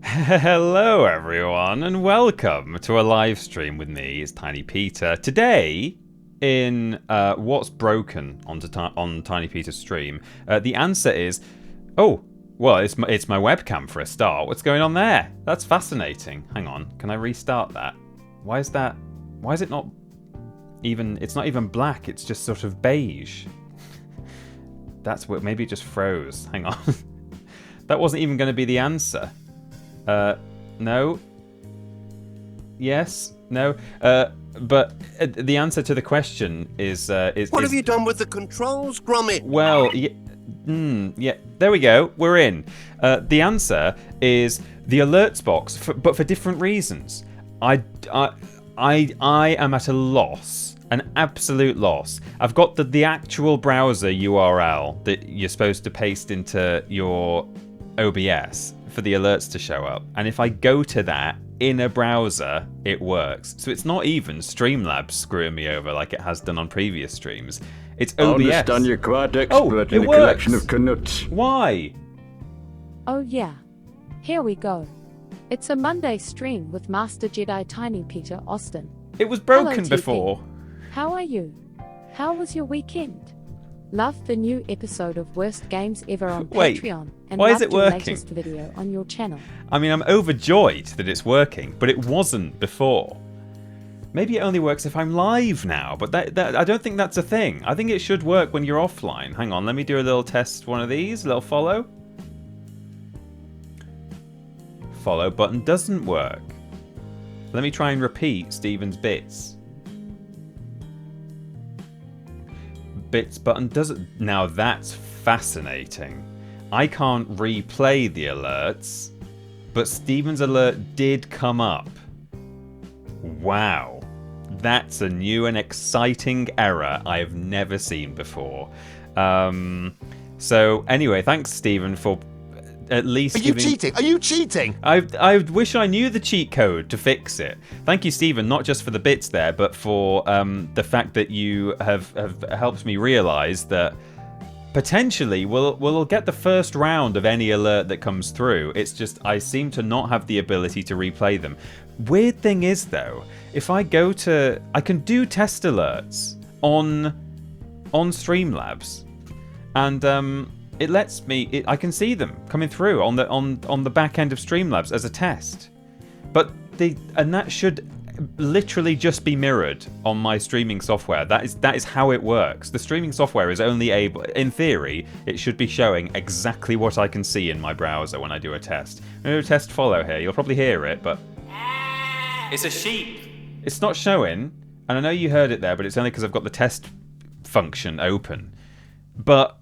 Hello everyone and welcome to a live stream with me. It's Tiny Peter. Today in what's broken on Tiny Peter's stream, the answer is, oh, well, it's my webcam for a start. What's going on there? That's fascinating. Hang on, can I restart that? Why is that? Why is it not even? It's not even black. It's just sort of beige. That's what. Maybe it just froze. Hang on. That wasn't even going to be the answer. No. Yes. No. But the answer to the question is. What have you done with the controls, Gromit? Well, yeah. There we go. We're in. The answer is the alerts box, but for different reasons. I am at a loss, an absolute loss. I've got the actual browser URL that you're supposed to paste into your OBS for the alerts to show up, and if I go to that in a browser, it works. So it's not even Streamlabs screwing me over like it has done on previous streams. It's OBS. I understand you're quite expert in a collection of Canuts. Why? Oh yeah, here we go. It's a Monday stream with Master Jedi Tiny Peter Austin. It was broken Hello, before. How are you? How was your weekend? Love the new episode of Worst Games Ever on Wait, Patreon. And why is loved it your working? latest video on your channel. I mean, I'm overjoyed that it's working, but it wasn't before. Maybe it only works if I'm live now, but that I don't think that's a thing. I think it should work when you're offline. Hang on, let me do a little test, one of these, a little follow. Follow button doesn't work. Let me try and repeat Stephen's bits. Bits button doesn't. Now that's fascinating. I can't replay the alerts, but Stephen's alert did come up. Wow. That's a new and exciting error I have never seen before. So anyway, thanks Stephen for at least Are you cheating? Are you cheating? I wish I knew the cheat code to fix it. Thank you, Stephen, not just for the bits there, but for the fact that you have helped me realise that potentially we'll get the first round of any alert that comes through. It's just I seem to not have the ability to replay them. Weird thing is, though, if I go to... I can do test alerts on Streamlabs, and it lets me... I can see them coming through on the back end of Streamlabs as a test. But that should literally just be mirrored on my streaming software. That is how it works. The streaming software is only able... In theory, it should be showing exactly what I can see in my browser when I do a test. I'm going to do a test follow here. You'll probably hear it, but... It's a sheep. It's not showing, and I know you heard it there, but it's only because I've got the test function open. But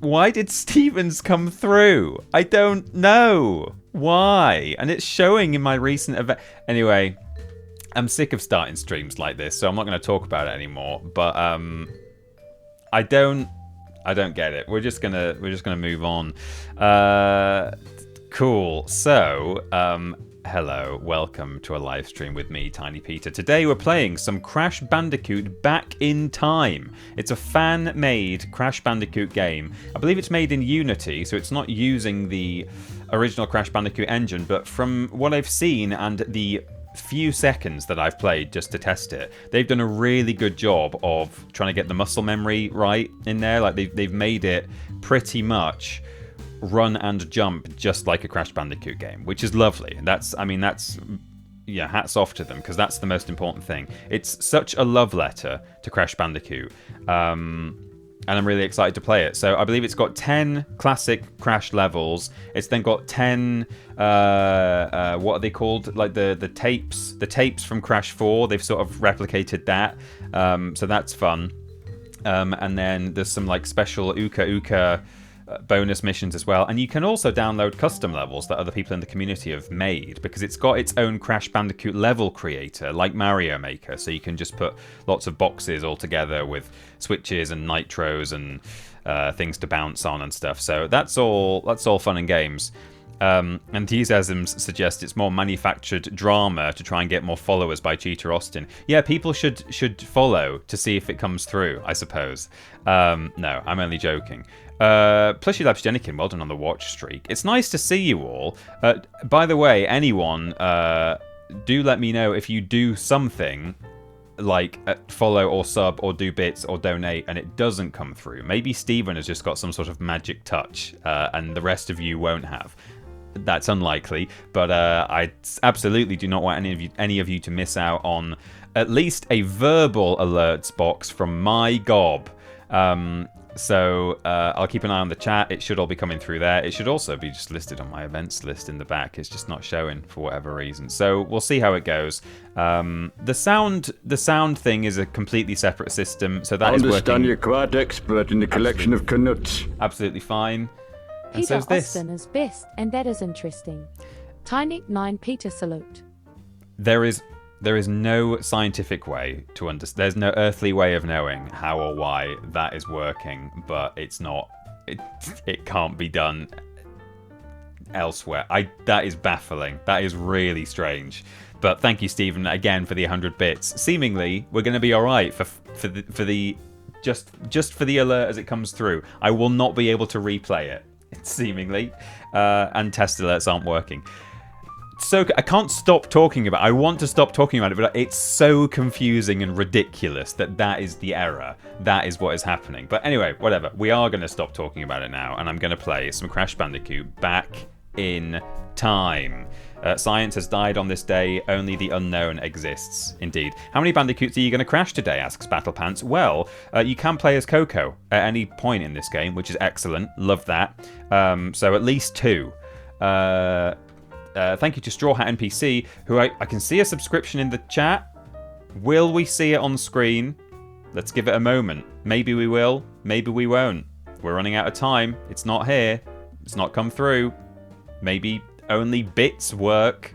why did Stevens come through? I don't know why. And it's showing in my recent event. Anyway, I'm sick of starting streams like this, so I'm not going to talk about it anymore. But I don't get it. We're just gonna move on. Cool. So hello, welcome to a live stream with me, Tiny Peter. Today we're playing some Crash Bandicoot Back in Time. It's a fan-made Crash Bandicoot game. I believe it's made in Unity, so it's not using the original Crash Bandicoot engine, but from what I've seen and the few seconds that I've played just to test it, they've done a really good job of trying to get the muscle memory right in there. Like they've made it pretty much run and jump just like a Crash Bandicoot game, which is lovely. That's hats off to them, because that's the most important thing. It's such a love letter to Crash Bandicoot, and I'm really excited to play it. So I believe it's got 10 classic Crash levels. It's then got 10 what are they called, like the tapes from Crash 4. They've sort of replicated that, so that's fun. And then there's some like special Uka bonus missions as well, and you can also download custom levels that other people in the community have made, because it's got its own Crash Bandicoot level creator like Mario Maker, so you can just put lots of boxes all together with switches and nitros and things to bounce on and stuff. So that's all fun and games. Enthusiasms suggest it's more manufactured drama to try and get more followers by Cheetah Austin. Yeah, people should follow to see if it comes through, I suppose. No, I'm only joking. Plushy Labs Jenikin, well done on the watch streak. It's nice to see you all. By the way, anyone, do let me know if you do something like follow or sub or do bits or donate and it doesn't come through. Maybe Stephen has just got some sort of magic touch and the rest of you won't have. That's unlikely, but I absolutely do not want any of you to miss out on at least a verbal alerts box from my gob. So I'll keep an eye on the chat. It should all be coming through there. It should also be just listed on my events list in the back. It's just not showing for whatever reason. So we'll see how it goes. The sound thing is a completely separate system, so that is working. I understand you're quite expert in the collection of canuts. Absolutely fine. And Peter so's this. Austin is best, and that is interesting. TinyPeter salute. There is no scientific way to understand. There's no earthly way of knowing how or why that is working, but it's not. It can't be done elsewhere. That is baffling. That is really strange. But thank you, Stephen, again for the 100 bits. Seemingly, we're going to be all right for the just for the alert as it comes through. I will not be able to replay it, seemingly, and test alerts aren't working. so... I can't stop talking about it. I want to stop talking about it, but it's so confusing and ridiculous that is the error. That is what is happening. But anyway, whatever. We are going to stop talking about it now, and I'm going to play some Crash Bandicoot back in time. Science has died on this day, only the unknown exists. Indeed. How many Bandicoots are you going to crash today, asks Battlepants. Well, you can play as Coco at any point in this game, which is excellent. Love that. So at least 2. Thank you to Straw Hat NPC, who I can see a subscription in the chat. Will we see it on screen? Let's give it a moment. Maybe we will, maybe we won't. We're running out of time. It's not here. It's not come through. Maybe only bits work.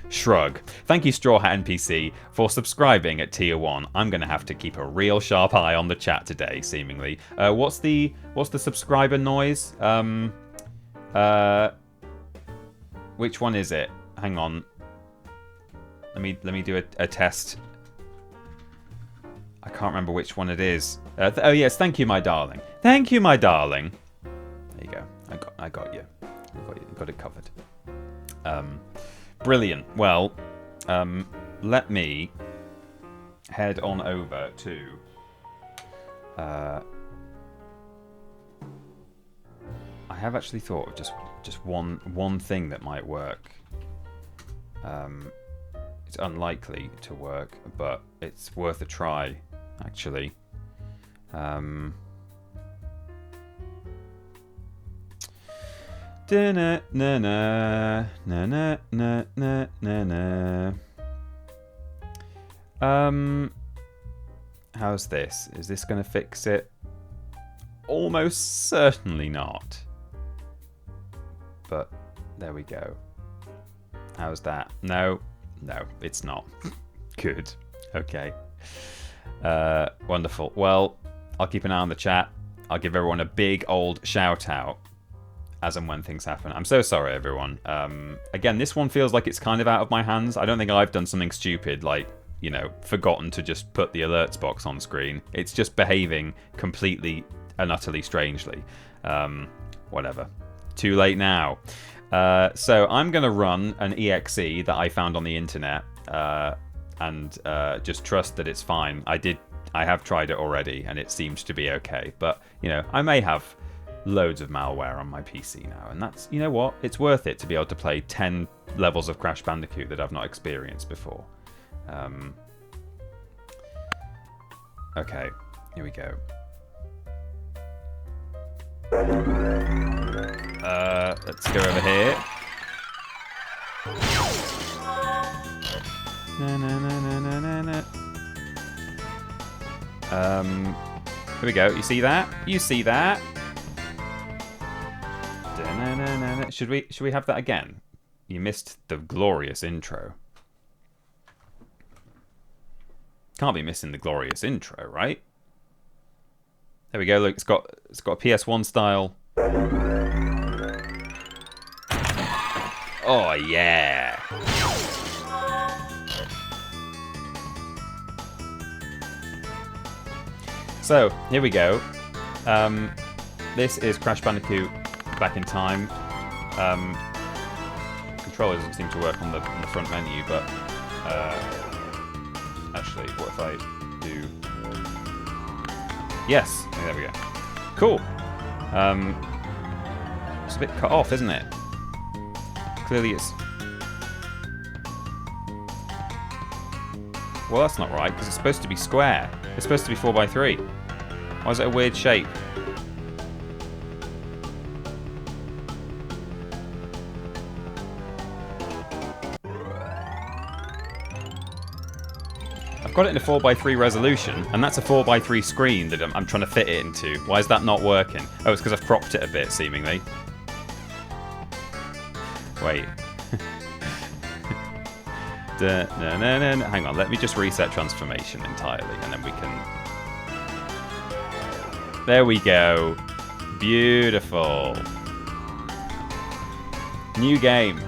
Shrug. Thank you, Straw Hat NPC, for subscribing at tier 1. I'm going to have to keep a real sharp eye on the chat today, seemingly. What's the subscriber noise? Which one is it? Hang on. Let me do a test. I can't remember which one it is. Oh yes, thank you, my darling. Thank you, my darling. There you go. I got you. Got it covered. Brilliant. Well, let me head on over to I have actually thought of just one thing that might work. It's unlikely to work, but it's worth a try, actually. How's this? Is this going to fix it? Almost certainly not. But there we go. How's that? No, it's not. Good. Okay. Wonderful. Well, I'll keep an eye on the chat. I'll give everyone a big old shout out as and when things happen. I'm so sorry, everyone. Again, this one feels like it's kind of out of my hands. I don't think I've done something stupid, like, you know, forgotten to just put the alerts box on screen. It's just behaving completely and utterly strangely. Whatever. Too late now. So I'm going to run an exe that I found on the internet and just trust that it's fine. I have tried it already and it seems to be okay. But, you know, I may have loads of malware on my PC now, and that's, you know what, it's worth it to be able to play 10 levels of Crash Bandicoot that I've not experienced before. Okay, here we go. Let's go over here. Here we go. You see that? You see that? Should we have that again? You missed the glorious intro. Can't be missing the glorious intro, right? There we go. Look, it's got a PS1 style. Oh yeah. So here we go. This is Crash Bandicoot Back in Time. Controller doesn't seem to work on the front menu, but actually, what if I do? Yes, there we go. Cool. It's a bit cut off, isn't it? Clearly, it's. Well, that's not right because it's supposed to be square. It's supposed to be 4x3. Why is it a weird shape? I've got it in a 4x3 resolution, and that's a 4x3 screen that I'm trying to fit it into. Why is that not working? Oh, it's because I've cropped it a bit, seemingly. Wait. Hang on, let me just reset transformation entirely, and then we can... There we go. Beautiful. New game.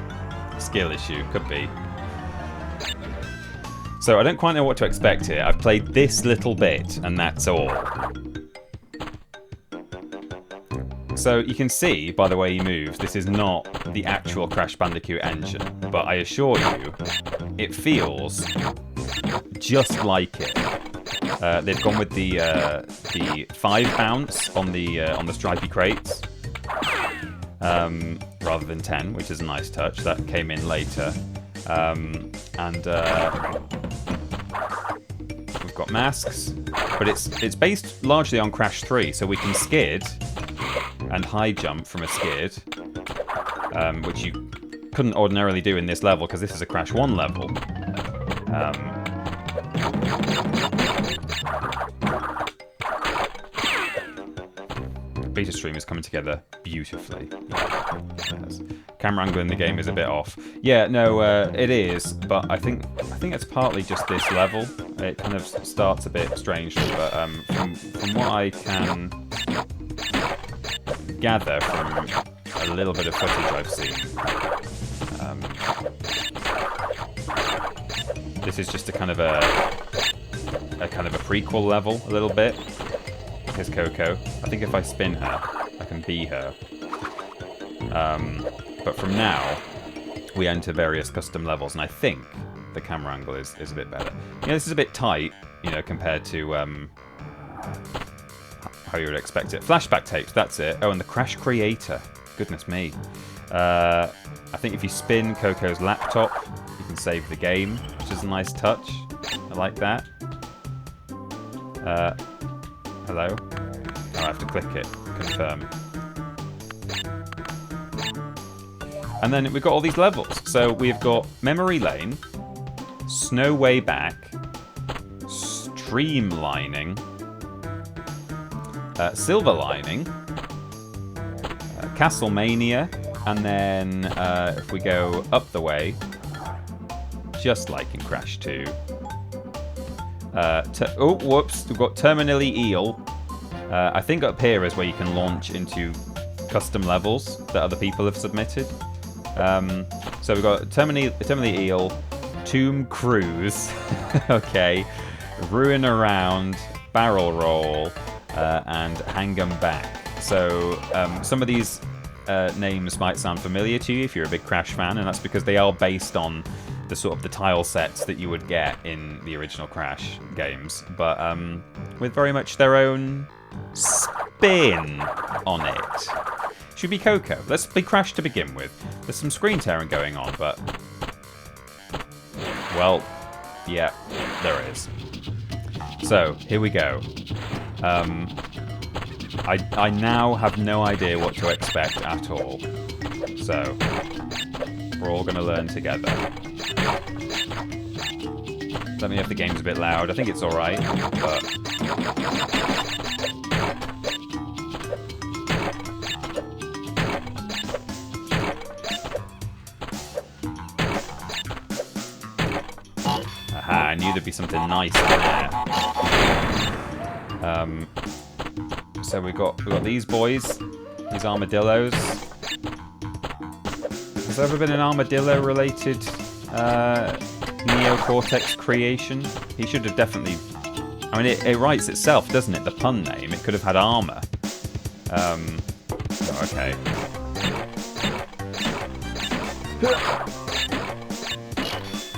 Skill issue, could be. So I don't quite know what to expect here. I've played this little bit, and that's all. So you can see by the way he moves, this is not the actual Crash Bandicoot engine, but I assure you, it feels just like it. They've gone with the 5 bounce on the stripy crates, rather than 10, which is a nice touch. That came in later, and we've got masks, but it's based largely on Crash 3, so we can skid and high jump from a skid, which you couldn't ordinarily do in this level because this is a Crash 1 level. Beta stream is coming together beautifully. Yes. Camera angle in the game is a bit off. Yeah, no, it is, but I think it's partly just this level. It kind of starts a bit strangely, but from what I can gather from a little bit of footage I've seen, this is just a kind of a prequel level, a little bit. Here's Coco. I think if I spin her, I can be her. But from now, we enter various custom levels, and I think the camera angle is a bit better. You know, this is a bit tight, you know, compared to how you would expect it. Flashback tapes, that's it. Oh, and the Crash Creator. Goodness me. I think if you spin Coco's laptop, you can save the game, which is a nice touch. I like that. Hello? Oh, I have to click it. Confirm. And then we've got all these levels. So we've got Memory Lane, Snow Way Back, Streamlining, Silver Lining, Castlemania, and then if we go up the way, just like in Crash 2. Oh, whoops, we've got Terminally Eel. I think up here is where you can launch into custom levels that other people have submitted. So we've got Terminally Eel, Tomb Cruise, okay, Ruin Around, Barrel Roll, and Hang 'em Back. So some of these names might sound familiar to you if you're a big Crash fan, and that's because they are based on the sort of the tile sets that you would get in the original Crash games, but with very much their own spin on it. Should be Coco. Let's be Crash to begin with. There's some screen tearing going on, but well, yeah, there is. So here we go. I now have no idea what to expect at all. So we're all going to learn together. Let me know if the game's a bit loud. I think it's alright, but aha, I knew there'd be something nice in there. So we've got these boys, these armadillos. Has there ever been an armadillo-related Neo-Cortex creation? He should have definitely... I mean, it writes itself, doesn't it? The pun name. It could have had armor. Oh, okay.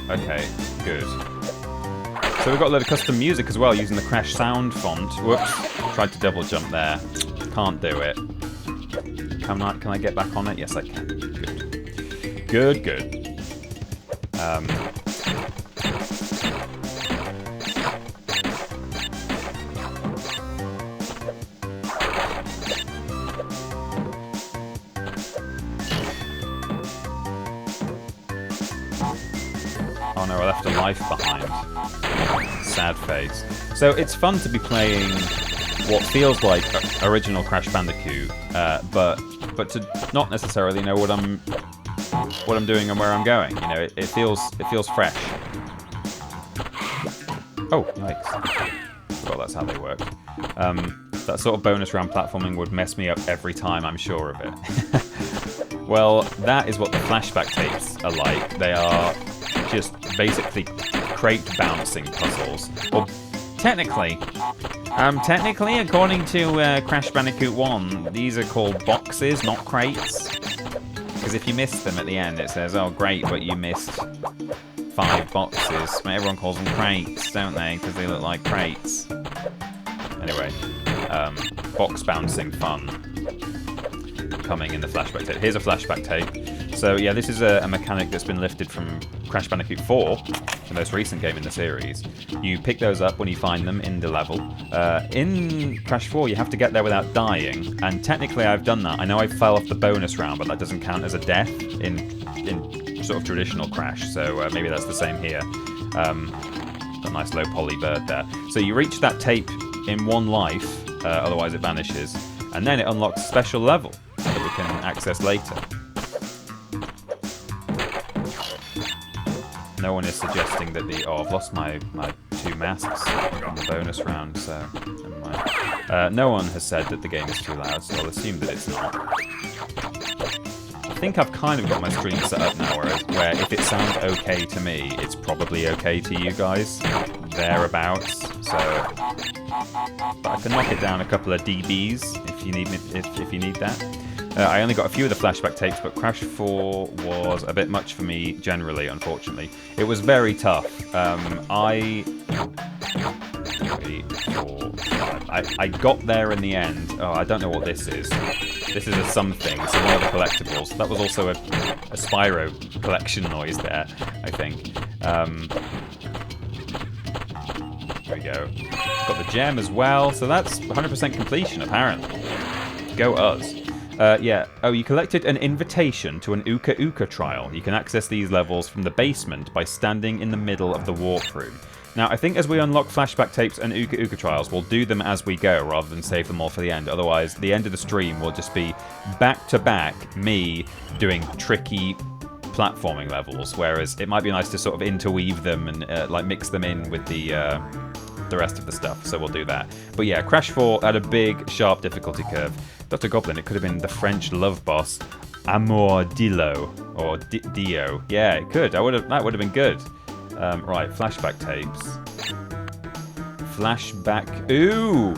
Okay, good. So we've got a load of custom music as well, using the Crash sound font. Whoops. Tried to double jump there. Can't do it. Can I get back on it? Yes, I can. Good. Good. Oh no, I left a life behind. Sad face. So it's fun to be playing what feels like original Crash Bandicoot, but to not necessarily know what I'm doing and where I'm going. You know, it feels fresh. Oh, yikes! Forgot that's how they work. That sort of bonus round platforming would mess me up every time. I'm sure of it. Well, that is what the flashback tapes are like. They are just basically crate bouncing puzzles, or technically, according to Crash Bandicoot 1, these are called boxes, not crates. Because if you miss them at the end, it says, "Oh, great, but you missed 5 boxes." Everyone calls them crates, don't they? Because they look like crates. Anyway, box bouncing fun coming in the flashback tape. Here's a flashback tape. So yeah, this is a mechanic that's been lifted from Crash Bandicoot 4, the most recent game in the series. You pick those up when you find them in the level. In Crash 4, you have to get there without dying, and technically I've done that. I know I fell off the bonus round, but that doesn't count as a death in sort of traditional Crash, so maybe that's the same here. A nice low poly bird there. So you reach that tape in 1 life, otherwise it vanishes, and then it unlocks a special level that we can access later. No one is suggesting that the... Oh, I've lost my 2 masks on the bonus round, so never mind. No one has said that the game is too loud, so I'll assume that it's not. I think I've kind of got my stream set up now, where if it sounds okay to me, it's probably okay to you guys. Thereabouts. So... But I can knock it down a couple of dBs if you need if you need that. I only got a few of the flashback tapes, but Crash 4 was a bit much for me generally, unfortunately. It was very tough. 3, 4, 5. I got there in the end. Oh, I don't know what this is. This is a something. It's one of the collectibles. That was also a Spyro collection noise there, I think. There we go. Got the gem as well, so that's 100% completion, apparently. Go us. Yeah. Oh, you collected an invitation to an Uka Uka trial. You can access these levels from the basement by standing in the middle of the warp room. Now, I think as we unlock flashback tapes and Uka Uka trials, we'll do them as we go rather than save them all for the end. Otherwise, the end of the stream will just be back-to-back me doing tricky platforming levels, whereas it might be nice to sort of interweave them and like mix them in with the rest of the stuff, so we'll do that. But yeah, Crash 4 had a big, sharp difficulty curve. Dr. Goblin, it could have been the French love boss, Amordillo, or Dio. Yeah, it could. That would have been good. Right, flashback tapes. Flashback. Ooh!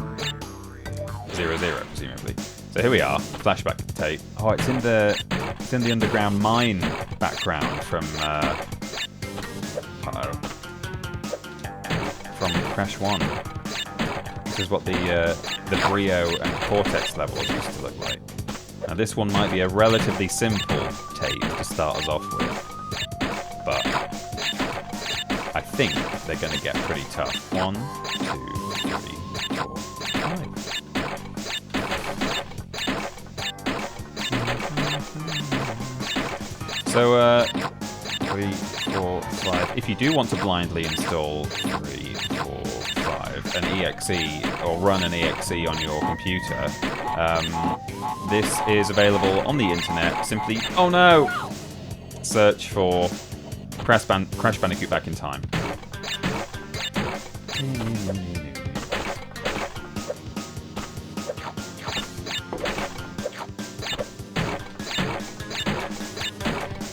0-0, presumably. So here we are, flashback tape. Oh, it's in the underground mine background from from Crash 1. This is what the Brio and Cortex levels used to look like. Now this one might be a relatively simple tape to start us off with, but I think they're going to get pretty tough. 1, 2, 3, 4, 5. So 3, 4, 5. If you do want to blindly install 3, 4, 5, an EXE or run an EXE on your computer, this is available on the internet. Simply, oh no, search for Crash Bandicoot Back in Time.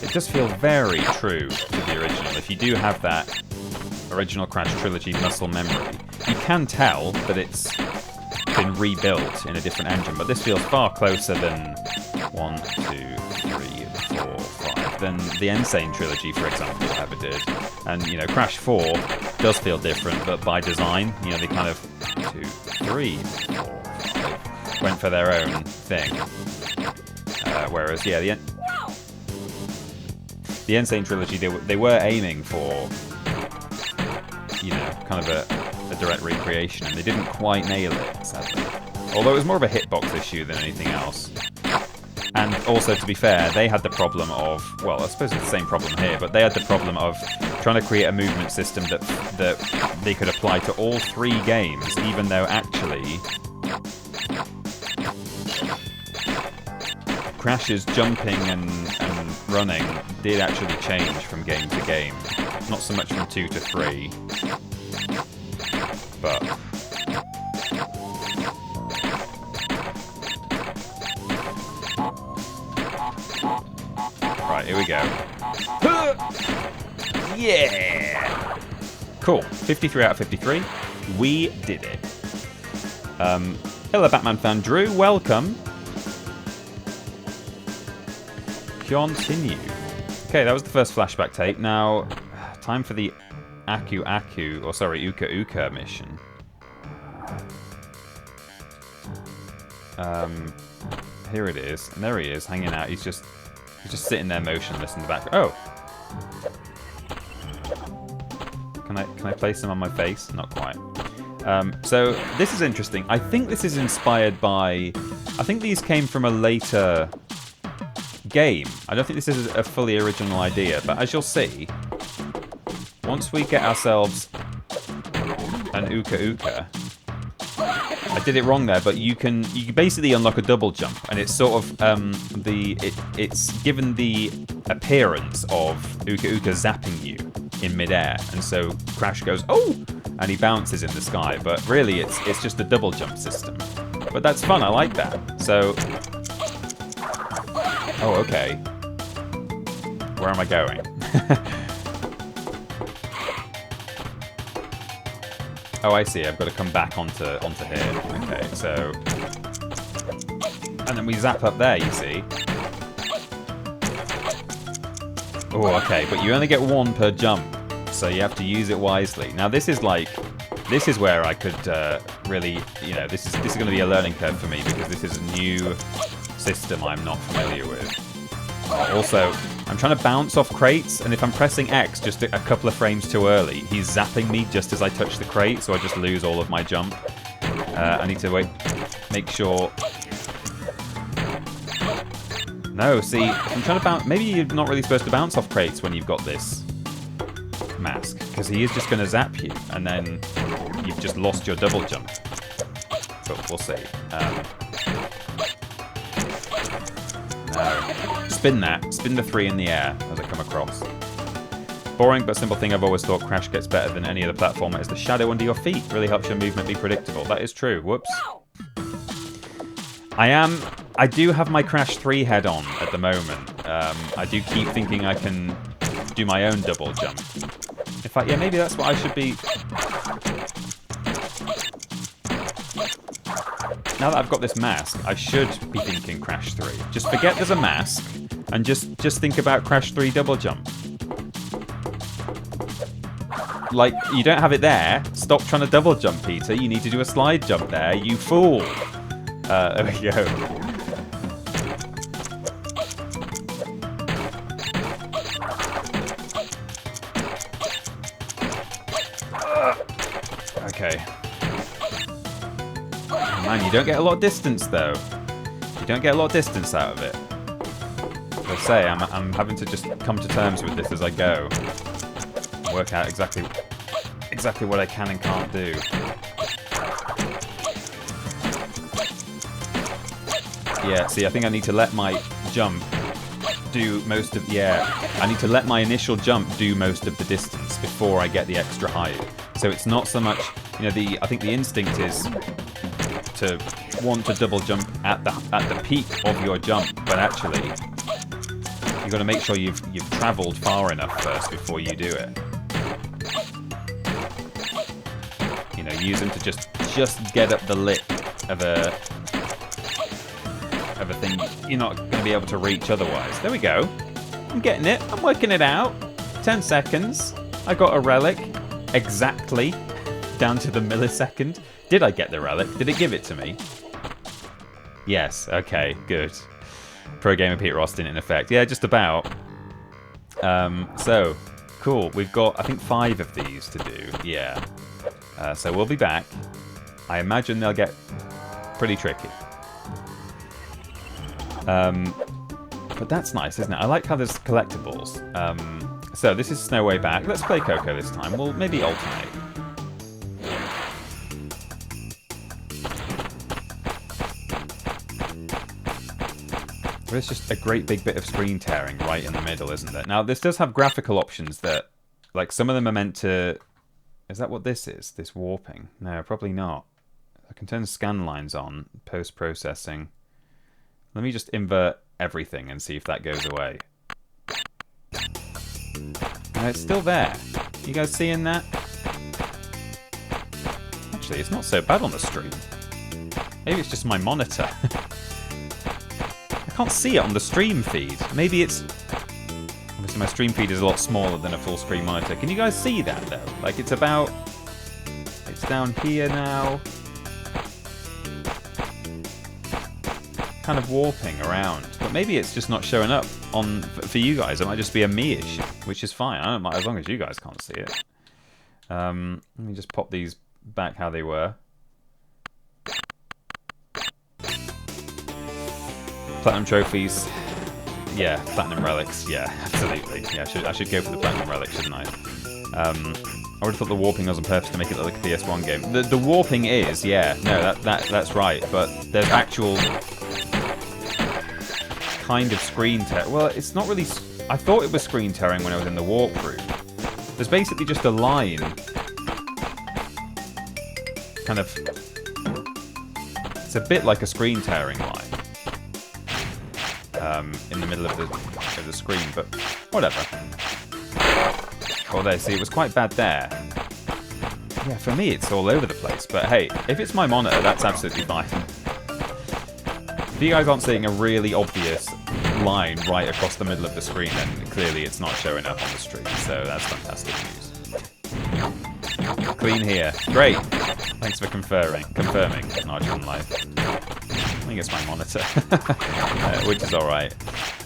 It does feel very true to the original. If you do have that original Crash trilogy muscle memory, you can tell that it's been rebuilt in a different engine, but this feels far closer than 1, 2, 3, 4, 5 than the Insane trilogy, for example, ever did. And you know, Crash 4 does feel different, but by design, you know, they kind of 2, 3, 4, 5 went for their own thing. Whereas, yeah, the Insane trilogy, they were aiming for, you know, kind of a direct recreation, and they didn't quite nail it, sadly. Although it was more of a hitbox issue than anything else. And also, to be fair, they had the problem of, well, I suppose it's the same problem here, but they had the problem of trying to create a movement system that they could apply to all 3 games, even though actually Crash's jumping and running did actually change from game to game. Not so much from 2 to 3. But right, here we go. Yeah! Cool. 53 out of 53. We did it. Hello, Batman fan Drew. Welcome. Continue. Okay, that was the first flashback tape. Now, time for the Uka Uka mission. Here it is. And there he is, hanging out. He's just sitting there motionless in the back. Oh! Can I place him on my face? Not quite. So this is interesting. I think this is inspired by... I think these came from a later game. I don't think this is a fully original idea, but as you'll see, once we get ourselves an Uka Uka... I did it wrong there, but you can basically unlock a double jump, and it's sort of it's given the appearance of Uka Uka zapping you in midair, and so Crash goes, oh, and he bounces in the sky. But really, it's just a double jump system. But that's fun. I like that. So, oh, okay. Where am I going? Oh, I see. I've got to come back onto here. Okay, so... And then we zap up there, you see. Oh, okay, but you only get one per jump, so you have to use it wisely. Now, this is where I could really, this is going to be a learning curve for me, because this is a new system I'm not familiar with. Also, I'm trying to bounce off crates, and if I'm pressing X just a couple of frames too early, he's zapping me just as I touch the crate, so I just lose all of my jump. I need to make sure... No, see, if I'm trying to bounce... Maybe you're not really supposed to bounce off crates when you've got this mask, because he is just going to zap you, and then you've just lost your double jump. But we'll see. No. Spin the 3 in the air as I come across. Boring but simple thing I've always thought Crash gets better than any other platformer is the shadow under your feet. Really helps your movement be predictable. That is true. Whoops. I do have my Crash 3 head on at the moment. I do keep thinking I can do my own double jump. In fact, yeah, maybe that's what I should be... Now that I've got this mask, I should be thinking Crash 3. Just forget there's a mask, and just think about Crash 3 double jump. Like, you don't have it there. Stop trying to double jump, Peter. You need to do a slide jump there, you fool. There we go. Okay. Oh man, you don't get a lot of distance though. You don't get a lot of distance out of it. As I say, I'm having to just come to terms with this as I go. Work out exactly what I can and can't do. Yeah, see, I think I need to let my jump do most of... Yeah, I need to let my initial jump do most of the distance before I get the extra height. So it's not so much... I think the instinct is to want to double jump at the peak of your jump, but actually you've got to make sure you've travelled far enough first before you do it. Use them to just get up the lip of a thing you're not going to be able to reach otherwise. There we go. I'm getting it. I'm working it out. 10 seconds. I got a relic. Exactly. Down to the millisecond. Did I get the relic? Did it give it to me? Yes. Okay. Good. Pro Gamer Pete Rostin in effect. Yeah, just about. So, cool. We've got, I think, 5 of these to do. Yeah. So we'll be back. I imagine they'll get pretty tricky. But that's nice, isn't it? I like how there's collectibles. So this is Snow Way Back. Let's play Coco this time. We'll maybe alternate. There's just a great big bit of screen tearing right in the middle, isn't there? Now, this does have graphical options that, like, some of them are meant to... Is that what this is? This warping? No, probably not. I can turn the scan lines on, post-processing. Let me just invert everything and see if that goes away. No, it's still there. You guys seeing that? actually. It's not so bad on the stream. Maybe it's just my monitor. I can't see it on the stream feed. Maybe it's... Obviously my stream feed is a lot smaller than a full screen monitor. Can you guys see that though? Like it's about... It's down here now. Kind of warping around. But maybe it's just not showing up on for you guys. It might just be a me issue, which is fine. I don't mind as long as you guys can't see it. Let me just pop these back how they were. Platinum trophies. Yeah, platinum relics. Yeah, absolutely. Yeah, I should go for the platinum relics, shouldn't I? I would have thought the warping was on purpose to make it look like a PS1 game. The warping is, yeah, no, that's right. But there's actual kind of screen tear. Well, it's not really. I thought it was screen tearing when I was in the warp room. There's basically just a line, kind of. It's a bit like a screen tearing line. In the middle of the screen, but whatever. Oh, there, see, it was quite bad there. Yeah, for me, it's all over the place, but hey, if it's my monitor, that's absolutely fine. If you guys aren't seeing a really obvious line right across the middle of the screen, then clearly it's not showing up on the stream, so that's fantastic news. Clean here. Great. Thanks for confirming, Nigel on live. I think it's my monitor, which is alright.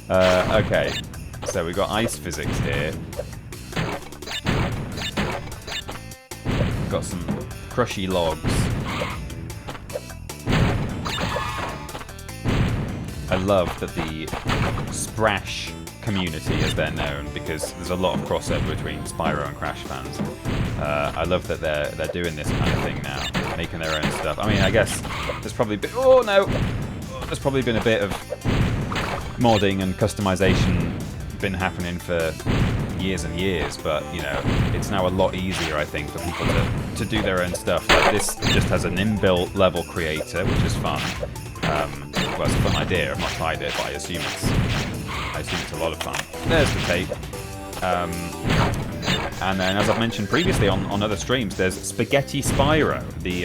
Okay, so we've got ice physics here. We've got some crushy logs. I love that the Sprash community, as they're known, because there's a lot of crossover between Spyro and Crash fans. I love that they're doing this kind of thing now, making their own stuff. I mean, I guess there's probably been, there's probably been a bit of modding and customization been happening for years and years, but you know, it's now a lot easier, I think, for people to do their own stuff. Like this just has an inbuilt level creator, which is fun. Well, it's a fun idea. I've not tried it, but I assume it's a lot of fun. There's the tape. And then, as I've mentioned previously on other streams, there's Spaghetti Spyro, the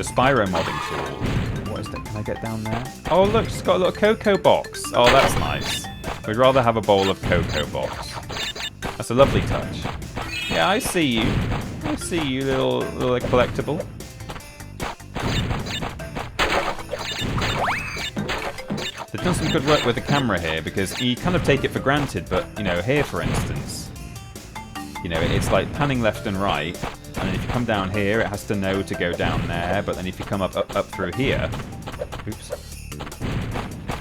Spyro modding tool. What is that? Can I get down there? Oh, look, it's got a little cocoa box. Oh, that's nice. We'd rather have a bowl of cocoa box. That's a lovely touch. Yeah, I see you. I see you, little collectible. They've done some good work with the camera here, because you kind of take it for granted, but, you know, here, for instance, you know, it's like panning left and right, and then if you come down here, it has to know to go down there, but then if you come up through here, oops,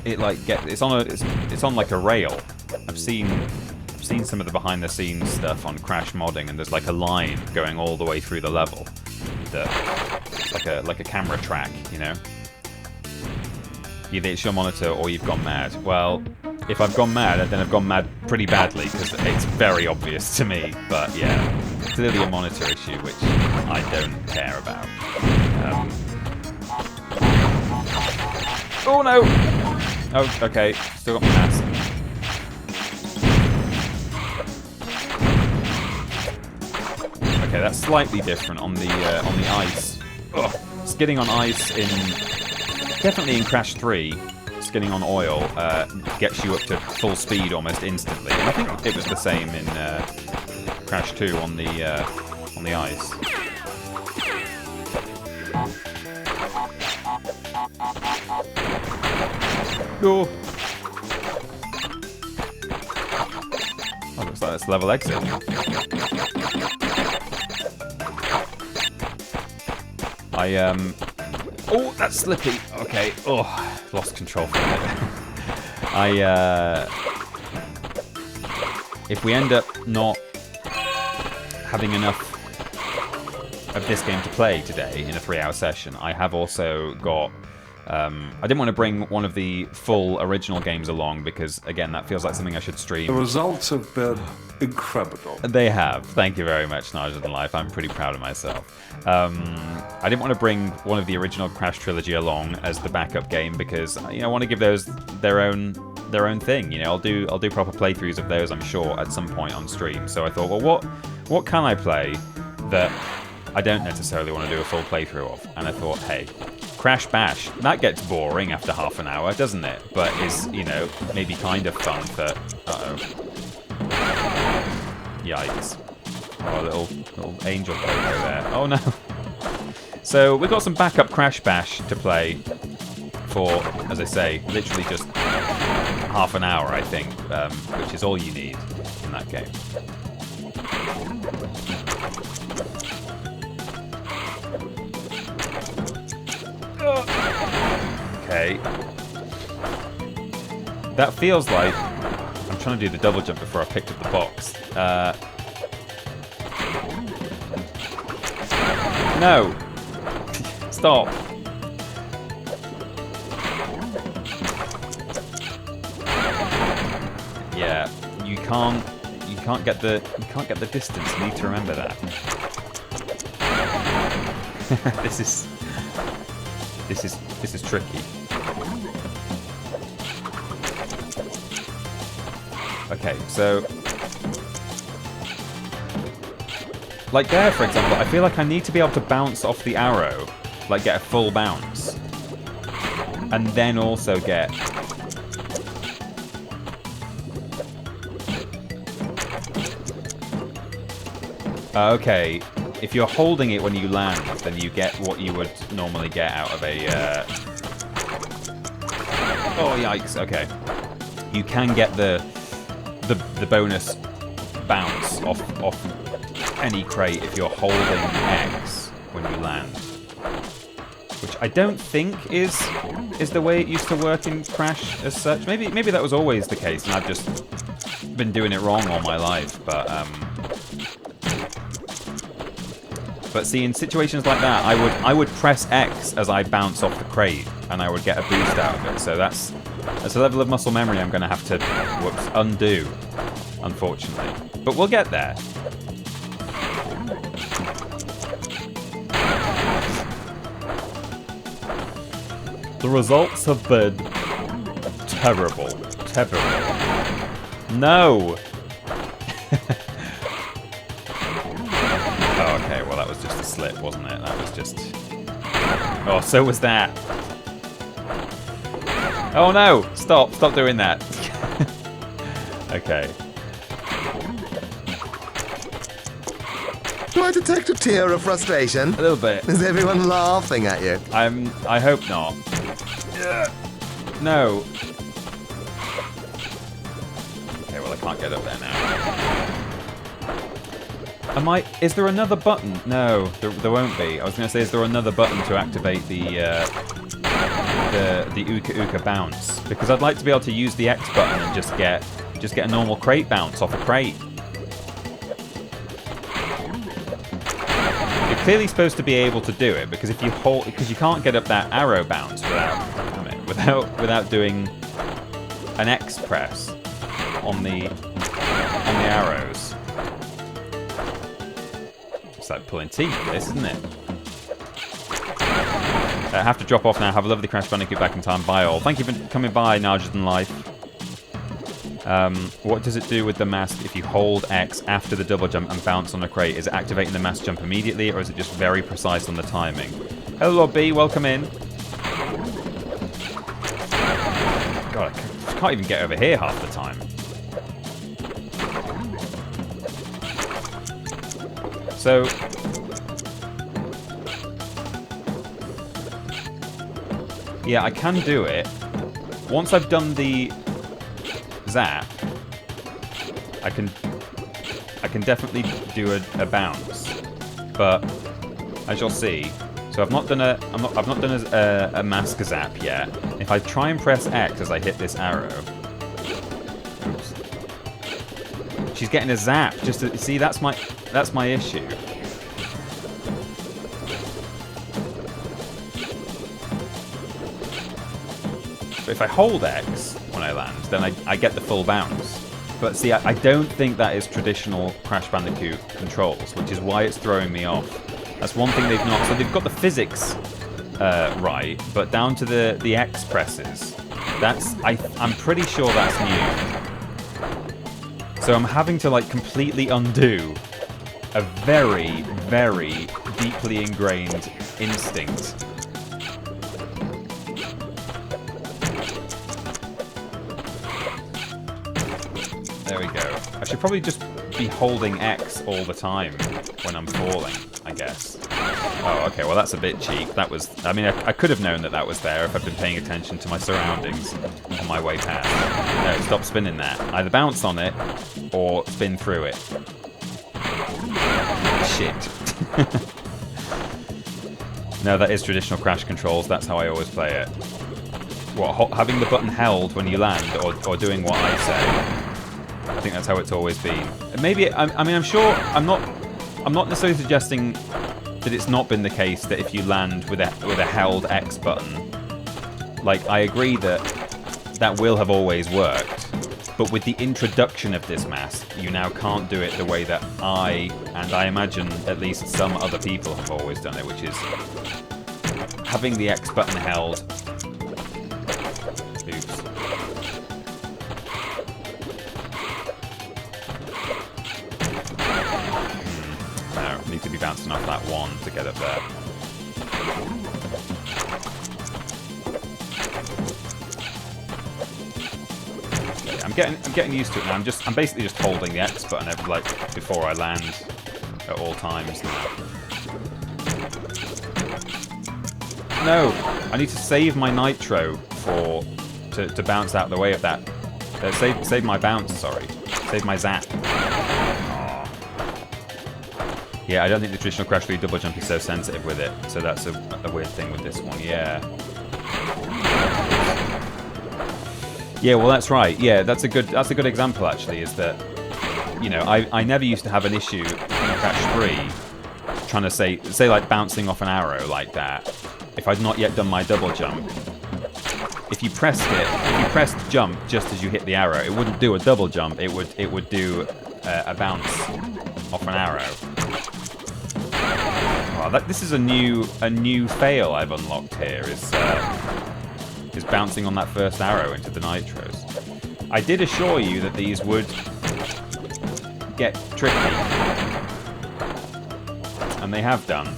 it like it's on like a rail. I've seen some of the behind the scenes stuff on Crash modding, and there's like a line going all the way through the level. It's like a camera track, you know. Either it's your monitor or you've gone mad. Well, if I've gone mad, then I've gone mad pretty badly, because it's very obvious to me. But yeah, clearly a monitor issue, which I don't care about. Oh no! Oh, okay. Still got my mask. Okay, that's slightly different on the ice. Ugh. Skidding on ice definitely in Crash 3, skidding on oil gets you up to full speed almost instantly. And I think it was the same in Crash 2 on the ice. Oh, looks like that's level exit. Oh, that's slippy. Okay. Oh, lost control for a minute. If we end up not having enough of this game to play today in a 3-hour session, I have also got... I didn't want to bring one of the full original games along, because, again, that feels like something I should stream. The results have been incredible. They have. Thank you very much, Nigel in Life. I'm pretty proud of myself. I didn't want to bring one of the original Crash trilogy along as the backup game, because I want to give those their own thing. You know, I'll do proper playthroughs of those, I'm sure, at some point on stream. So I thought, well, what can I play that I don't necessarily want to do a full playthrough of. And I thought, hey, Crash Bash, that gets boring after half an hour, doesn't it? But is, you know, maybe kind of fun for... Uh-oh. Yikes. Oh, a little angel pogo there. Oh, no. So we've got some backup Crash Bash to play for, as I say, literally just half an hour, I think, which is all you need in that game. Okay. That feels like... I'm trying to do the double jump before I picked up the box. No! Stop! Yeah, you can't get the distance. You need to remember that. This is tricky. Okay, so like there, for example, I feel like I need to be able to bounce off the arrow, like get a full bounce, and then also get... Okay, if you're holding it when you land, then you get what you would normally get out of a... Oh, yikes, okay. You can get the bonus bounce off any crate if you're holding X when you land, which I don't think is the way it used to work in Crash as such. Maybe that was always the case, and I've just been doing it wrong all my life. But see, in situations like that, I would press X as I bounce off the crate, and I would get a boost out of it. So that's a level of muscle memory I'm going to have to undo, unfortunately. But we'll get there. The results have been terrible. No! Oh, okay, well that was just a slip, wasn't it? That was just... Oh, so was that. Oh no! Stop doing that. Okay. Do I detect a tear of frustration? A little bit. Is everyone laughing at you? I hope not. No. Okay, well I can't get up there now. Is there another button? No, there won't be. I was going to say, is there another button to activate the Uka Uka bounce? Because I'd like to be able to use the X button and just get a normal crate bounce off a crate. You're clearly supposed to be able to do it, because if you hold, because you can't get up that arrow bounce without doing an X press on the arrows. It's like pulling teeth, this, isn't it? I have to drop off now. Have a lovely Crash Bandicoot back in time. Bye all. Thank you for coming by, Larger Than Life. What does it do with the mask if you hold X after the double jump and bounce on a crate? Is it activating the mask jump immediately, or is it just very precise on the timing? Hello, Lord B. Welcome in. God, I can't even get over here half the time. So... yeah, I can do it. Once I've done the zap, I can definitely do a bounce. But as you'll see, so I've not done a mask zap yet. If I try and press X as I hit this arrow, oops, she's getting a zap. Just to, see, that's my issue. But if I hold X when I land, then I get the full bounce. But see, I don't think that is traditional Crash Bandicoot controls, which is why it's throwing me off. That's one thing they've not... So they've got the physics right, but down to the X presses, I'm pretty sure that's new. So I'm having to like completely undo a very, very deeply ingrained instinct. There we go. I should probably just be holding X all the time when I'm falling, I guess. Oh, okay, well that's a bit cheap. That was... I mean, I could have known that that was there if I'd been paying attention to my surroundings on my way past. No, stop spinning that. Either bounce on it, or spin through it. Shit. No, that is traditional Crash controls. That's how I always play it. What, having the button held when you land, or doing what I say? I think that's how it's always been. Maybe, I mean, I'm sure, I'm not necessarily suggesting that it's not been the case that if you land with a held X button, like, I agree that that will have always worked, but with the introduction of this mask, you now can't do it the way that I imagine at least some other people have always done it, which is having the X button held. Oops. No, need to be bouncing off that one to get up there. I'm getting used to it now. I'm basically just holding the X button like before I land at all times now. No, I need to save my nitro to bounce out the way of that. Save my bounce. Sorry, save my zap. Aww. Yeah, I don't think the traditional Crash 3 double jump is so sensitive with it. So that's a weird thing with this one. Yeah. Yeah, well, that's right. Yeah, that's a good example actually. Is that, you know, I never used to have an issue in Crash 3 trying to say like bouncing off an arrow like that. If I'd not yet done my double jump, if you pressed jump just as you hit the arrow, it wouldn't do a double jump. It would do a bounce off an arrow. Wow, this is a new fail I've unlocked here. Is bouncing on that first arrow into the nitros. I did assure you that these would get tricky, and they have done.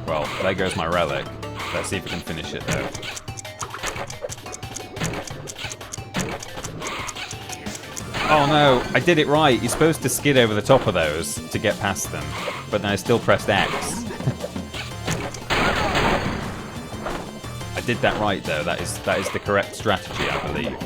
Well, there goes my relic. Let's see if we can finish it, though. Oh no, I did it right. You're supposed to skid over the top of those to get past them, but then I still pressed X. I did that right, though. That is the correct strategy, I believe.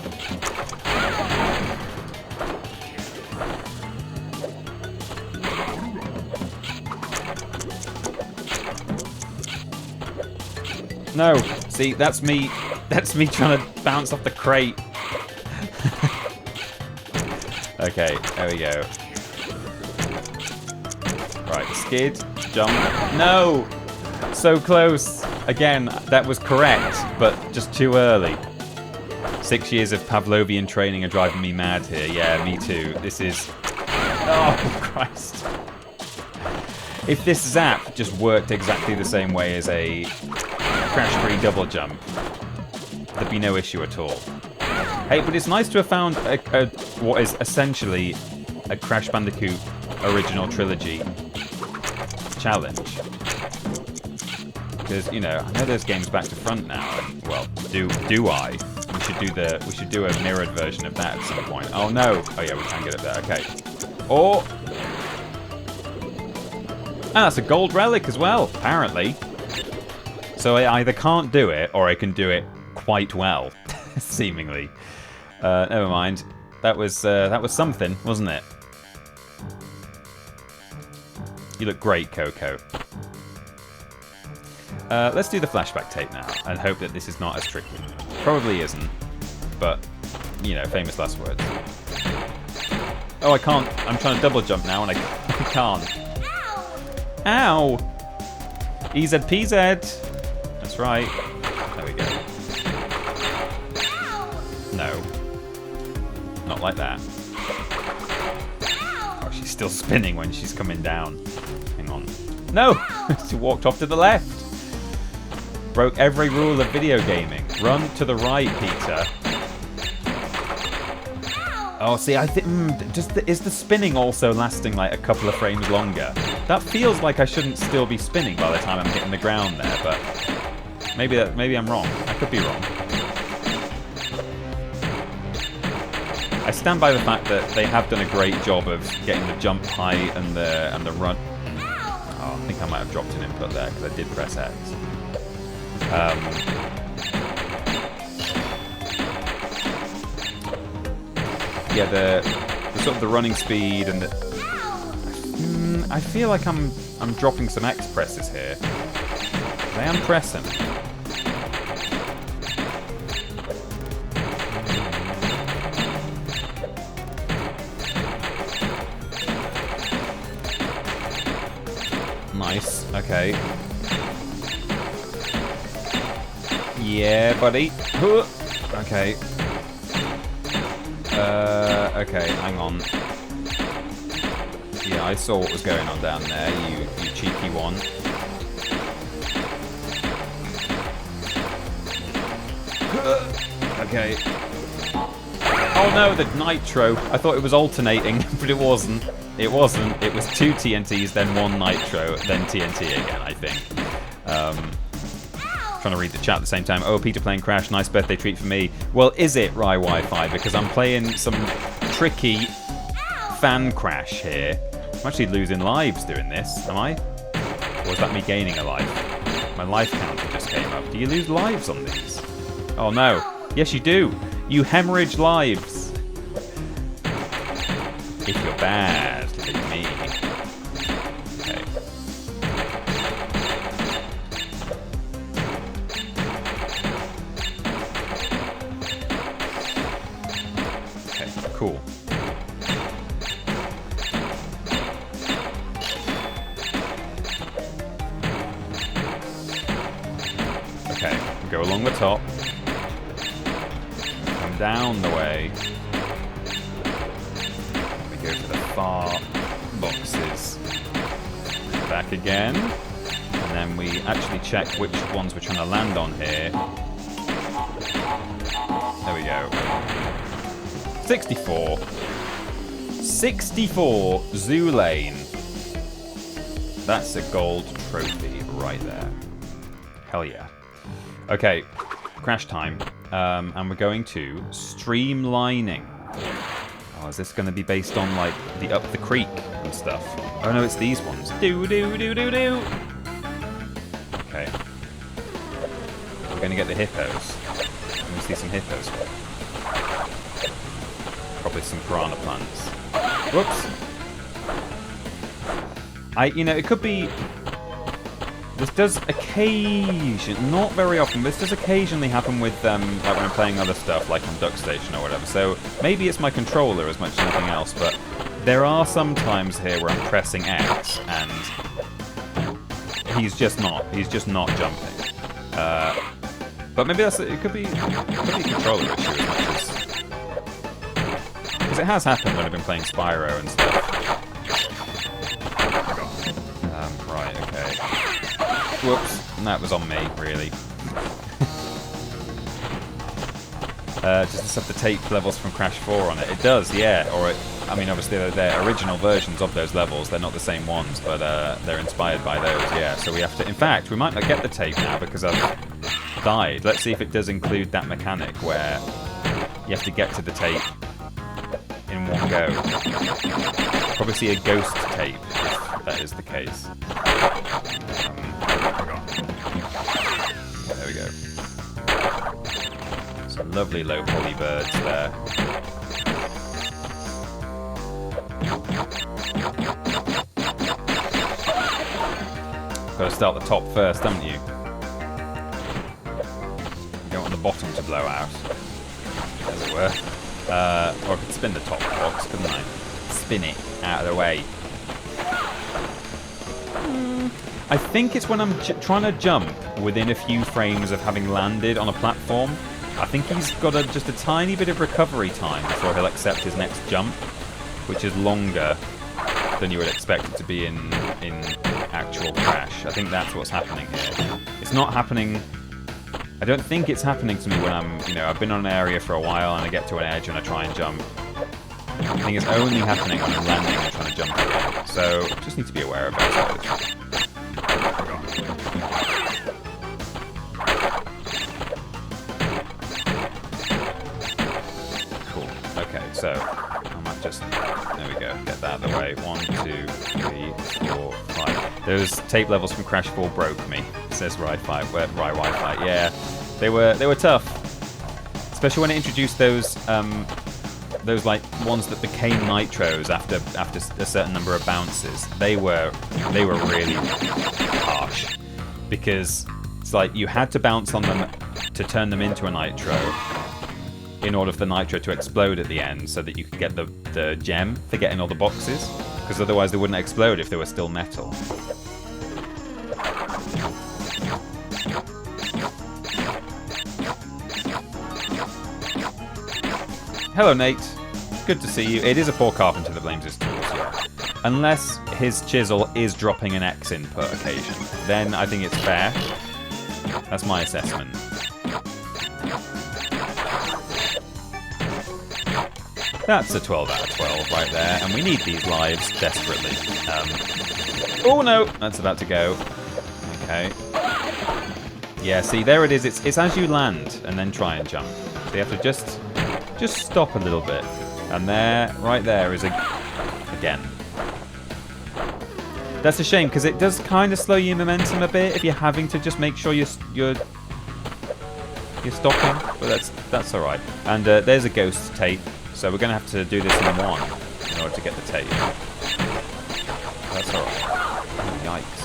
No, see, that's me trying to bounce off the crate. Okay, there we go. Right, skid, jump. No! So close. Again, that was correct, but just too early. 6 years of Pavlovian training are driving me mad here. Yeah, me too. This is... Oh, Christ. If this zap just worked exactly the same way as a Crash 3 double jump, there'd be no issue at all. Hey, but it's nice to have found what is essentially a Crash Bandicoot original trilogy challenge. Because, you know, I know there's games back to front now, and, well, do I? We should do a mirrored version of that at some point. Oh no! Oh yeah, we can get it there. Okay. Or that's a gold relic as well, apparently. So I either can't do it, or I can do it quite well, seemingly. Never mind. That was something, wasn't it? You look great, Coco. Let's do the flashback tape now, and hope that this is not as tricky. Probably isn't, but, you know, famous last words. Oh, I can't. I'm trying to double jump now, and I can't. Ow! EZPZ! That's right. There we go. No. Not like that. Oh, she's still spinning when she's coming down. Hang on. No! She walked off to the left. Broke every rule of video gaming. Run to the right, Peter. Oh, see, I think is the spinning also lasting like a couple of frames longer? That feels like I shouldn't still be spinning by the time I'm hitting the ground there, but maybe I'm wrong. I could be wrong. I stand by the fact that they have done a great job of getting the jump height and the run. Oh, I think I might have dropped an input there because I did press X. Yeah, the sort of the running speed and the. I feel like I'm dropping some X presses here. I am pressing. Nice. Okay. Yeah, buddy. Okay. Okay, hang on. Yeah, I saw what was going on down there, you cheeky one. Okay. Oh no, the nitro. I thought it was alternating, but it wasn't. It wasn't. It was 2 TNTs, then 1 nitro, then TNT again, I think. Trying to read the chat at the same time. Oh, Peter playing Crash, nice birthday treat for me. Well, is it, Rye Wi-Fi? Because I'm playing some tricky fan Crash here. I'm actually losing lives doing this, am I? Or is that me gaining a life? My life counter just came up. Do you lose lives on these? Oh no. Yes, you do. You hemorrhage lives. If you're bad, like me. Okay. Okay, cool. Okay, go along the top. Come down the way. We go to the far boxes. Back again. And then we actually check which ones we're trying to land on here. There we go. 64. 64 Zoo Lane. That's a gold trophy right there. Hell yeah. Okay, crash time. And we're going to streamlining. Oh, is this going to be based on like the up the creek and stuff? Oh no, it's these ones. Do. Okay. We're going to get the hippos. Let me see some hippos. Probably some piranha plants. Whoops. It could be. This does not very often, but this does occasionally happen with, like when I'm playing other stuff, like on Duck Station or whatever. So maybe it's my controller as much as anything else, but there are some times here where I'm pressing X and he's just not jumping. But maybe it could be a controller issue as much as, because it has happened when I've been playing Spyro and stuff. Right, okay. Whoops, that was on me, really. Does this have the tape levels from Crash 4 on it? It does, yeah. Obviously they're original versions of those levels. They're not the same ones, but they're inspired by those, yeah. So we have to... In fact, we might not get the tape now because I've died. Let's see if it does include that mechanic where you have to get to the tape in one go. Probably see a ghost tape if that is the case. There we go. Some lovely low poly birds there. Got to start the top first, haven't you? You don't want the bottom to blow out, as it were. Or I could spin the top box, couldn't I? Spin it out of the way. I think it's when I'm trying to jump within a few frames of having landed on a platform. I think he's got just a tiny bit of recovery time before he'll accept his next jump, which is longer than you would expect it to be in actual Crash. I think that's what's happening here. It's not happening. I don't think it's happening to me when I'm, I've been on an area for a while and I get to an edge and I try and jump. I think it's only happening when I'm landing and trying to jump again. So just need to be aware of it, I suppose. Cool. Okay, so I might just, there we go, get that out of the way. 1, 2, 3, 4, 5. Those tape levels from Crash 4 broke me. It says Wi-Fi. Yeah, they were tough, especially when it introduced those like ones that became nitros after a certain number of bounces. They were really harsh because it's like you had to bounce on them to turn them into a nitro in order for the nitro to explode at the end, so that you could get the gem for getting all the boxes, because otherwise they wouldn't explode if they were still metal. Hello, Nate. Good to see you. It is a poor carpenter that blames his tools, yeah. Unless his chisel is dropping an X in per occasion, then I think it's fair. That's my assessment. That's a 12 out of 12 right there, and we need these lives desperately. Oh no, that's about to go. Okay. Yeah, see, there it is. It's as you land and then try and jump. So you have to just stop a little bit. And there, right there is again. That's a shame, because it does kind of slow your momentum a bit if you're having to just make sure you're stopping, but that's all right. And there's a ghost tape, so we're going to have to do this in one in order to get the tape. That's all right. Oh, yikes.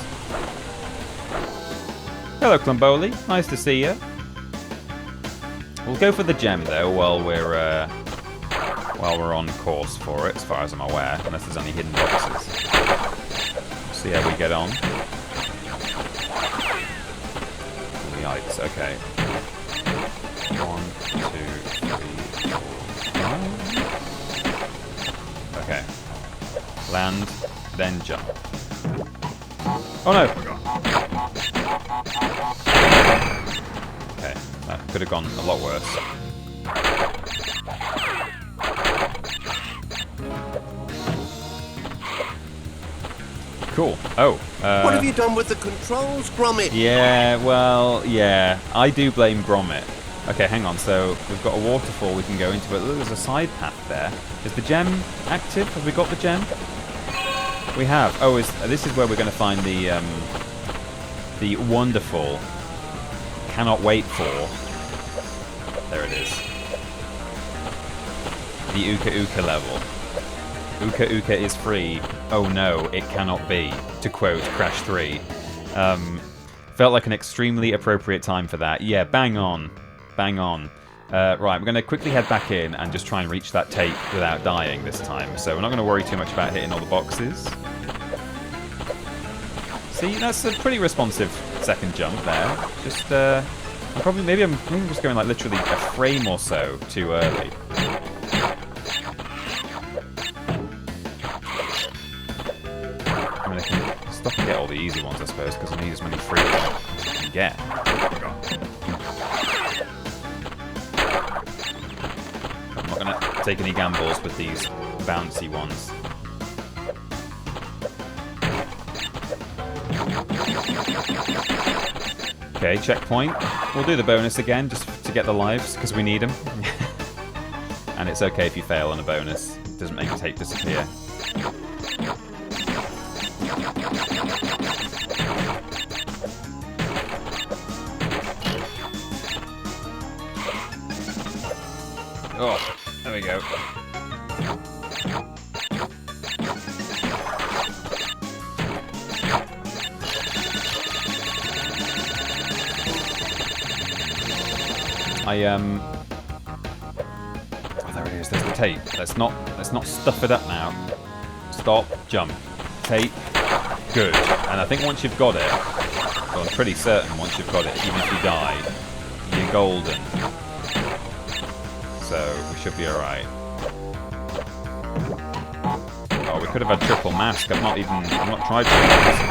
Hello, Clumboli. Nice to see you. We'll go for the gem though while we're on course for it, as far as I'm aware, unless there's any hidden boxes. See how we get on. Yikes, okay. 1, 2, 3, 4, 5. Okay. Land, then jump. Oh no! Okay, that could have gone a lot worse. Cool. Oh. What have you done with the controls, Gromit? Yeah, well, yeah. I do blame Gromit. Okay, hang on. So we've got a waterfall we can go into, but look, there's a side path there. Is the gem active? Have we got the gem? We have. Oh, this is where we're going to find the wonderful, cannot wait for. There it is. The Uka Uka level. Uka Uka is free. Oh no, it cannot be. To quote Crash 3. Felt like an extremely appropriate time for that. Yeah, bang on. Bang on. Right, we're going to quickly head back in and just try and reach that tape without dying this time. So we're not going to worry too much about hitting all the boxes. See, that's a pretty responsive second jump there. Just, maybe I'm just going like literally a frame or so too early. I mean, I can stop and get all the easy ones, I suppose, because I need as many free ones as I can get. I'm not going to take any gambles with these bouncy ones. Okay, checkpoint. We'll do the bonus again, just to get the lives, because we need them. And it's okay if you fail on a bonus. It doesn't make the tape disappear. Oh, there we go. Oh, there it is. There's the tape. Let's not stuff it up now. Stop. Jump. Tape. Good. And I think once you've got it, well, I'm pretty certain once you've got it, even if you die, you're golden. So we should be all right. Oh We could have had triple mask. I've not tried triple mask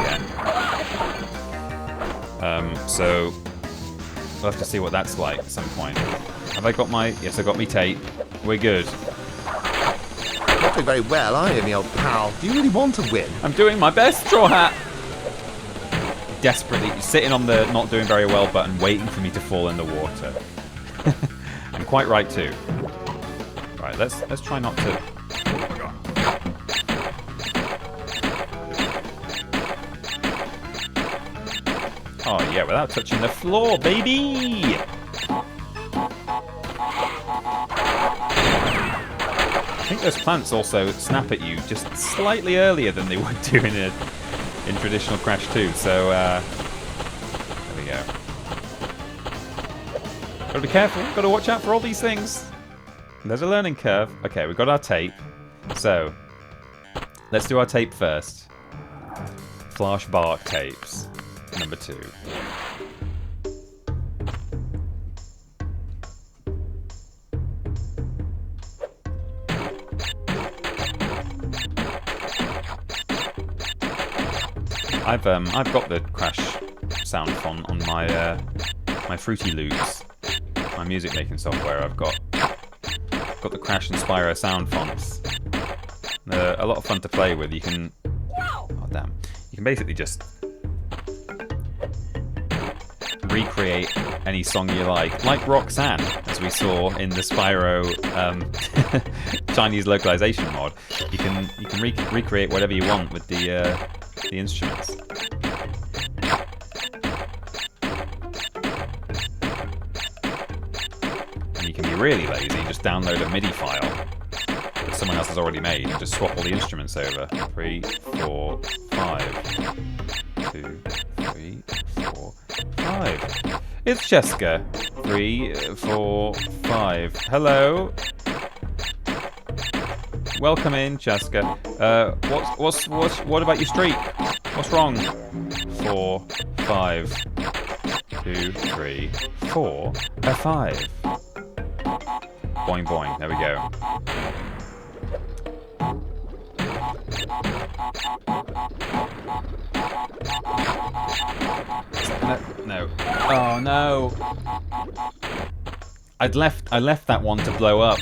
yet. So we'll have to see what that's like at some point. Have I got my... Yes, I got me tape. We're good. Not doing very well, are you, me old pal? Do you really want to win? I'm doing my best, Straw Hat. Desperately sitting on the not doing very well button, waiting for me to fall in the water. I'm quite right too. Right, let's try not to. Oh yeah, without touching the floor, baby. I think those plants also snap at you just slightly earlier than they would do in traditional Crash 2, so there we go. Gotta be careful, gotta watch out for all these things. There's a learning curve. Okay, we've got our tape. So, let's do our tape first. Flash Bark tapes, number 2. I've got the Crash sound font on my my Fruity Loops, my music making software. I've got the Crash and Spyro sound fonts. They're a lot of fun to play with. You can you can basically just recreate any song you like Roxanne, as we saw in the Spyro Chinese localization mod. You can recreate whatever you want with the instruments. And you can be really lazy, just download a MIDI file that someone else has already made and just swap all the instruments over. 3, 4, 5. 2, 3, 4, 5. It's Cheska. 3, 4, 5. Hello. Welcome in, Cheska. What about your streak? What's wrong? 4, 5, 2, 3, 4, a 5. Boing boing. There we go. No. Oh no. I left that one to blow up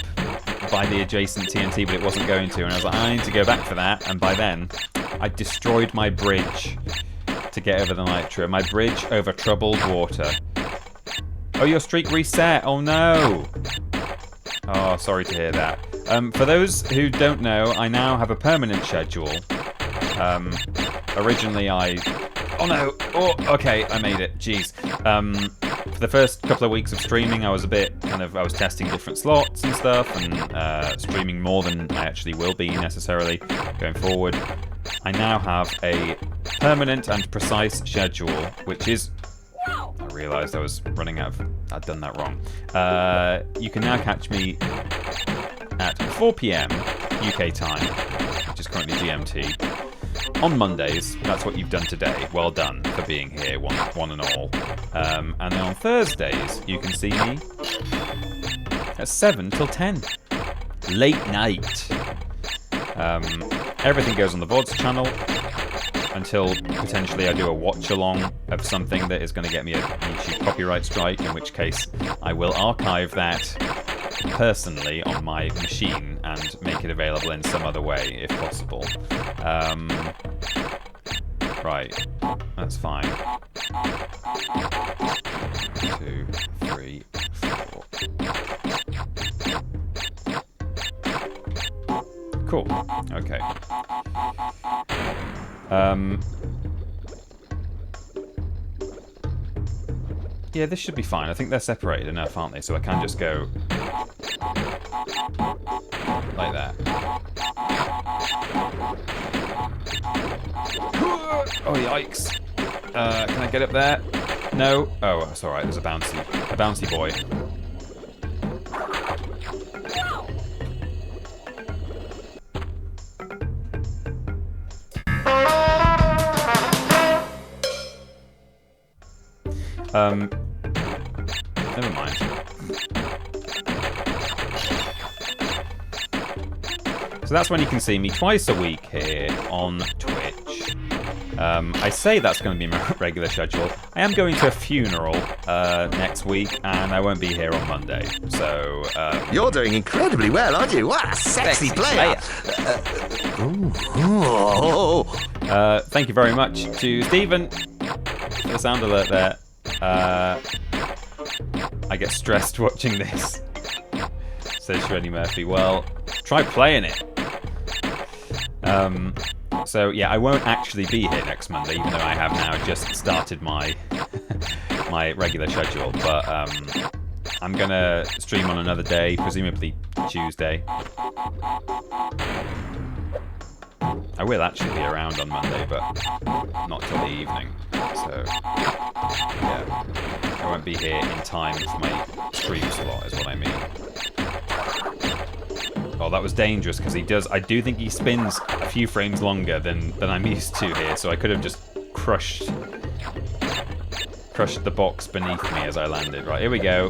by the adjacent TNT, but it wasn't going to, and I was like, I need to go back for that, and by then I destroyed my bridge to get over the nitro. My bridge over troubled water. Oh, your streak reset. Oh no. Oh, sorry to hear that. For those who don't know, I now have a permanent schedule. Originally oh no. Oh, okay, I made it. Jeez. For the first couple of weeks of streaming, I was testing different slots and stuff, and streaming more than I actually will be necessarily going forward. I now have a permanent and precise schedule, which is... I realised I was running out of... I'd done that wrong. You can now catch me at 4 PM UK time, which is currently GMT. On Mondays, that's what you've done today. Well done for being here, one and all. And then on Thursdays, you can see me at 7 till 10. Late night. Everything goes on the VODs channel until potentially I do a watch-along of something that is going to get me a YouTube copyright strike, in which case I will archive that personally on my machine and make it available in some other way, if possible. Right, that's fine. 2, 3, 4. Cool. Okay. Yeah, this should be fine. I think they're separated enough, aren't they? So I can just go like that. Oh, yikes. Can I get up there? No? Oh, that's alright. There's a bouncy boy. Never mind. So that's when you can see me twice a week here on Twitch. I say that's going to be my regular schedule. I am going to a funeral next week, and I won't be here on Monday. So You're doing incredibly well, aren't you? What a sexy player! Thank you very much to Stephen for the sound alert there. I get stressed watching this, says Shreddy Murphy. Well, try playing it. So yeah, I won't actually be here next Monday, even though I have now just started my my regular schedule. But I'm gonna stream on another day, presumably Tuesday. I will actually be around on Monday, but not till the evening. So yeah, I won't be here in time for my stream slot, is what I mean. Oh, that was dangerous because he does. I do think he spins a few frames longer than I'm used to here, so I could have just crushed the box beneath me as I landed. Right, here we go.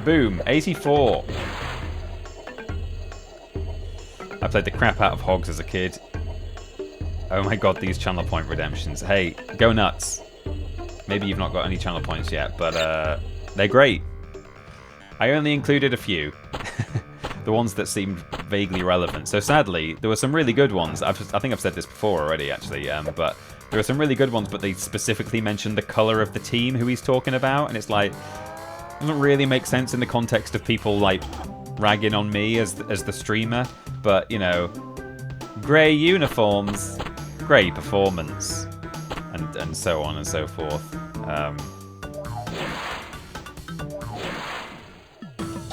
Boom, 84. I played the crap out of Hogs as a kid. Oh my god, these channel point redemptions. Hey, go nuts. Maybe you've not got any channel points yet, but they're great. I only included a few. The ones that seemed vaguely relevant. So sadly, there were some really good ones. I think I've said this before already, actually. But there were some really good ones, but they specifically mentioned the color of the team who he's talking about, and it's like, it doesn't really make sense in the context of people like ragging on me as the streamer. But you know, grey uniforms, grey performance, and so on and so forth.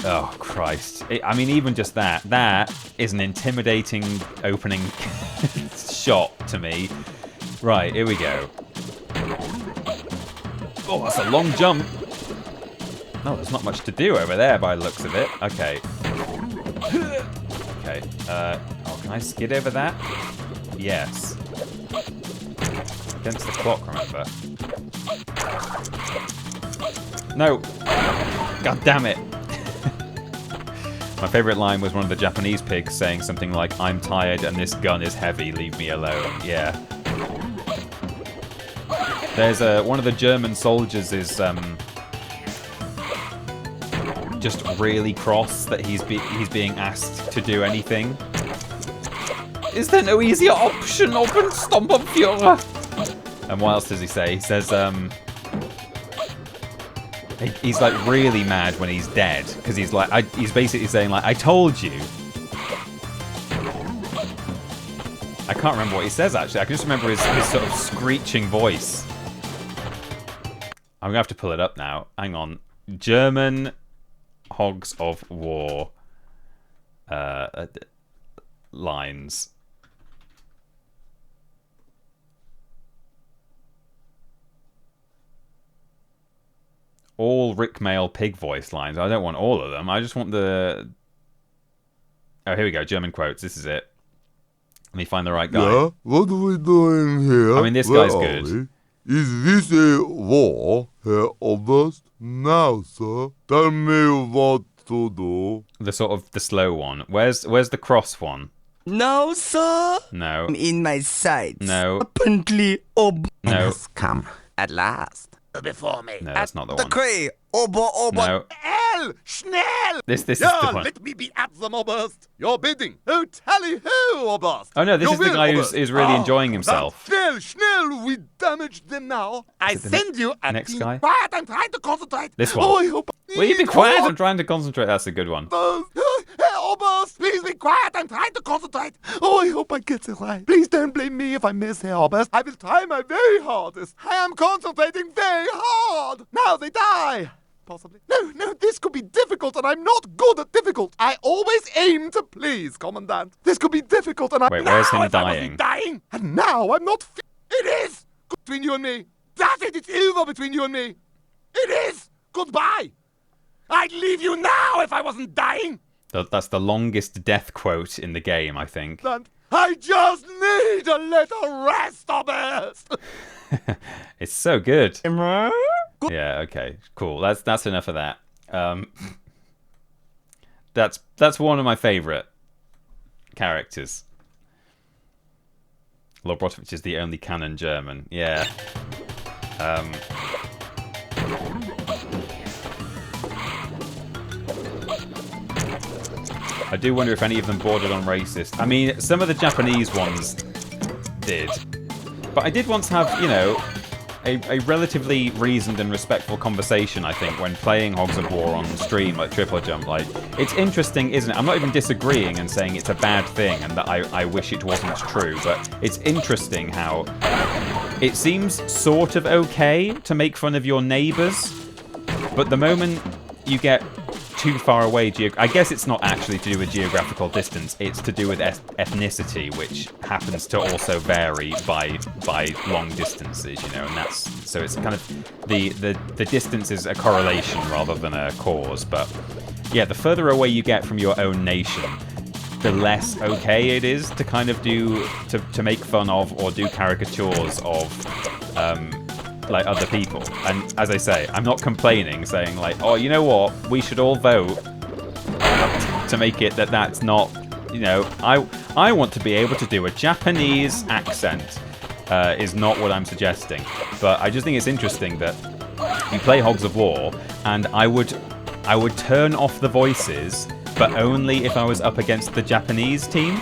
Oh, Christ. I mean, even just that is an intimidating opening shot to me. Right, here we go. Oh, that's a long jump. No, there's not much to do over there by the looks of it. Okay. Okay. Oh, can I skid over that? Yes. Against the clock, remember. No. God damn it. My favourite line was one of the Japanese pigs saying something like, "I'm tired and this gun is heavy, leave me alone." Yeah. There's one of the German soldiers is just really cross that he's being asked to do anything. Is there no easier option, Open Stompenführer? And what else does he say? He says, he's like really mad when he's dead because he's like, he's basically saying like, "I told you." I can't remember what he says actually. I can just remember his sort of screeching voice. I'm gonna have to pull it up now. Hang on. German Hogs of War lines. All Rick Mail pig voice lines. I don't want all of them. I just want the... Oh, here we go. German quotes. This is it. Let me find the right guy. Yeah, what are we doing here? I mean, this guy's good. Is this a war, Herr Oberst? Now, sir, tell me what to do. The sort of the slow one. Where's the cross one? No, sir. No. I'm in my sights. No. Apparently, No. Come, at last. Before me. No, that's not the the one. Cree. Ober. No. Schnell! This is the one. Let me be at them, Oberst. Your bidding. Oh, tally-ho, Oberst. Oh no, this Your is the will, guy Oberst. who's really enjoying himself. Schnell, we damaged them now. I send you a next team. guy? Quiet, I'm trying to concentrate. This one. Oh, I hope... Will you be quiet? I'm trying to concentrate. That's a good one. Oberst, please be quiet. I'm trying to concentrate. Oh, I hope I get it right. Please don't blame me if I miss, Herr Oberst. I will try my very hardest. I am concentrating very hard. Now they die. Possibly. No, this could be difficult, and I'm not good at difficult. I always aim to please, Commandant. This could be difficult, and Wait, where's him if I dying? wasn't dying? And now I'm not... It is! Between you and me. That's it, it's over between you and me. It is! Goodbye! I'd leave you now if I wasn't dying! That's the longest death quote in the game, I think. I just need a little rest, Oberst! It's so good. Yeah, okay, cool. That's enough of that. That's one of my favourite characters. Lord Brotovich is the only canon German. Yeah. I do wonder if any of them bordered on racist. I mean, some of the Japanese ones did. But I did once have, you know, a relatively reasoned and respectful conversation, I think, when playing Hogs of War on stream, like Triple Jump. Like, it's interesting, isn't it? I'm not even disagreeing and saying it's a bad thing and that I wish it wasn't true, but it's interesting how it seems sort of okay to make fun of your neighbours, but the moment you get too far away, I guess it's not actually to do with geographical distance, it's to do with ethnicity, which happens to also vary by long distances, you know, and that's, so it's kind of, the distance is a correlation rather than a cause, but yeah, the further away you get from your own nation, the less okay it is to kind of do, to make fun of or do caricatures of, like, other people. And as I say, I'm not complaining, saying like, oh, you know what, we should all vote to make it that that's not, you know, I want to be able to do a Japanese accent, is not what I'm suggesting. But I just think it's interesting that you play Hogs of War, and I would turn off the voices, but only if I was up against the Japanese team.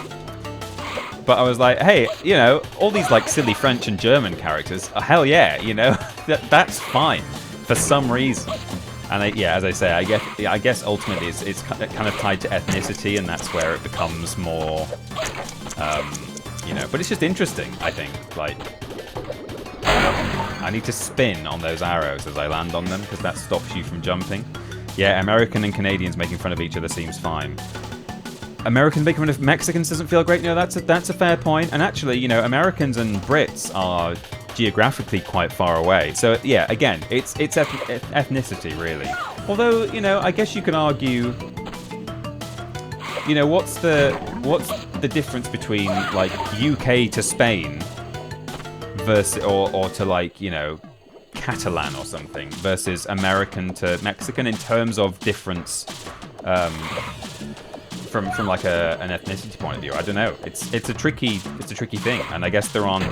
But I was like, hey, you know, all these like silly French and German characters, hell yeah, you know, that's fine for some reason. And yeah, as I say, I guess ultimately it's kind of tied to ethnicity, and that's where it becomes more, you know. But it's just interesting, I think. Like, I need to spin on those arrows as I land on them because that stops you from jumping. Yeah, American and Canadians making fun of each other seems fine. Americans making fun of Mexicans doesn't feel great. No, that's a fair point. And actually, you know, Americans and Brits are geographically quite far away. So yeah, again, it's ethnicity really. Although, you know, I guess you could argue, you know, what's the difference between like UK to Spain versus or to like, you know, Catalan or something versus American to Mexican in terms of difference. From like an ethnicity point of view, I don't know. It's a tricky thing, and I guess they're on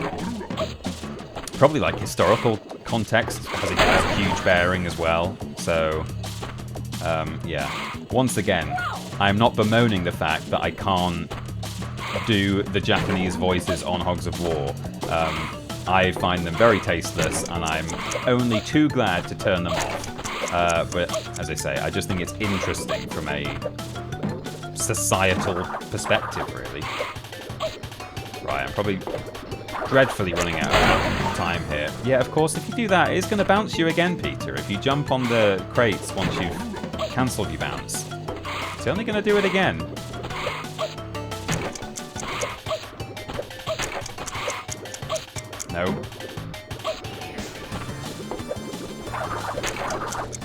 probably like historical context has a huge bearing as well. So yeah, once again, I'm not bemoaning the fact that I can't do the Japanese voices on Hogs of War. I find them very tasteless, and I'm only too glad to turn them off. But as I say, I just think it's interesting from a societal perspective, really. Right, I'm probably dreadfully running out of time here. Yeah, of course, if you do that, it's going to bounce you again, Peter. If you jump on the crates once you've cancelled your bounce, it's only going to do it again. No.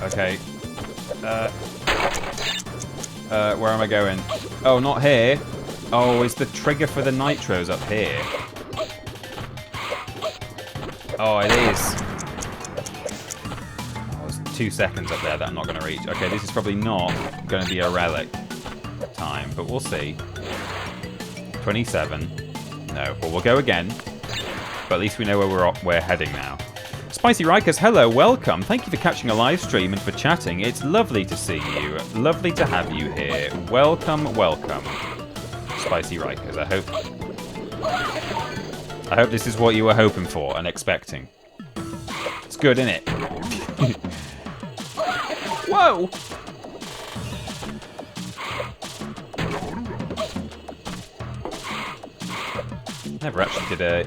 Okay. Where am I going? Oh, not here. Oh, is the trigger for the nitros up here? Oh, it is. Oh, there's 2 seconds up there that I'm not going to reach. Okay, this is probably not going to be a relic time, but we'll see. 27. No. Well, we'll go again. But at least we know where we're heading now. Spicy Rikers, hello, welcome. Thank you for catching a live stream and for chatting. It's lovely to see you. Lovely to have you here. Welcome, welcome. Spicy Rikers, I hope this is what you were hoping for and expecting. It's good, isn't it? Whoa! Never actually did a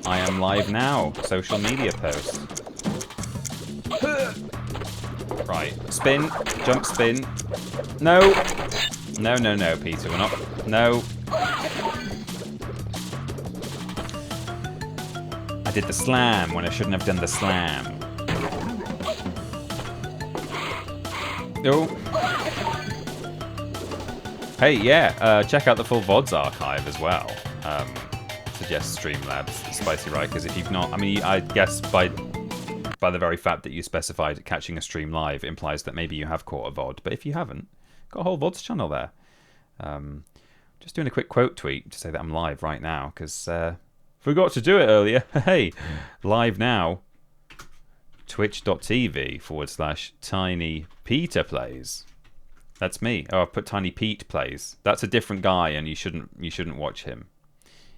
I am live now social media post. Right, spin, jump spin. No. No, no, no, Peter, we're not. No. I did the slam when I shouldn't have done the slam. No. Hey, yeah, check out the full VODs archive as well. Suggest Streamlabs, Spicy Rikers, if you've not. I mean, I guess by the very fact that you specified catching a stream live implies that maybe you have caught a VOD, but if you haven't, got a whole VODs channel there. Just doing a quick quote tweet to say that I'm live right now, because forgot to do it earlier. Hey, live now. Twitch.tv/TinyPeterPlays. That's me. Oh, I've put TinyPetePlays. That's a different guy, and you shouldn't watch him.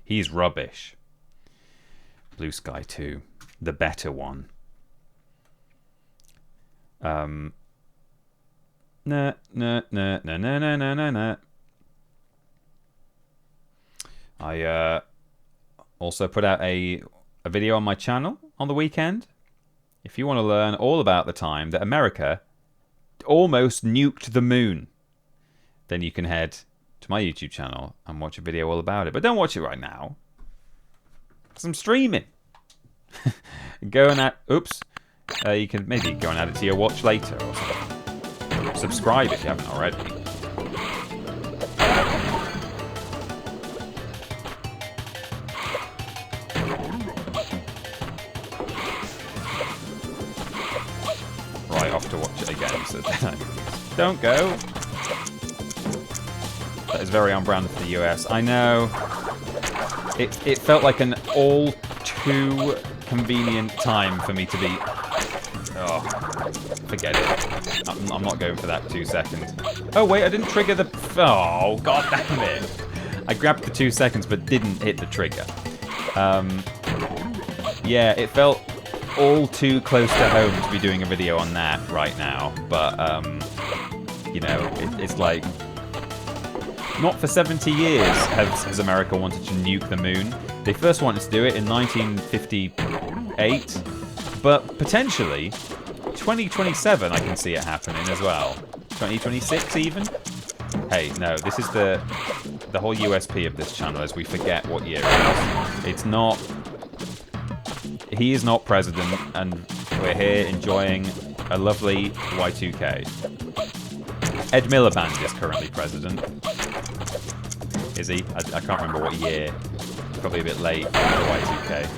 He's rubbish. Blue Sky 2, the better one. No. I also put out a video on my channel on the weekend. If you want to learn all about the time that America almost nuked the moon, then you can head to my YouTube channel and watch a video all about it. But don't watch it right now, because I'm streaming. Go and add... Oops. You can maybe go and add it to your watch later or something. Subscribe if you haven't already. Right, off to watch it again. So don't go. That is very on brand for the US. I know. It felt like an all too convenient time for me to be... Oh, forget it. I'm not going for that 2 seconds. Oh, wait, I didn't trigger the... Oh, god damn it. I grabbed the 2 seconds but didn't hit the trigger. Yeah, it felt all too close to home to be doing a video on that right now. But, you know, it's like... Not for 70 years has America wanted to nuke the moon. They first wanted to do it in 1958, but potentially 2027 I can see it happening as well. 2026 even? Hey, no, this is the whole USP of this channel is we forget what year it is. It's not... He is not president, and we're here enjoying a lovely Y2K. Ed Miliband is currently president. Is he? I can't remember what year. Probably a bit late for Y2K.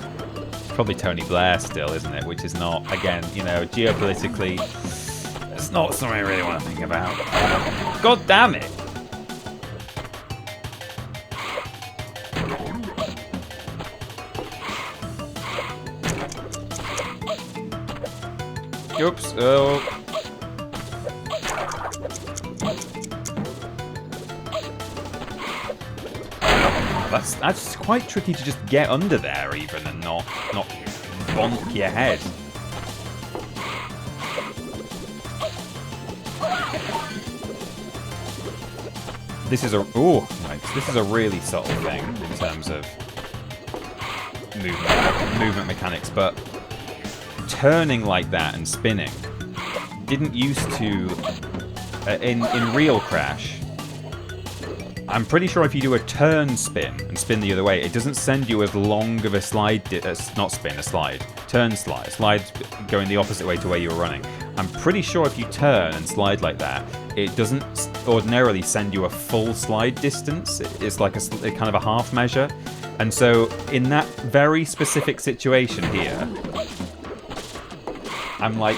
It's probably Tony Blair still, isn't it? Which is not, again, you know, geopolitically, it's not something I really want to think about. God damn it! Oops. Oh. That's quite tricky to just get under there even and not bonk your head. This is a this is a really subtle thing in terms of movement mechanics, but turning like that and spinning didn't used to in real Crash. I'm pretty sure if you do a turn spin and spin the other way, it doesn't send you as long of a slide, not spin, a slide. Turn slide. Slide's going the opposite way to where you were running. I'm pretty sure if you turn and slide like that, it doesn't ordinarily send you a full slide distance. It's like a kind of a half measure. And so in that very specific situation here, I'm like,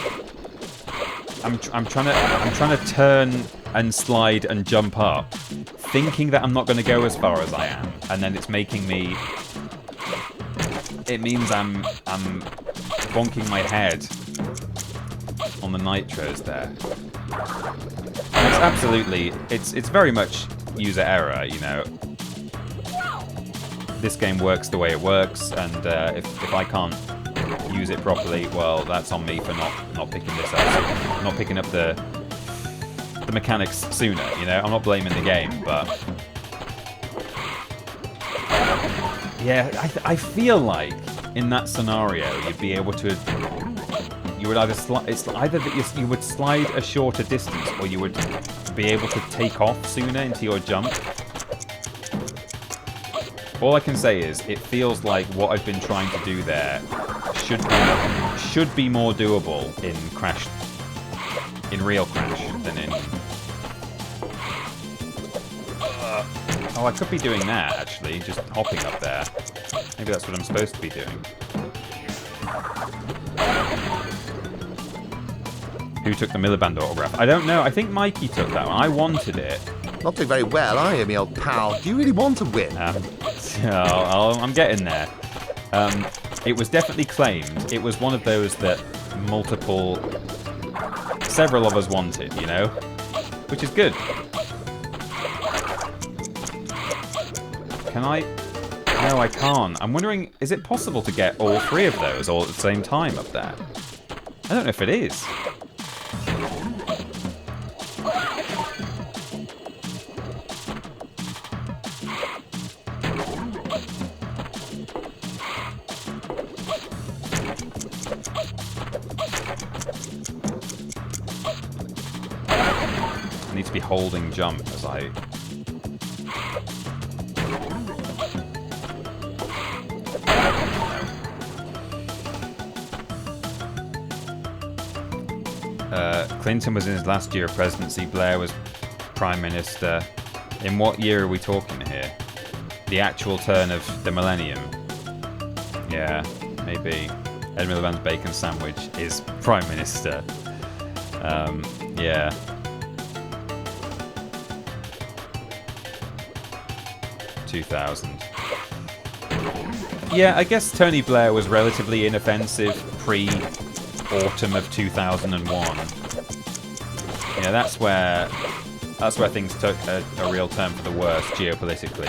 I'm trying to turn and slide and jump up, thinking that I'm not going to go as far as I am, and then it's making me... It means I'm bonking my head on the nitros there. And it's absolutely... It's very much user error, you know. This game works the way it works, and if I can't use it properly, well, that's on me for not picking this up, not picking up the mechanics sooner, you know. I'm not blaming the game, but yeah, I feel like in that scenario you'd be able to, you would either it's either that you would slide a shorter distance, or you would be able to take off sooner into your jump. All I can say is it feels like what I've been trying to do there should be more doable in Crash, in real Crash, than in... Oh, I could be doing that, actually, just hopping up there. Maybe that's what I'm supposed to be doing. Who took the Miliband autograph? I don't know. I think Mikey took that one. I wanted it. Not doing very well, are you, me old pal? Do you really want to win? I'm getting there. It was definitely claimed. It was one of those that several of us wanted, you know? Which is good. Can I? No, I can't. I'm wondering, is it possible to get all 3 of those all at the same time up there? I don't know if it is. I need to be holding jump as I... Clinton was in his last year of presidency. Blair was Prime Minister. In what year are we talking here? The actual turn of the millennium? Yeah, maybe. Ed Miliband's bacon sandwich is Prime Minister. Yeah. 2000. Yeah, I guess Tony Blair was relatively inoffensive pre-autumn of 2001. Yeah, that's where things took a real turn for the worse geopolitically.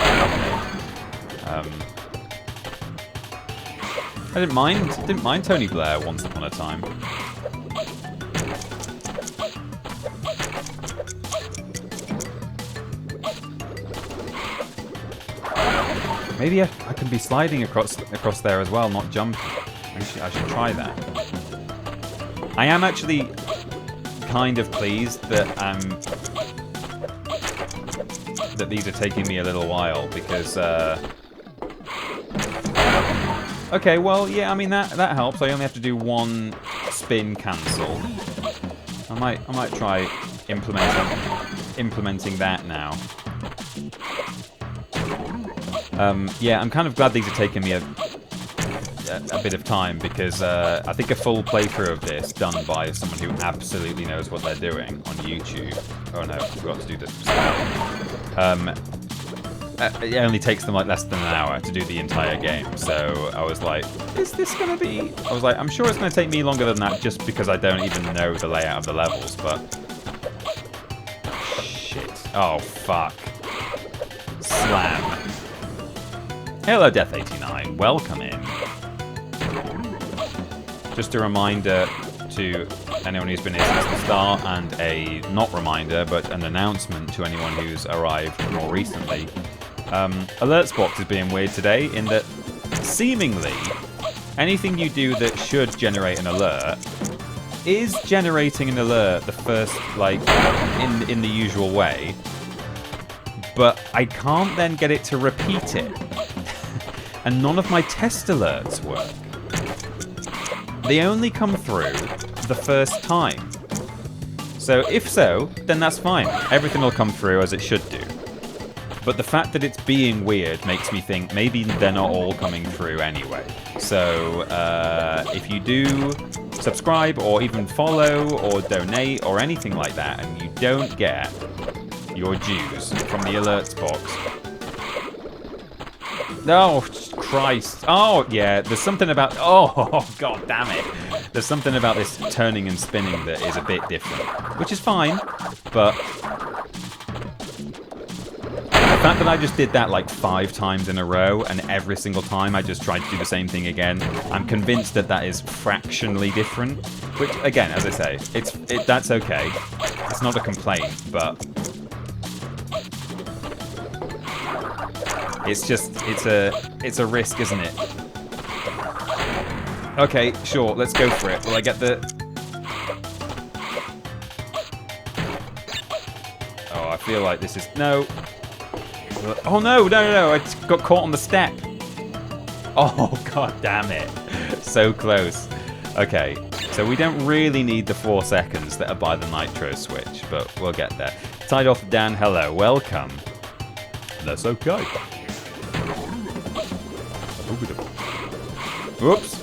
I didn't mind Tony Blair once upon a time. Maybe I can be sliding across there as well, not jumping. I should try that. I am actually kind of pleased that that these are taking me a little while because. Okay, well, yeah, I mean that helps. I only have to do 1 spin cancel. I might try implementing that now. Yeah, I'm kind of glad these are taking me a bit of time because I think a full playthrough of this done by someone who absolutely knows what they're doing on YouTube. Oh no, I forgot to do this. It only takes them like less than an hour to do the entire game. So I was like, is this gonna be? I was like, I'm sure it's gonna take me longer than that just because I don't even know the layout of the levels. But shit! Oh fuck! Slam! Hello, Death89. Welcome in. Just a reminder to anyone who's been here since the start, and a not reminder, but an announcement to anyone who's arrived more recently. Alerts box is being weird today in that seemingly anything you do that should generate an alert is generating an alert the first, like, in the usual way, but I can't then get it to repeat it. And none of my test alerts work. They only come through the first time. So if so, then that's fine. Everything will come through as it should do. But the fact that it's being weird makes me think maybe they're not all coming through anyway. So if you do subscribe or even follow or donate or anything like that and you don't get your dues from the alerts box. Oh, Christ. Oh, yeah, there's something about... Oh, god damn it. There's something about this turning and spinning that is a bit different. Which is fine, but... the fact that I just did that like 5 times in a row, and every single time I just tried to do the same thing again, I'm convinced that that is fractionally different. Which, again, as I say, that's okay. It's not a complaint, but... it's just, it's a risk, isn't it? Okay, sure, let's go for it. Will I get the... Oh, I feel like this is... No. Oh, no, I got caught on the step. Oh, god damn it. So close. Okay, so we don't really need the 4 seconds that are by the nitro switch, but we'll get there. Tied off Dan, hello, welcome. That's okay. Whoops.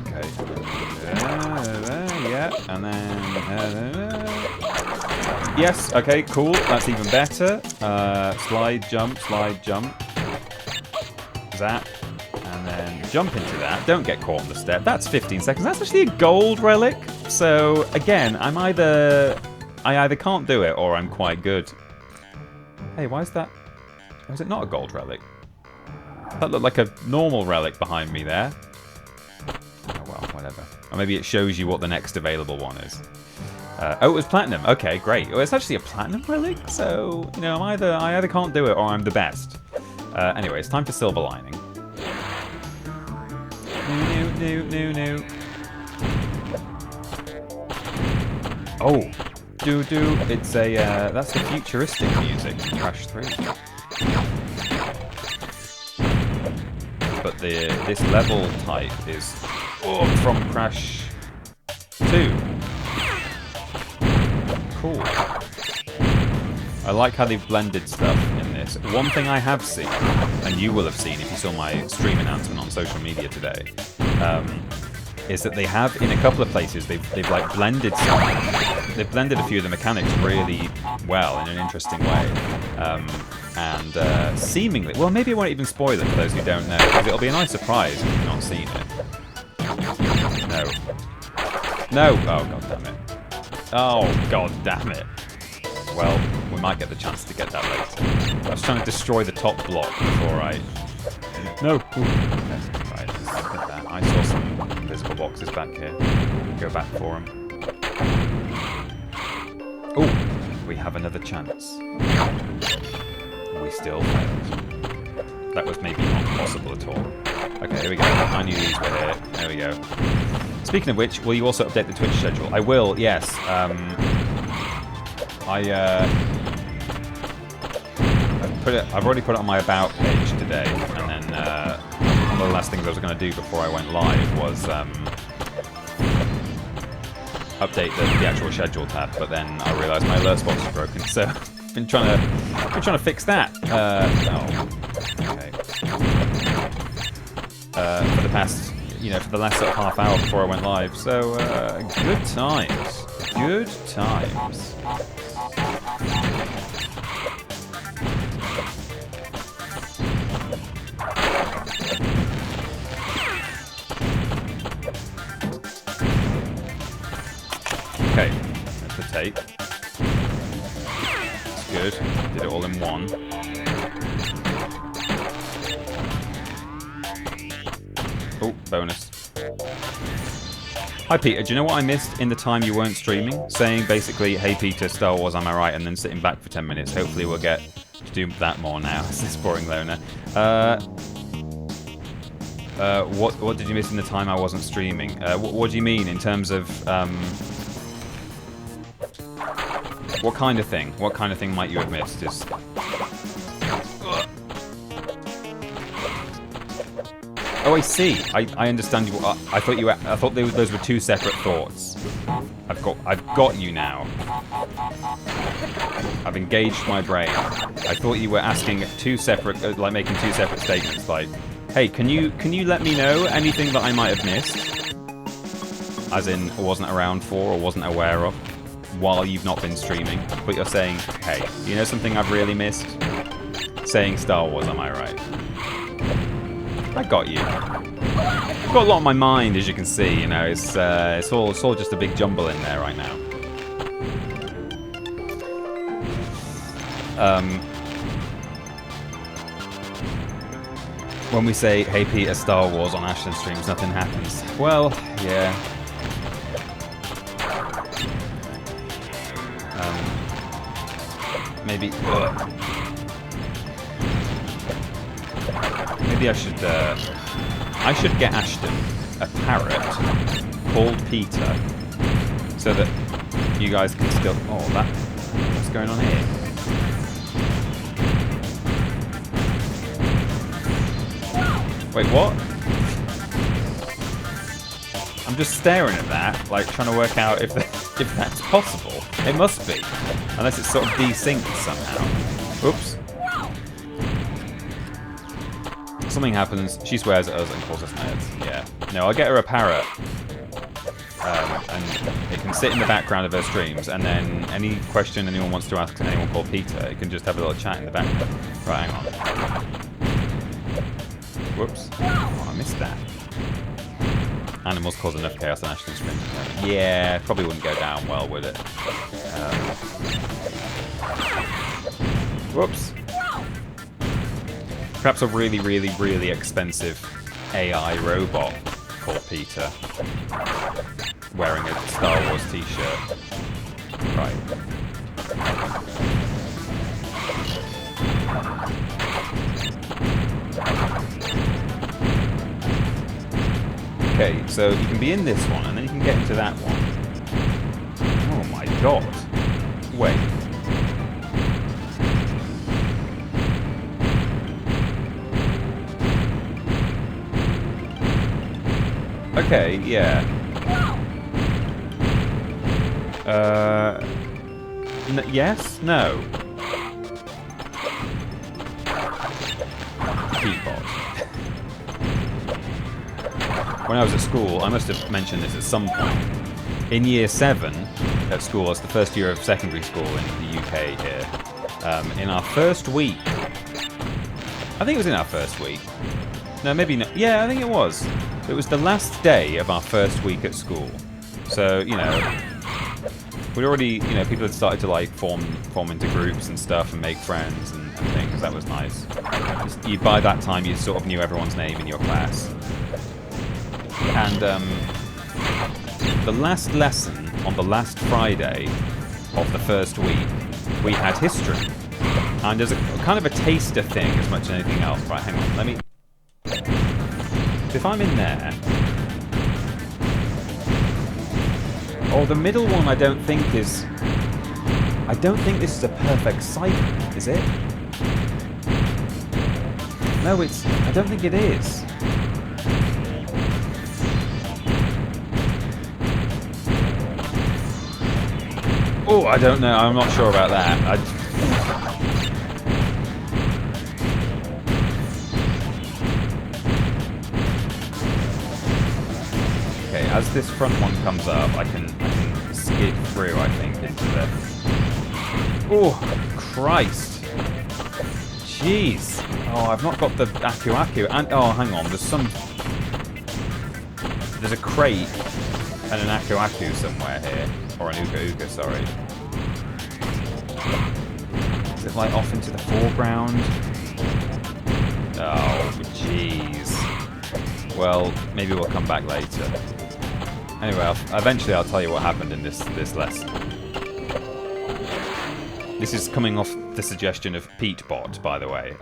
Okay. Yeah, and then... yes, okay, cool. That's even better. Slide, jump, zap, and then jump into that. Don't get caught on the step. That's 15 seconds. That's actually a gold relic. So, again, I either can't do it or I'm quite good. Hey, why is that? Or is it not a gold relic? That looked like a normal relic behind me there. Oh, well, whatever. Or maybe it shows you what the next available one is. Oh, it was platinum. Okay, great. Well, it's actually a platinum relic, so, you know, I either can't do it or I'm the best. Anyway, it's time for silver lining. No. Oh, it's a, that's the futuristic music from Crash 3. But this level type is from Crash 2. Cool. I like how they've blended stuff in this. One thing I have seen, and you will have seen if you saw my stream announcement on social media today, is that they have, in a couple of places, they've like blended they've blended a few of the mechanics really well in an interesting way. And seemingly, well, maybe I won't even spoil it for those who don't know, because it'll be a nice surprise if you've not seen it. No. Oh, god damn it. Oh, god damn it. Well, we might get the chance to get that later. I was trying to destroy the top block before I... No! Ooh. Right, let's get that. I saw some invisible boxes back here. Go back for them. Oh, we have another chance. We still failed. That was maybe not possible at all. Okay, here we go. I knew these were here. There we go. Speaking of which, will you also update the Twitch schedule? I will, yes. I've already put it on my About page today, and then one of the last things I was going to do before I went live was update the actual schedule tab, but then I realised my alerts box is broken, so I've been trying to fix that. Okay. For the past, for the last sort of half hour before I went live, so good times. Good times. Okay, that's the tape. It's good. Did it all in one. Oh, bonus. Hi Peter, do you know what I missed in the time you weren't streaming? Saying basically, hey Peter, Star Wars, am I right? And then sitting back for 10 minutes. Hopefully we'll get to do that more now. This boring loner. What did you miss in the time I wasn't streaming? What do you mean in terms of... what kind of thing? What kind of thing might you have missed? Oh, I see. I understand you. I thought those were two separate thoughts. I've got you now. I've engaged my brain. I thought you were asking two separate, like making two separate statements. Like, hey, can you let me know anything that I might have missed? As in, wasn't around for or wasn't aware of while you've not been streaming. But you're saying, hey, you know something I've really missed? Saying Star Wars, am I right? I got you. I've got a lot on my mind, as you can see. It's all just a big jumble in there right now. When we say, "Hey Peter, Star Wars" on Ashton streams, nothing happens. Well, yeah. Maybe. Maybe I should get Ashton a parrot called Peter, so that you guys can still. Oh, what's going on here? Wait, what? I'm just staring at that, like trying to work out if that's possible. It must be, unless it's sort of desynced somehow. Oops. Something happens, she swears at us and calls us nerds. Yeah. No, I'll get her a parrot. And it can sit in the background of her streams, and then any question anyone wants to ask anyone called Peter, it can just have a little chat in the background. Right, hang on. Whoops. Oh, I missed that. Animals cause enough chaos on Ashley's stream. Yeah, probably wouldn't go down well, would it? Whoops. Perhaps a really, really, really expensive AI robot called Peter, wearing a Star Wars t-shirt. Right. Okay, so you can be in this one, and then you can get into that one. Oh my god. Wait. Okay, yeah. Yes? No. Peatbot. When I was at school, I must have mentioned this at some point. In year 7 at school, it's the first year of secondary school in the UK here. In our first week, I think it was in our first week. No, maybe not. Yeah, I think it was. It was the last day of our first week at school. So, you know, we'd already, you know, people had started to like form into groups and stuff and make friends and things. That was nice. By that time, you sort of knew everyone's name in your class. And the last lesson on the last Friday of the first week, we had history. And there's a kind of a taster thing as much as anything else. Right, hang on, let me... If I'm in there... Oh, the middle one I don't think is... I don't think this is a perfect cycle, is it? No, it's... I don't think it is. Oh, I don't know. I'm not sure about that. Okay, as this front one comes up, I can skid through, I think, into the... Oh, Christ. Jeez. Oh, I've not got the Aku. And, oh, hang on. There's a crate and an Aku somewhere here. Or an Uga, sorry. Is it like off into the foreground? Oh, jeez. Well, maybe we'll come back later. Anyway, eventually I'll tell you what happened in this lesson. This is coming off the suggestion of Peatbot, by the way.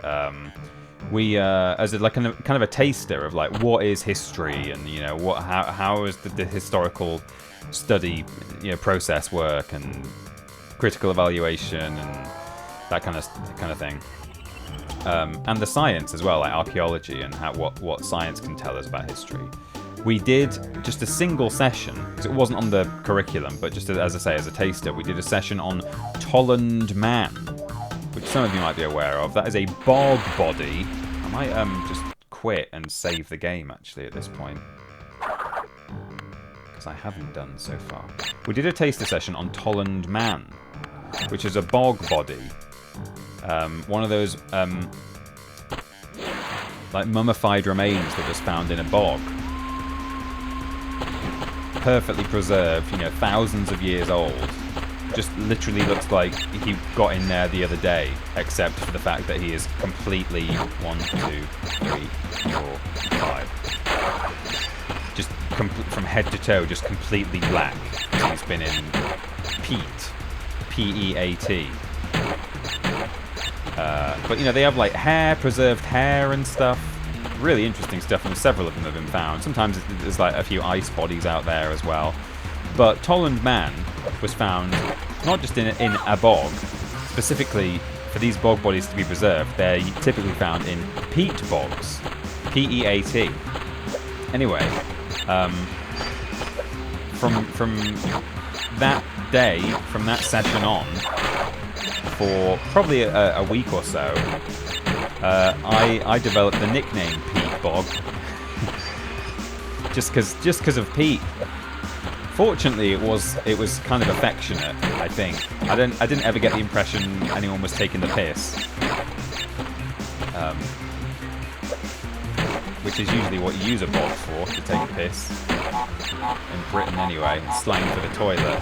We, as like kind of a taster of like what is history and you know how is the historical study process work and critical evaluation and that kind of thing, and the science as well, like archaeology and what science can tell us about history. We did just a single session because it wasn't on the curriculum, but just as I say, as a taster, we did a session on Tolland Man, which some of you might be aware of. That is a bog body. I might just quit and save the game actually at this point, because I haven't done so far. We did a taster session on Tolland Man, which is a bog body. One of those like mummified remains that was found in a bog. Perfectly preserved, thousands of years old. Just literally looks like he got in there the other day, except for the fact that he is completely 1, 2, 3, 4, 5. Just from head to toe, just completely black. He's been in peat, P-E-A-T. But they have like preserved hair and stuff. Really interesting stuff, and several of them have been found. Sometimes there's like a few ice bodies out there as well. But Tolland Man was found not just in a bog. Specifically, for these bog bodies to be preserved, they're typically found in peat bogs. P-E-A-T. Anyway, from that day, from that session on, for probably a week or so, I developed the nickname Peat Bog. just because of Pete. Fortunately, it was kind of affectionate. I think I didn't ever get the impression anyone was taking the piss, which is usually what you use a bot for, to take a piss. In Britain, anyway, slang for the toilet.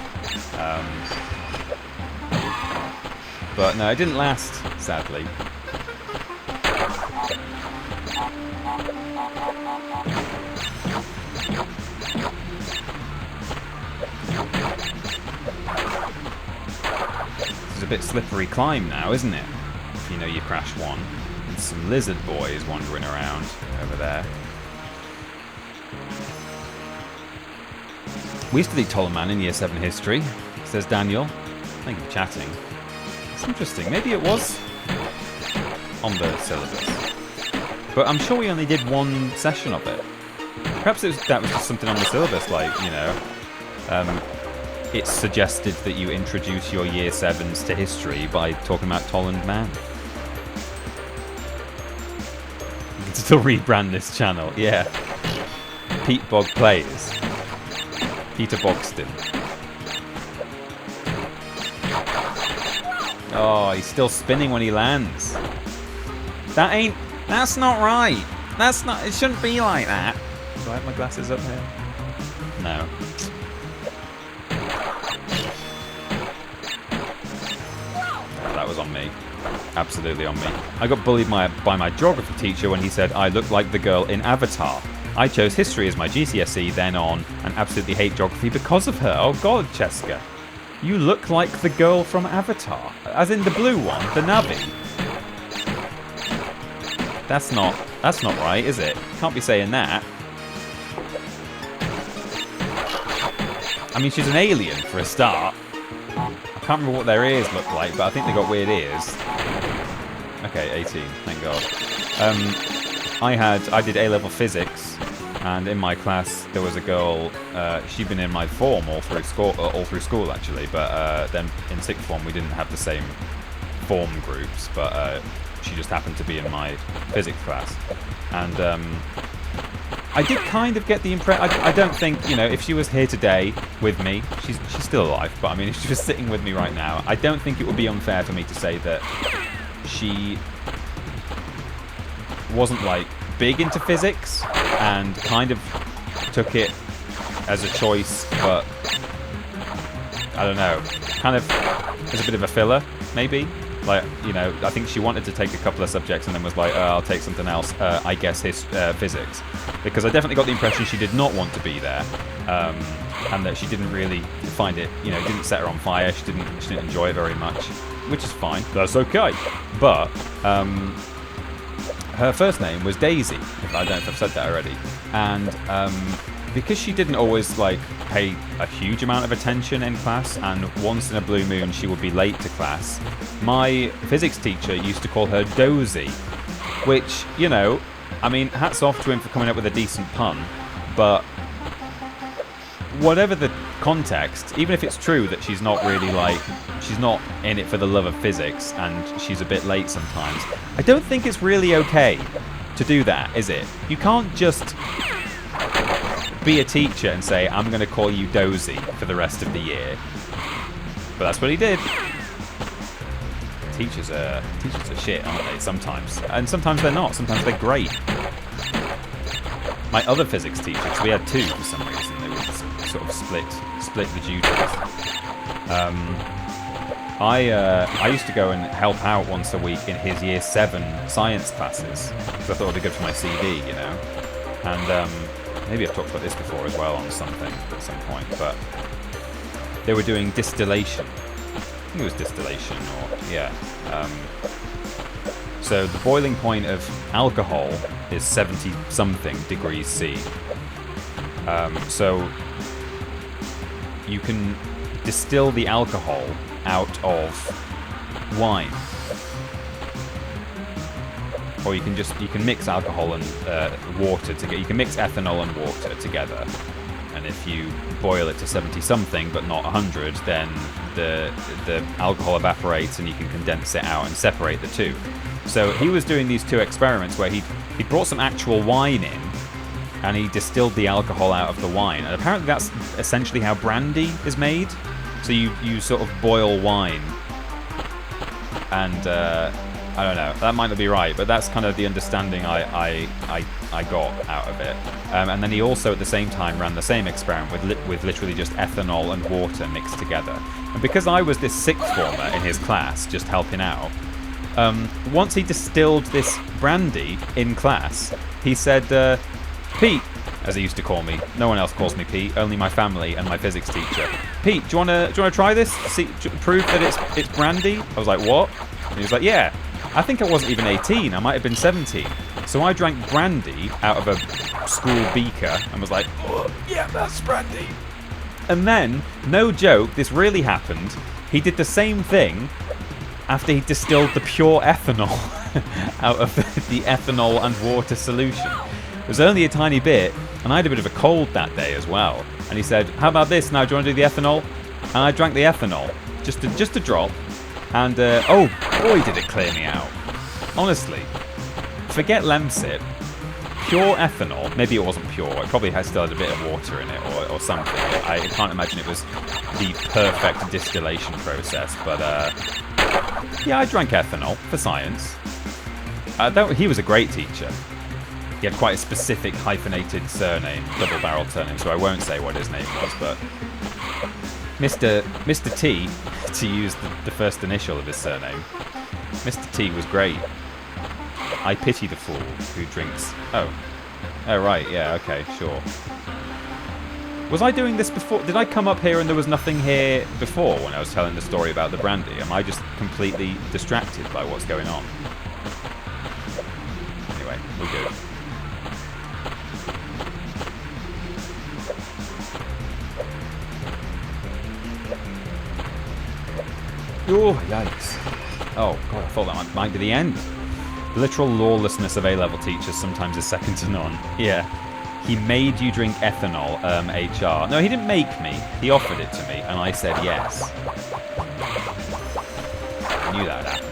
But no, it didn't last, sadly. This is a bit slippery climb now, isn't it? If you know you Crash 1. And some lizard boys wandering around over there. We used to teach Tolman in Year 7 history, says Daniel. Thank you for chatting. It's interesting. Maybe it was on the syllabus. But I'm sure we only did one session of it. Perhaps that was just something on the syllabus, like, you know, it suggested that you introduce your Year 7s to history by talking about Tolland Man. You can still rebrand this channel, yeah. Pete Bog Plays. Peter Boxton. Oh, he's still spinning when he lands. That's not right. It shouldn't be like that. Do I have my glasses up here? No. Oh, that was on me. Absolutely on me. I got bullied by my geography teacher when he said I looked like the girl in Avatar. I chose history as my GCSE then on and absolutely hate geography because of her. Oh god, Cheska. You look like the girl from Avatar. As in the blue one, the Navi. That's not right, is it? Can't be saying that. I mean, she's an alien for a start. I can't remember what their ears look like, but I think they got weird ears. Okay, 18, thank god. I did A-level physics, and in my class there was a girl. She'd been in my form all through school actually, but then in sixth form we didn't have the same form groups, but she just happened to be in my physics class, and I did kind of get the impression. I don't think, you know, if she was here today with me, she's still alive, but I mean, if she was sitting with me right now, I don't think it would be unfair for me to say that she wasn't like big into physics and kind of took it as a choice, but I don't know, kind of as a bit of a filler, maybe. Like, you know, I think she wanted to take a couple of subjects and then was like, I'll take something else, I guess physics. Because I definitely got the impression she did not want to be there, and that she didn't really find it, you know, didn't set her on fire, she didn't enjoy it very much, which is fine, that's okay. But her first name was Daisy, I don't know if I've said that already, and because she didn't always like pay a huge amount of attention in class, and once in a blue moon she would be late to class, my physics teacher used to call her Dozy, which, you know, I mean, hats off to him for coming up with a decent pun, but whatever the context, even if it's true that she's not really like, she's not in it for the love of physics and she's a bit late sometimes, I don't think it's really okay to do that, is it? You can't just be a teacher and say, I'm going to call you Dozy for the rest of the year. But that's what he did. Teachers are shit, aren't they, sometimes? And sometimes they're not. Sometimes they're great. My other physics teacher, because we had two for some reason, they would sort of split the duties. I used to go and help out once a week in his Year 7 science classes, because I thought it would be good for my CV, you know. And maybe I've talked about this before as well on something at some point, but they were doing distillation. I think it was distillation, or yeah. So the boiling point of alcohol is 70-something degrees C. So you can distill the alcohol out of wine, or you can mix alcohol and water together. You can mix ethanol and water together, and if you boil it to 70-something but not 100, then the alcohol evaporates and you can condense it out and separate the two. So he was doing these two experiments where he brought some actual wine in, and he distilled the alcohol out of the wine. And apparently that's essentially how brandy is made. So you sort of boil wine, and I don't know, that might not be right, but that's kind of the understanding I got out of it. And then he also at the same time ran the same experiment with literally just ethanol and water mixed together. And because I was this sixth former in his class, just helping out, once he distilled this brandy in class, he said, Pete, as he used to call me. No one else calls me Pete, only my family and my physics teacher. Pete, do you wanna try this? Prove that it's brandy? I was like, what? And he was like, yeah. I think I wasn't even 18. I might have been 17. So I drank brandy out of a school beaker and was like, oh, yeah, that's brandy. And then, no joke, this really happened. He did the same thing after he distilled the pure ethanol out of the ethanol and water solution. It was only a tiny bit, and I had a bit of a cold that day as well. And he said, how about this now, do you want to do the ethanol? And I drank the ethanol, just a drop. And, oh, boy, did it clear me out. Honestly, forget Lemsip. Pure ethanol, maybe it wasn't pure, it probably still had a bit of water in it or something. I can't imagine it was the perfect distillation process, but, yeah, I drank ethanol for science. He was a great teacher. He had quite a specific hyphenated surname, double-barreled surname, so I won't say what his name was, but Mr. T, to use the first initial of his surname, Mr. T was great. I pity the fool who drinks... Oh, right, yeah, okay, sure. Was I doing this before? Did I come up here and there was nothing here before when I was telling the story about the brandy? Am I just completely distracted by what's going on? Anyway, we're good. Oh, yikes. Oh, God, I thought that might be the end. The literal lawlessness of A-level teachers sometimes is second to none. Yeah. He made you drink ethanol, HR. No, he didn't make me. He offered it to me, and I said yes. I knew that would happen.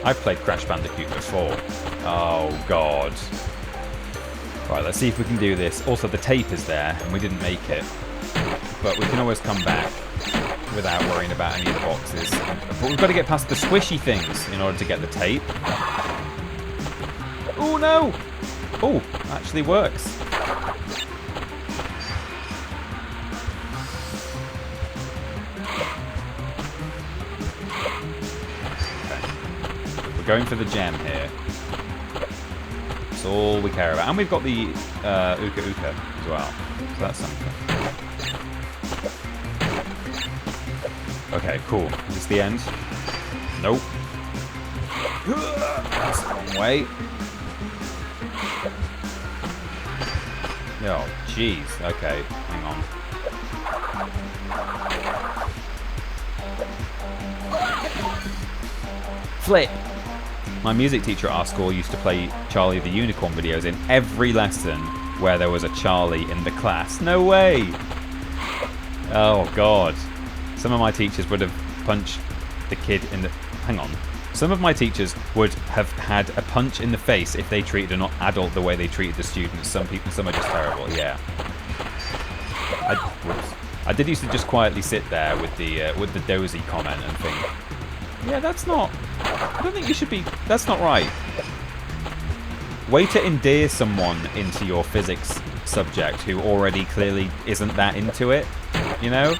I've played Crash Bandicoot before. Oh, God. Right, let's see if we can do this. Also, the tape is there, and we didn't make it. But we can always come back without worrying about any of the boxes. But we've got to get past the squishy things in order to get the tape. Oh, no! Oh, actually works. Okay. We're going for the gem here. That's all we care about. And we've got the Uka Uka as well. So that's something. Okay, cool. Is this the end? Nope. That's the wrong way. Oh, jeez. Okay, hang on. Flip! My music teacher at our school used to play Charlie the Unicorn videos in every lesson where there was a Charlie in the class. No way! Oh, God. Some of my teachers would have punched the kid in the... Hang on. Some of my teachers would have had a punch in the face if they treated an adult the way they treated the students. Some are just terrible, yeah. I did used to just quietly sit there with the dozy comment and think, yeah, that's not... I don't think you should be... That's not right. Way to endear someone into your physics subject who already clearly isn't that into it, you know?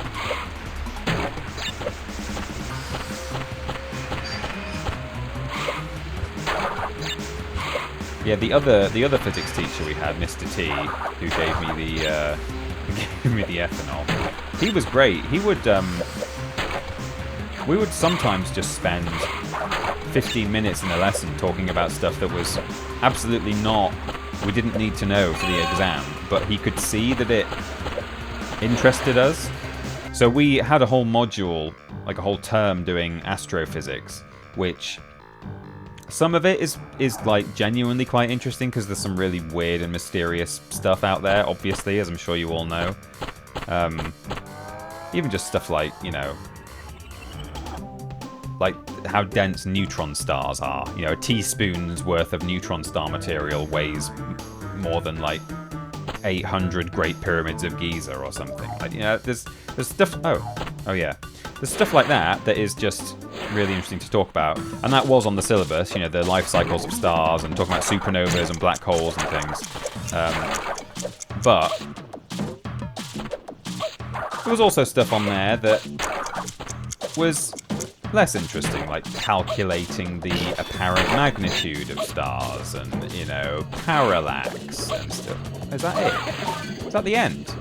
Yeah, the other physics teacher we had, Mr. T, who gave me the ethanol. He was great. He would we would sometimes just spend 15 minutes in a lesson talking about stuff that was absolutely not, we didn't need to know for the exam, but he could see that it interested us. So we had a whole module, like a whole term doing astrophysics, which some of it is like genuinely quite interesting because there's some really weird and mysterious stuff out there, obviously, as I'm sure you all know. Even just stuff like, you know, like how dense neutron stars are. You know, a teaspoon's worth of neutron star material weighs more than like 800 Great Pyramids of Giza or something. Like, you know, there's stuff. Oh yeah. There's stuff like that is just really interesting to talk about, and that was on the syllabus. You know, the life cycles of stars and talking about supernovas and black holes and things. But there was also stuff on there that was less interesting, like calculating the apparent magnitude of stars and, you know, parallax and stuff. Is that it? Is that the end?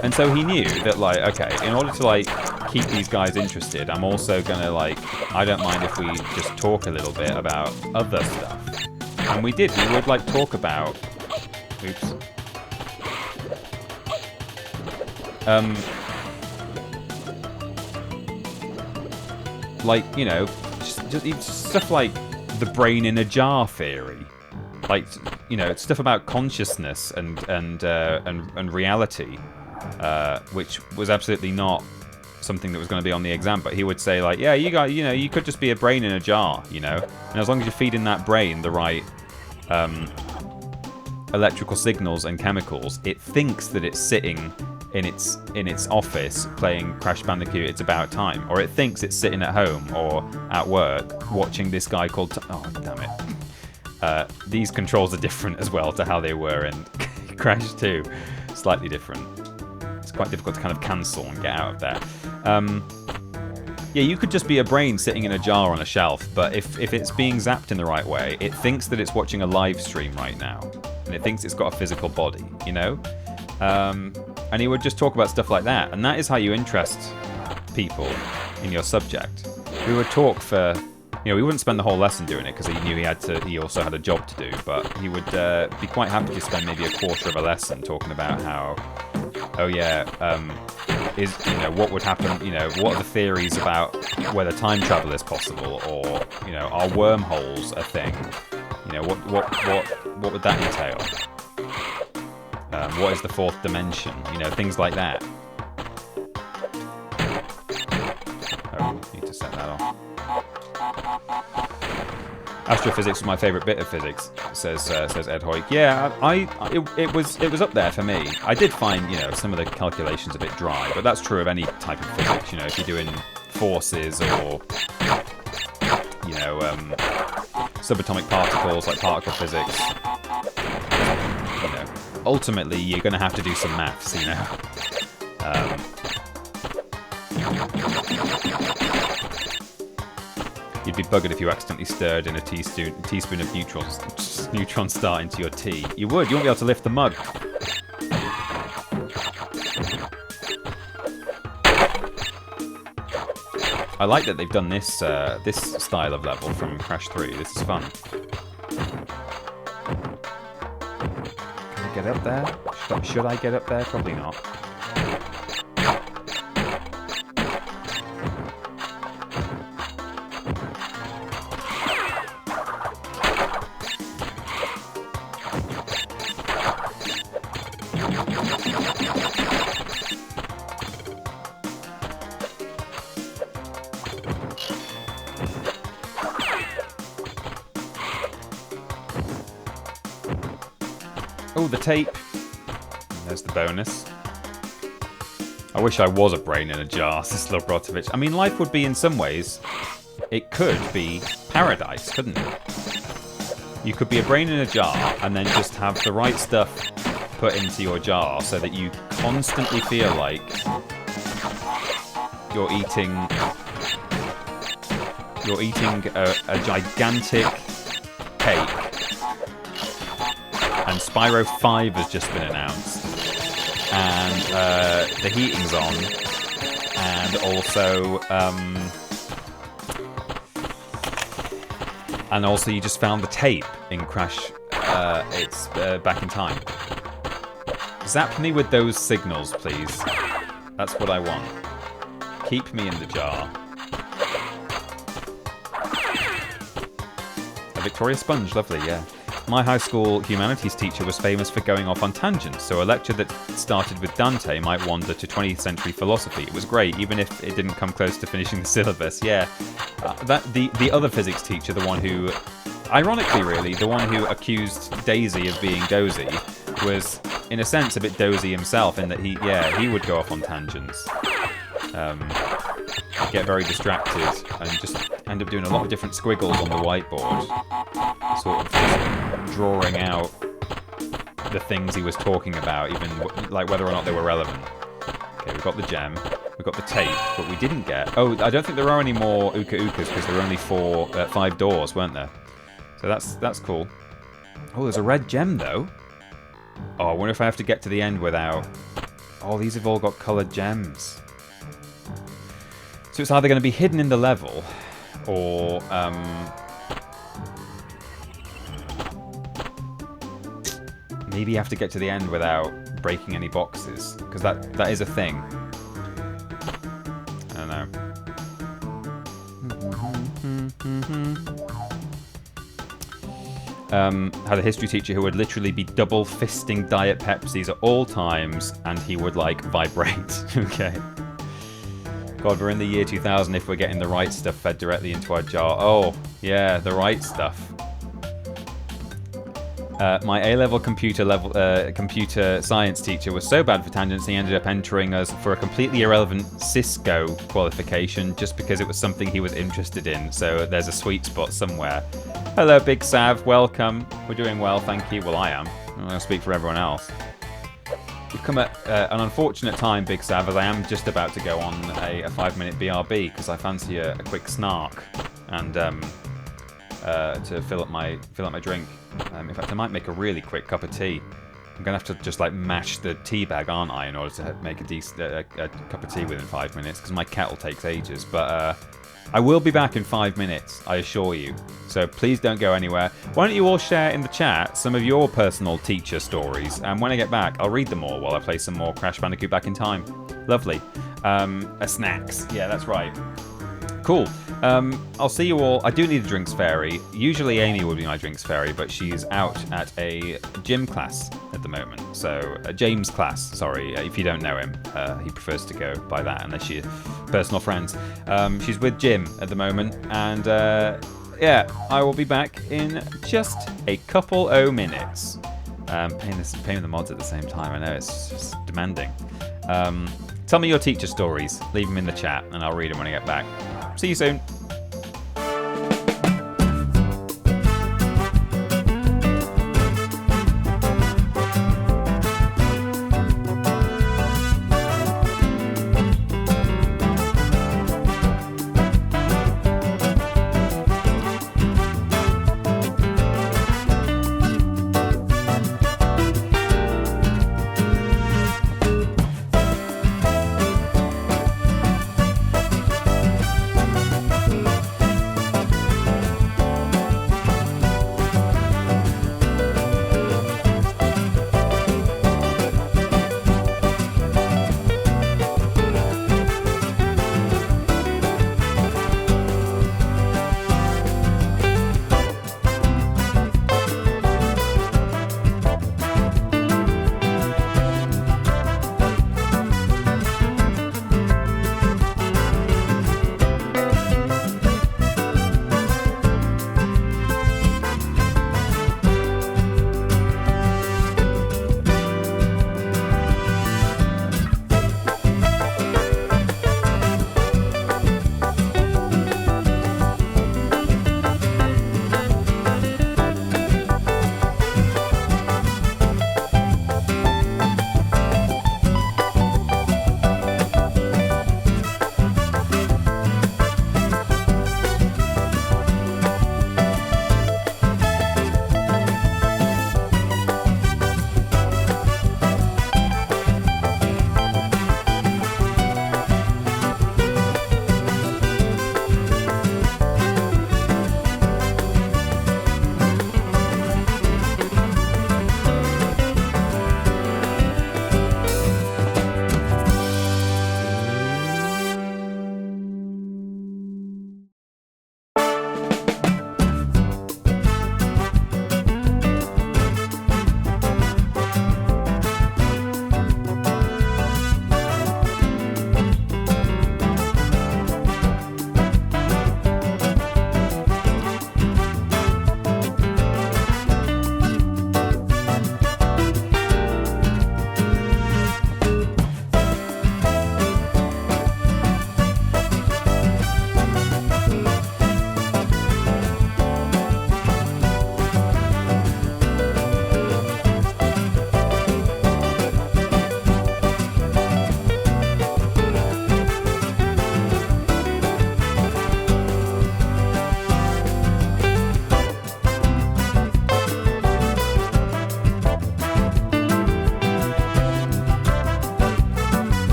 And so he knew that, like, okay, in order to, like, keep these guys interested, I'm also gonna, like, I don't mind if we just talk a little bit about other stuff. And we did. We would, like, talk about... Oops. Like, you know, just stuff like the brain in a jar theory. Like, you know, it's stuff about consciousness and reality, which was absolutely not something that was going to be on the exam. But he would say, like, yeah, you could just be a brain in a jar, you know, and as long as you're feeding that brain the right electrical signals and chemicals, it thinks that it's sitting in its office playing Crash Bandicoot. It's about time, or it thinks it's sitting at home or at work watching this guy called. Oh, damn it. These controls are different as well to how they were in Crash 2. Slightly different. It's quite difficult to kind of cancel and get out of that. Yeah, you could just be a brain sitting in a jar on a shelf, but if it's being zapped in the right way, it thinks that it's watching a live stream right now, and it thinks it's got a physical body, you know? And he would just talk about stuff like that, and that is how you interest people in your subject. We would talk for... You know, we wouldn't spend the whole lesson doing it because he knew he also had a job to do, but he would be quite happy to spend maybe a quarter of a lesson talking about how, oh yeah, what would happen, you know, what are the theories about whether time travel is possible, or, you know, are wormholes a thing? You know, what would that entail? What is the fourth dimension? You know, things like that. Oh, need to set that off. Astrophysics was my favourite bit of physics, says Ed Hoyk. Yeah, it was up there for me. I did find, you know, some of the calculations a bit dry, but that's true of any type of physics. You know, if you're doing forces or, you know, subatomic particles like particle physics, you know, ultimately you're going to have to do some maths, you know. You'd be buggered if you accidentally stirred in a teaspoon of neutron star into your tea. You would. You wouldn't be able to lift the mug. I like that they've done this style of level from Crash 3. This is fun. Can I get up there? Should I get up there? Probably not. Oh, the tape. There's the bonus. I wish I was a brain in a jar, says Lobrotovich. I mean, life would be, in some ways, it could be paradise, couldn't it? You could be a brain in a jar and then just have the right stuff put into your jar so that you constantly feel like you're eating a gigantic cake. And Spyro 5 has just been announced, and the heating's on, and also you just found the tape in Crash. It's Back in Time. Zap me with those signals, please. That's what I want. Keep me in the jar. A Victoria Sponge, lovely, yeah. My high school humanities teacher was famous for going off on tangents, so a lecture that started with Dante might wander to 20th century philosophy. It was great, even if it didn't come close to finishing the syllabus. Yeah, the other physics teacher, the one who Ironically, really, the one who accused Daisy of being dozy was, in a sense, a bit dozy himself in that he would go off on tangents. Get very distracted and just end up doing a lot of different squiggles on the whiteboard, sort of just drawing out the things he was talking about, even like whether or not they were relevant. Okay, we've got the gem, we've got the tape, but we didn't get... Oh, I don't think there are any more Uka Ukas because there were only 5 doors, weren't there? So that's cool. Oh, there's a red gem though. Oh, I wonder if I have to get to the end without... Oh, these have all got coloured gems. So it's either going to be hidden in the level, or maybe you have to get to the end without breaking any boxes, because that is a thing. I don't know. Had a history teacher who would literally be double fisting Diet Pepsis at all times, and he would like vibrate. Okay. God, we're in the year 2000 if we're getting the right stuff fed directly into our jar. Oh, yeah, the right stuff. My A-level computer science teacher was so bad for tangents he ended up entering us for a completely irrelevant Cisco qualification just because it was something he was interested in. So there's a sweet spot somewhere. Hello, Big Sav. Welcome. We're doing well, thank you. Well, I am. I'm going to speak for everyone else. We've come at an unfortunate time, Big Sav, as I am just about to go on a 5-minute BRB because I fancy a quick snark and to fill up my drink. In fact, I might make a really quick cup of tea. I'm gonna have to just like mash the tea bag, aren't I, in order to make a cup of tea within 5 minutes because my kettle takes ages. But I will be back in 5 minutes, I assure you. So please don't go anywhere. Why don't you all share in the chat some of your personal teacher stories, and when I get back, I'll read them all while I play some more Crash Bandicoot Back in Time. Lovely. Snacks. Yeah, that's right. Cool. I'll see you all. I do need a drinks fairy. Usually Amy would be my drinks fairy, but she's out at a gym class at the moment. So, James class, sorry. If you don't know him, he prefers to go by that unless you're personal friends. She's with Jim at the moment, and yeah, I will be back in just a couple o' minutes. Paying the mods at the same time, I know, it's just demanding. Tell me your teacher stories. Leave them in the chat, and I'll read them when I get back. See you soon.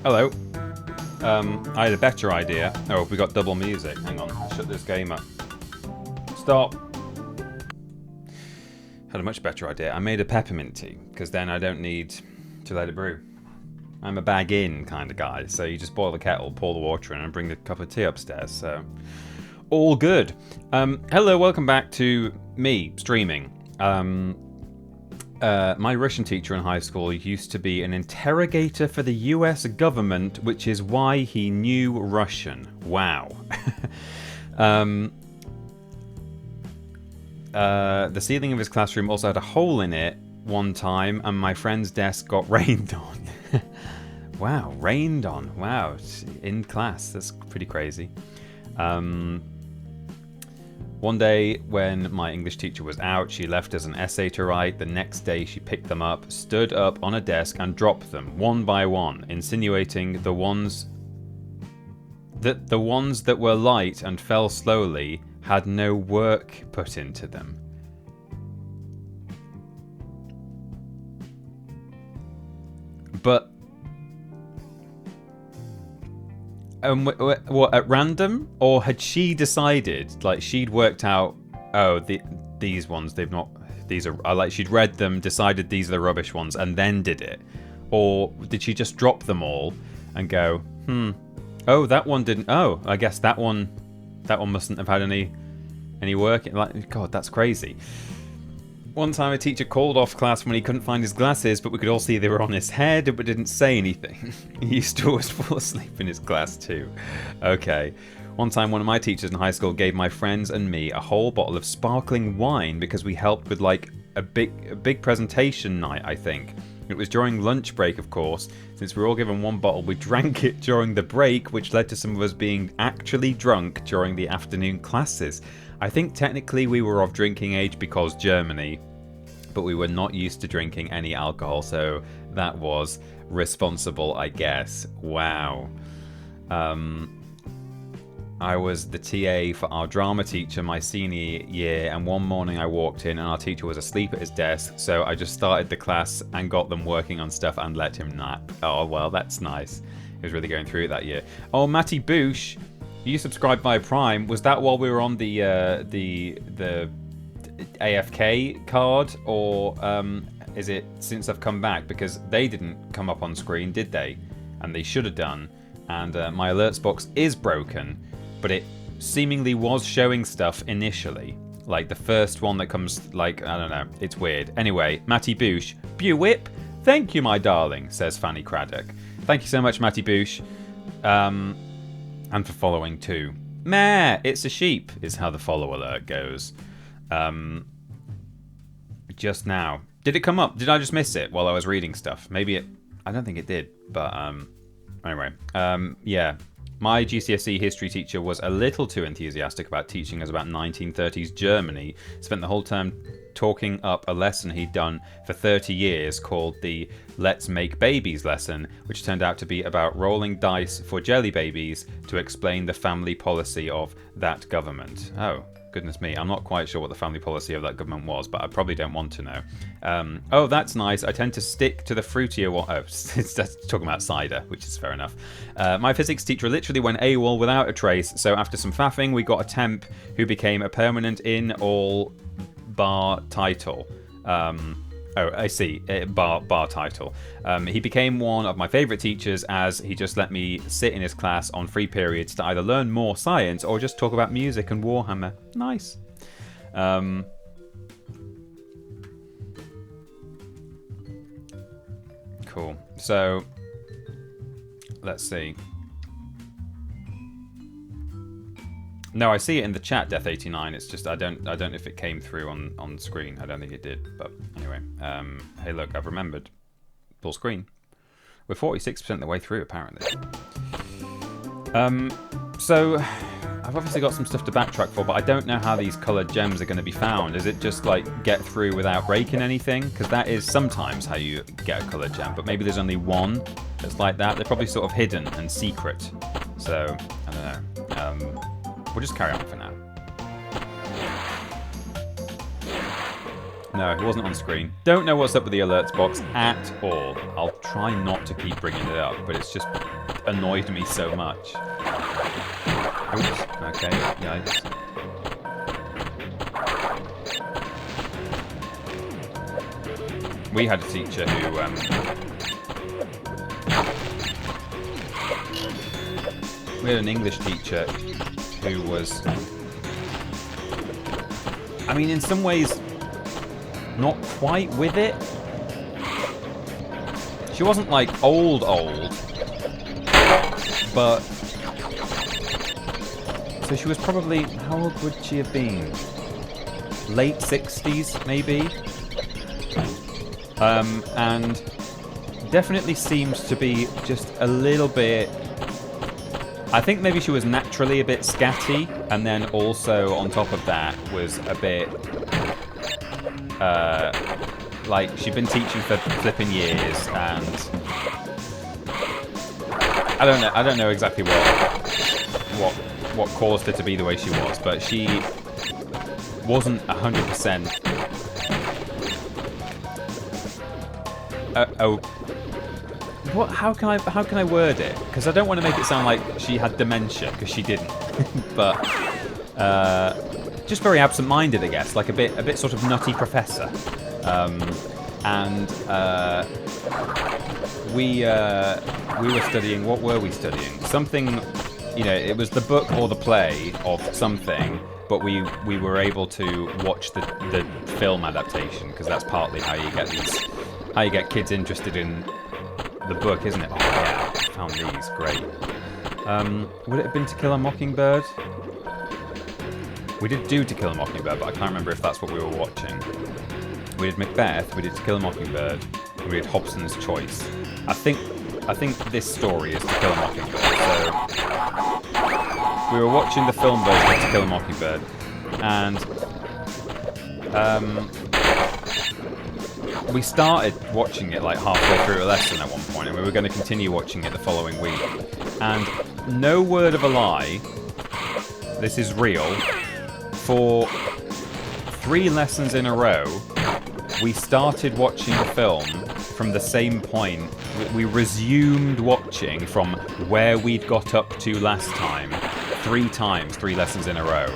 Hello. I had a better idea. Oh, we got double music. Hang on, I'll shut this game up. Stop. Had a much better idea. I made a peppermint tea, because then I don't need to let it brew. I'm a bag in kind of guy, so you just boil the kettle, pour the water in, and bring the cup of tea upstairs, so... all good. Hello, welcome back to me, streaming. My Russian teacher in high school used to be an interrogator for the US government, which is why he knew Russian. Wow. The ceiling of his classroom also had a hole in it one time, and my friend's desk got rained on. Wow, rained on. Wow, in class. That's pretty crazy. One day, when my English teacher was out, she left us an essay to write. The next day, she picked them up, stood up on a desk, and dropped them, one by one, insinuating the ones that were light and fell slowly had no work put into them. But... what, at random? Or had she decided, like, she'd worked out, oh, these ones, they've not, these are, like, she'd read them, decided these are the rubbish ones, and then did it? Or did she just drop them all and go, oh, that one didn't, oh, I guess that one mustn't have had any work? Like, God, that's crazy. One time a teacher called off class when he couldn't find his glasses, but we could all see they were on his head, but didn't say anything. He used to always fall asleep in his class too. Okay. One time one of my teachers in high school gave my friends and me a whole bottle of sparkling wine because we helped with like a big presentation night, I think. It was during lunch break, of course. Since we were all given one bottle, we drank it during the break, which led to some of us being actually drunk during the afternoon classes. I think technically we were of drinking age because Germany, but we were not used to drinking any alcohol, so that was responsible, I guess. Wow. I was the TA for our drama teacher my senior year, and one morning I walked in and our teacher was asleep at his desk, so I just started the class and got them working on stuff and let him nap. Oh, well, that's nice. He was really going through it that year. Oh, Matty Boosh, you subscribed via Prime. Was that while we were on the AFK card, or is it since I've come back? Because they didn't come up on screen, did they? And they should have done. And my alerts box is broken, but it seemingly was showing stuff initially. Like the first one that comes, like, I don't know, it's weird. Anyway, Matty Boosh, Bewhip, thank you, my darling, says Fanny Craddock. Thank you so much, Matty Boosh. And for following too. Meh, it's a sheep, is how the follow alert goes. Just now. Did it come up? Did I just miss it while I was reading stuff? Maybe it... I don't think it did, but anyway. Yeah. My GCSE history teacher was a little too enthusiastic about teaching us about 1930s Germany. Spent the whole term talking up a lesson he'd done for 30 years called the Let's Make Babies lesson, which turned out to be about rolling dice for jelly babies to explain the family policy of that government. Oh, goodness me. I'm not quite sure what the family policy of that government was, but I probably don't want to know. Oh, that's nice. I tend to stick to the fruitier one. Oh, it's talking about cider, which is fair enough. My physics teacher literally went AWOL without a trace, so after some faffing, we got a temp who became a permanent in all bar title. Oh, I see. Bar title. He became one of my favourite teachers as he just let me sit in his class on free periods to either learn more science or just talk about music and Warhammer. Nice. Cool. So, let's see. No, I see it in the chat, Death89. It's just I don't know if it came through on screen. I don't think it did. But anyway, hey, look, I've remembered. Full screen. We're 46% the way through, apparently. So I've obviously got some stuff to backtrack for, but I don't know how these coloured gems are going to be found. Is it just like get through without breaking anything? Because that is sometimes how you get a coloured gem. But maybe there's only one that's like that. They're probably sort of hidden and secret. So I don't know. We'll just carry on for now. No, it wasn't on screen. Don't know what's up with the alerts box at all. I'll try not to keep bringing it up, but it's just annoyed me so much. Oops. Okay. Yikes. We had a teacher who we had an English teacher who was, I mean, in some ways not quite with it. She wasn't like old, but so she was probably, how old would she have been? Late 60s, maybe? And definitely seems to be just a little bit, I think maybe she was naturally a bit scatty, and then also on top of that was a bit like she'd been teaching for flipping years, and I don't know exactly what caused her to be the way she was, but she wasn't 100%. What? How can I word it? Because I don't want to make it sound like she had dementia, because she didn't. But just very absent-minded, I guess, like a bit sort of nutty professor. And we were studying. What were we studying? Something, you know, it was the book or the play of something, but we were able to watch the film adaptation, because that's partly how you get kids interested in the book, isn't it? Oh yeah, I found these, great. Would it have been To Kill a Mockingbird? We did do To Kill a Mockingbird, but I can't remember if that's what we were watching. We did Macbeth, we did To Kill a Mockingbird, and we did Hobson's Choice. I think this story is To Kill a Mockingbird, so we were watching the film version of To Kill a Mockingbird, and we started watching it like halfway through a lesson at one point, and we were going to continue watching it the following week. And no word of a lie, this is real, for 3 lessons in a row, we started watching the film from the same point. We resumed watching from where we'd got up to last time, 3 times, 3 lessons in a row.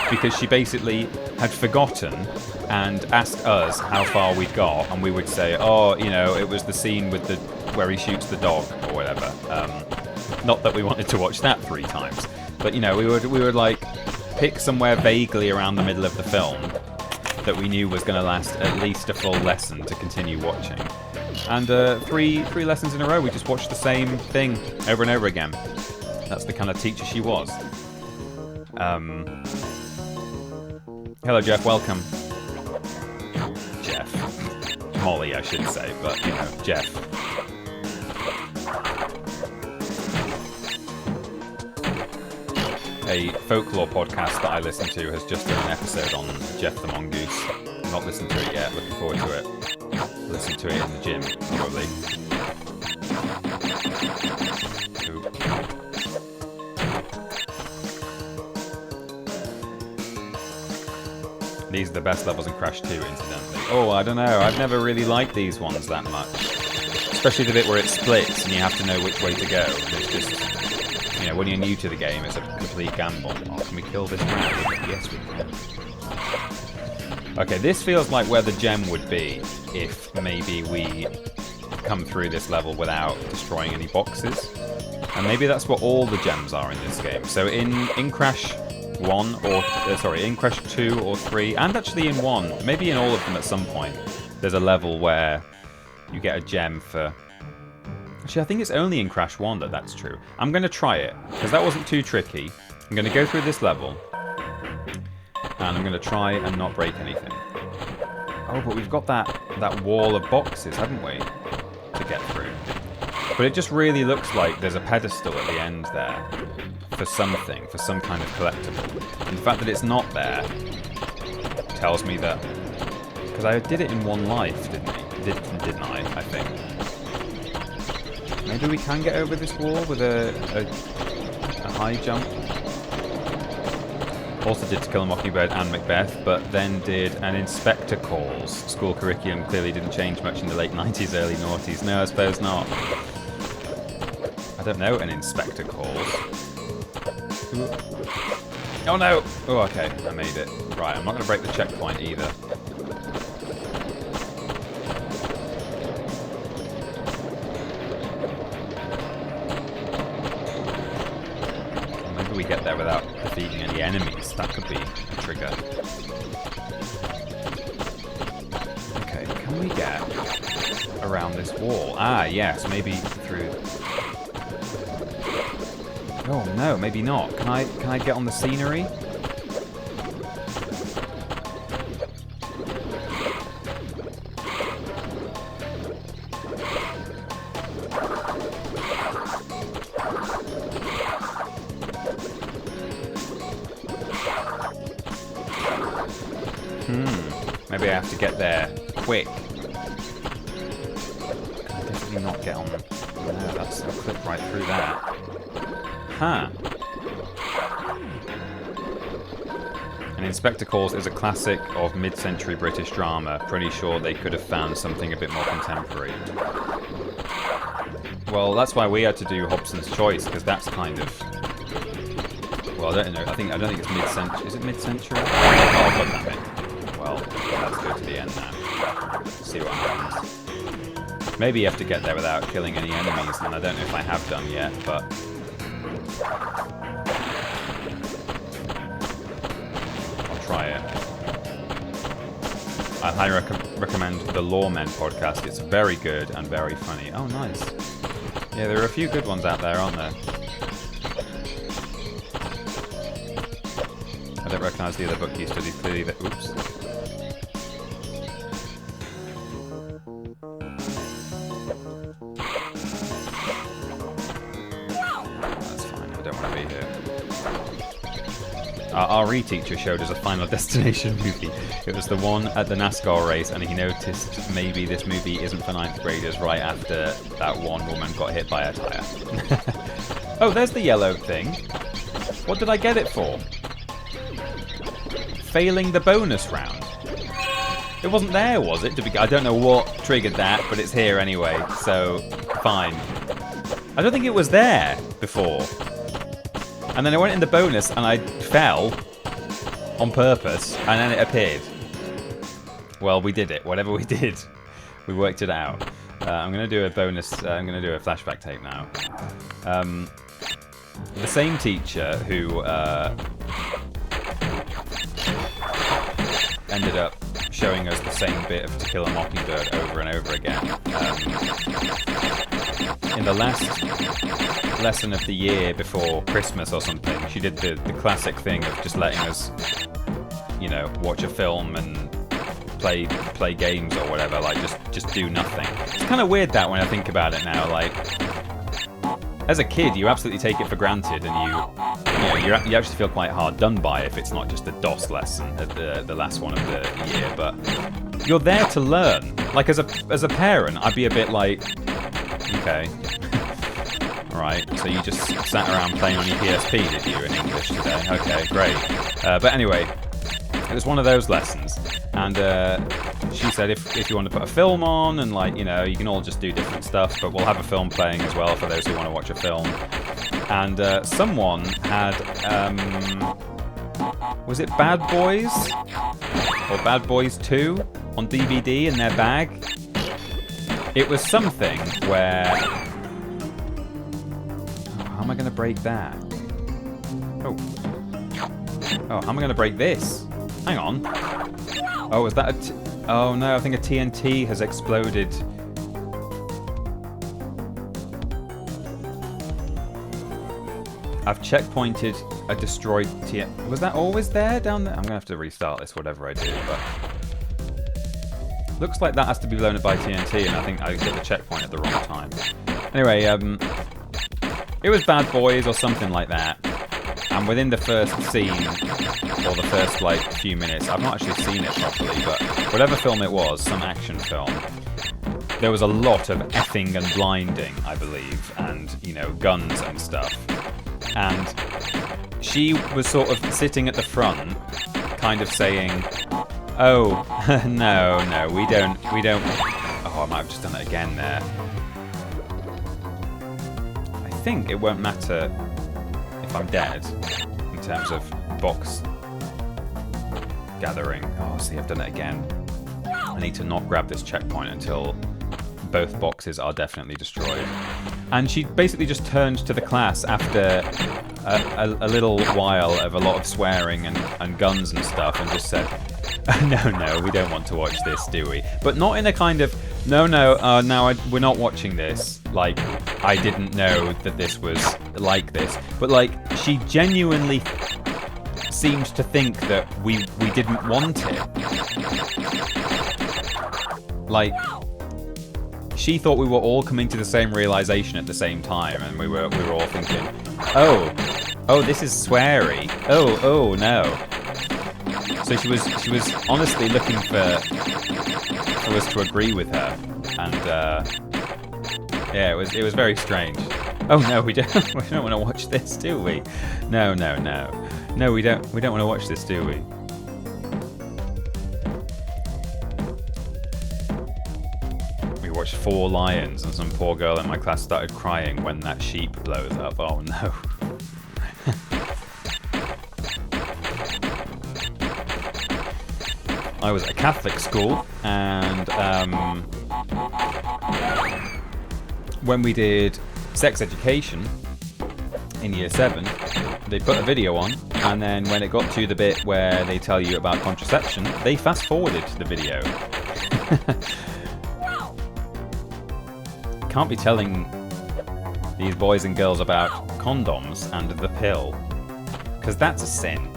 Because she basically had forgotten and asked us how far we'd got, and we would say, oh, you know, it was the scene with where he shoots the dog or whatever. Not that we wanted to watch that 3 times, but you know, we would like pick somewhere vaguely around the middle of the film that we knew was going to last at least a full lesson to continue watching. And 3 lessons in a row, we just watched the same thing over and over again. That's the kind of teacher she was. Hello, Jeff. Welcome. Jeff. Molly, I should say, but, you know, Jeff. A folklore podcast that I listen to has just done an episode on Jeff the Mongoose. Not listened to it yet, looking forward to it. Listen to it in the gym, probably. These are the best levels in Crash 2, incidentally. Oh, I don't know. I've never really liked these ones that much. Especially the bit where it splits and you have to know which way to go. It's just, you know, when you're new to the game, it's a complete gamble. Oh, can we kill this man? Yes, we can. Okay, this feels like where the gem would be if maybe we come through this level without destroying any boxes. And maybe that's what all the gems are in this game. So in Crash 1, or in Crash 2 or 3, and actually in 1, maybe in all of them at some point, there's a level where you get a gem for... Actually, I think it's only in Crash 1 that that's true. I'm going to try it, because that wasn't too tricky. I'm going to go through this level, and I'm going to try and not break anything. Oh, but we've got that wall of boxes, haven't we, to get through. But it just really looks like there's a pedestal at the end there for something, for some kind of collectible. And the fact that it's not there tells me that... Because I did it in 1 life, didn't I? I think. Maybe we can get over this wall with a high jump. Also did To Kill a Mockingbird and Macbeth, but then did an Inspector Calls. School curriculum clearly didn't change much in the late 90s, early noughties. No, I suppose not. I don't know an Inspector Calls. Oh no! Oh, okay, I made it. Right, I'm not going to break the checkpoint either. Maybe we get there without defeating any enemies. That could be a trigger. Okay, can we get around this wall? Ah, yes, maybe through... Oh no, maybe not. Can I get on the scenery? Maybe I have to get there quick. Can I definitely not get on? No, that's a clip right through that. Huh. An Inspector Calls is a classic of mid-century British drama. Pretty sure they could have found something a bit more contemporary. Well, that's why we had to do Hobson's Choice, because that's kind of... Well, I don't know. I don't think it's mid-century. Is it mid-century? Oh, God damn it. Well, let's go to the end now. See what happens. Maybe you have to get there without killing any enemies, and I don't know if I have done yet, but... I'll try it. I highly recommend the Lawmen podcast. It's very good and very funny. Oh, nice. Yeah, there are a few good ones out there, aren't there? I don't recognise the other book you studied clearly. Oops. Our RE teacher showed us a Final Destination movie. It was the one at the NASCAR race, and he noticed maybe this movie isn't for 9th graders right after that one woman got hit by a tyre. Oh, there's the yellow thing. What did I get it for? Failing the bonus round. It wasn't there, was it? I don't know what triggered that, but it's here anyway, so fine. I don't think it was there before. And then I went in the bonus and I fell on purpose, and then it appeared. Well, we did it. Whatever we did, we worked it out. I'm going to do a bonus. I'm going to do a flashback tape now. The same teacher who ended up showing us the same bit of To Kill a Mockingbird over and over again. In the last lesson of the year before Christmas or something, she did the classic thing of just letting us, you know, watch a film and play games or whatever, like just do nothing. It's kind of weird that when I think about it now, like, as a kid you absolutely take it for granted, and you actually feel quite hard done by if it's not just a DOS lesson at the last one of the year, but you're there to learn. Like, as a parent, I'd be a bit like, okay. Right, so you just sat around playing on your PSP, did you, in English today? Okay, great. But anyway, it was one of those lessons, and she said if you want to put a film on, and, like, you know, you can all just do different stuff, but we'll have a film playing as well for those who want to watch a film. And someone had, was it Bad Boys? Or Bad Boys 2 on DVD in their bag? It was something where... How am I going to break that? Oh, how am I going to break this? Hang on. Oh, is that oh no, I think a TNT has exploded. I've checkpointed a destroyed TNT. Was that always there down there? I'm going to have to restart this, whatever I do, but... Looks like that has to be blown up by TNT, and I think I hit the checkpoint at the wrong time. Anyway, it was Bad Boys or something like that, and within the first scene, or the first, like, few minutes, I've not actually seen it properly, but whatever film it was, some action film, there was a lot of effing and blinding, I believe, and, you know, guns and stuff. And she was sort of sitting at the front, kind of saying, "Oh, no, we don't." Oh, I might have just done it again there. I think it won't matter if I'm dead in terms of box gathering. Oh, see, I've done it again. I need to not grab this checkpoint until both boxes are definitely destroyed. And she basically just turned to the class after a little while of a lot of swearing and guns and stuff and just said, no, we don't want to watch this, do we? But not in a kind of, no, we're not watching this. Like, I didn't know that this was like this. But, like, she genuinely seemed to think that we didn't want it. Like, she thought we were all coming to the same realization at the same time, and we were all thinking, oh, this is sweary. Oh, no. So she was honestly looking for us to agree with her, and yeah, it was very strange. Oh no, we don't want to watch this, do we? No, we don't want to watch this, do we? We watched 4 Lions, and some poor girl in my class started crying when that sheep blows up. Oh no. I was at a Catholic school, and when we did sex education in year 7, they put a video on, and then when it got to the bit where they tell you about contraception, they fast forwarded the video. Can't be telling these boys and girls about condoms and the pill, because that's a sin.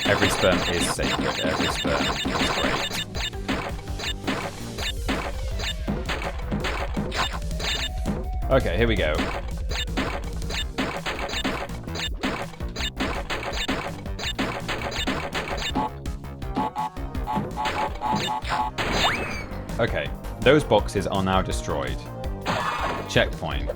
Every sperm is sacred. Every sperm is great. Okay, here we go. Okay, those boxes are now destroyed. Checkpoint.